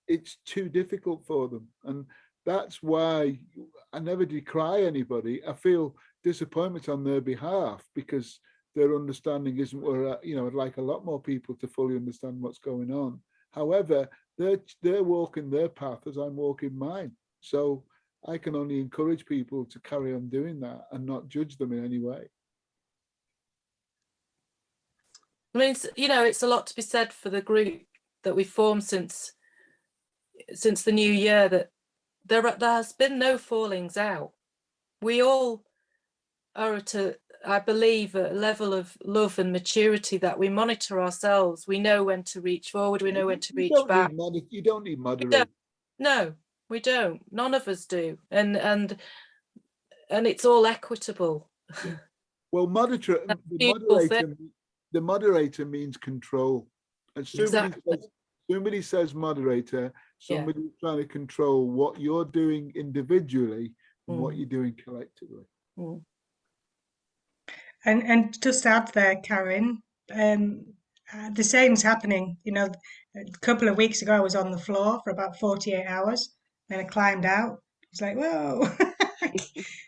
it's too difficult for them. And that's why I never decry anybody. I feel disappointment on their behalf, because their understanding isn't where, you know, I'd like a lot more people to fully understand what's going on. However, they're walking their path as I'm walking mine. So I can only encourage people to carry on doing that and not judge them in any way. I mean, you know, it's a lot to be said for the group that we formed since the new year, that there has been no fallings out. We all are at I believe, a level of love and maturity that we monitor ourselves. We know when to reach forward, we know when to reach back. You don't need moderation. No, we don't. None of us do. And it's all equitable. Well, the moderator means control. And somebody says moderator, somebody's trying to control what you're doing individually and what you're doing collectively. And just to add there, Karen, the same's happening. You know, a couple of weeks ago, I was on the floor for about 48 hours. Then I climbed out. It's like, whoa,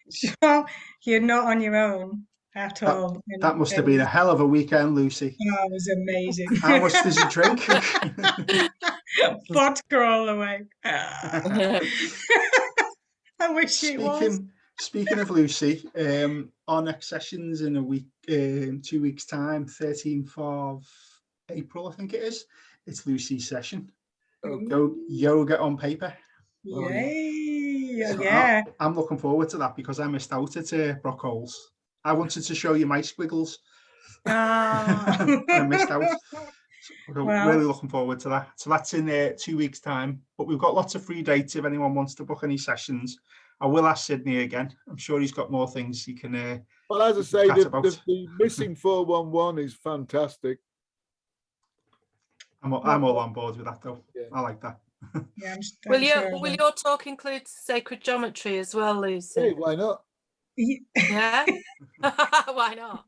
so you're not on your own at all. That must have been a hell of a weekend, Lucy. Oh, it was amazing. How much did you drink? Vodka all the way. I wish it was. Speaking of Lucy, our next session's in a week, 2 weeks' time, 13th of April, I think it is. It's Lucy's session. Yoga on paper. Yay! So yeah. I'm looking forward to that, because I missed out at Brockholes. I wanted to show you my squiggles. I missed out. So I'm really looking forward to that. So that's in 2 weeks' time. But we've got lots of free dates if anyone wants to book any sessions. I will ask Sydney again. I'm sure he's got more things he can. Well, as I say, the missing 411 is fantastic. I'm all on board with that, though. Yeah. I like that. Yeah, will your talk include sacred geometry as well, Lucy? Hey, why not? Yeah. Why not?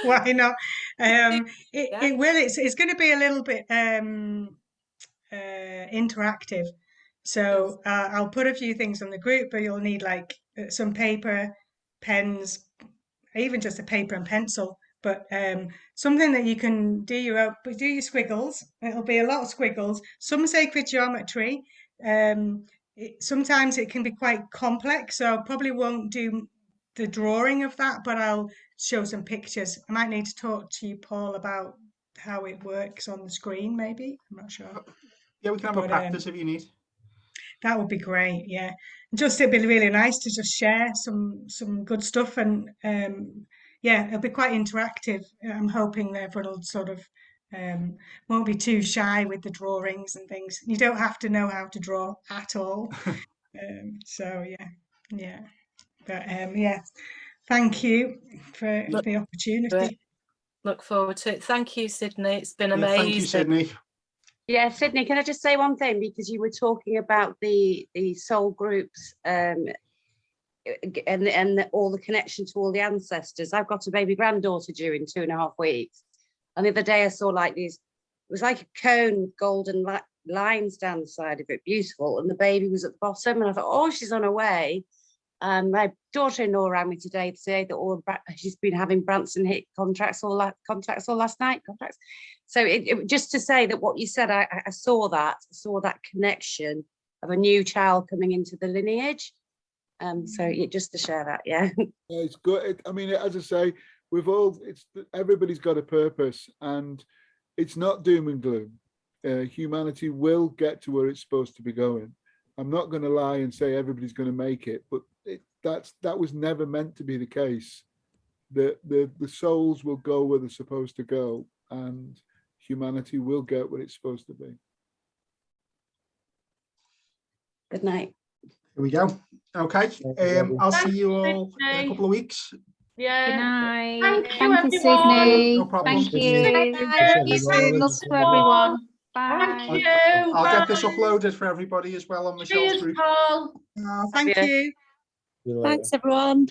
Why not? It will. It's going to be a little bit interactive. So I'll put a few things on the group, but you'll need like some paper, pens, even just a paper and pencil. But something that you can do your squiggles. It'll be a lot of squiggles. Some sacred geometry. Sometimes it can be quite complex, so I probably won't do the drawing of that, but I'll show some pictures. I might need to talk to you, Paul, about how it works on the screen. Maybe, I'm not sure. Yeah, we can have a practice if you need. That would be great. Yeah, just it'd be really nice to just share some good stuff, and yeah, it'll be quite interactive. I'm hoping that everyone will sort of won't be too shy with the drawings and things. You don't have to know how to draw at all. So yeah. But yeah, thank you for the opportunity. Look forward to it. Thank you, Sydney. It's been amazing. Thank you, Sydney. Yeah, Sydney, can I just say one thing? Because you were talking about the soul groups and all the connection to all the ancestors. I've got a baby granddaughter due in 2.5 weeks. And the other day I saw like these, it was like a cone with golden lines down the side of it, beautiful. And the baby was at the bottom. And I thought, oh, she's on her way. My daughter-in-law rang me today to say that she's been having Branson hit contracts all last night. So just to say that what you said, I saw that connection of a new child coming into the lineage. So just to share that, yeah. Yeah, it's good. I mean, as I say, everybody's got a purpose, and it's not doom and gloom. Humanity will get to where it's supposed to be going. I'm not going to lie and say everybody's going to make it, but that was never meant to be the case. The souls will go where they're supposed to go, and humanity will get where it's supposed to be. Good night. Here we go. Okay. I'll see you all in a couple of weeks. Yeah. Good night. Thank you, Thank you, everyone. Sydney. No problem. Thank you. Love to Bye. everyone. Thank Bye. you. I'll get this Bye. uploaded for everybody as well on Michelle's Cheers, group. Paul. Thank you. See you later. Thanks, everyone.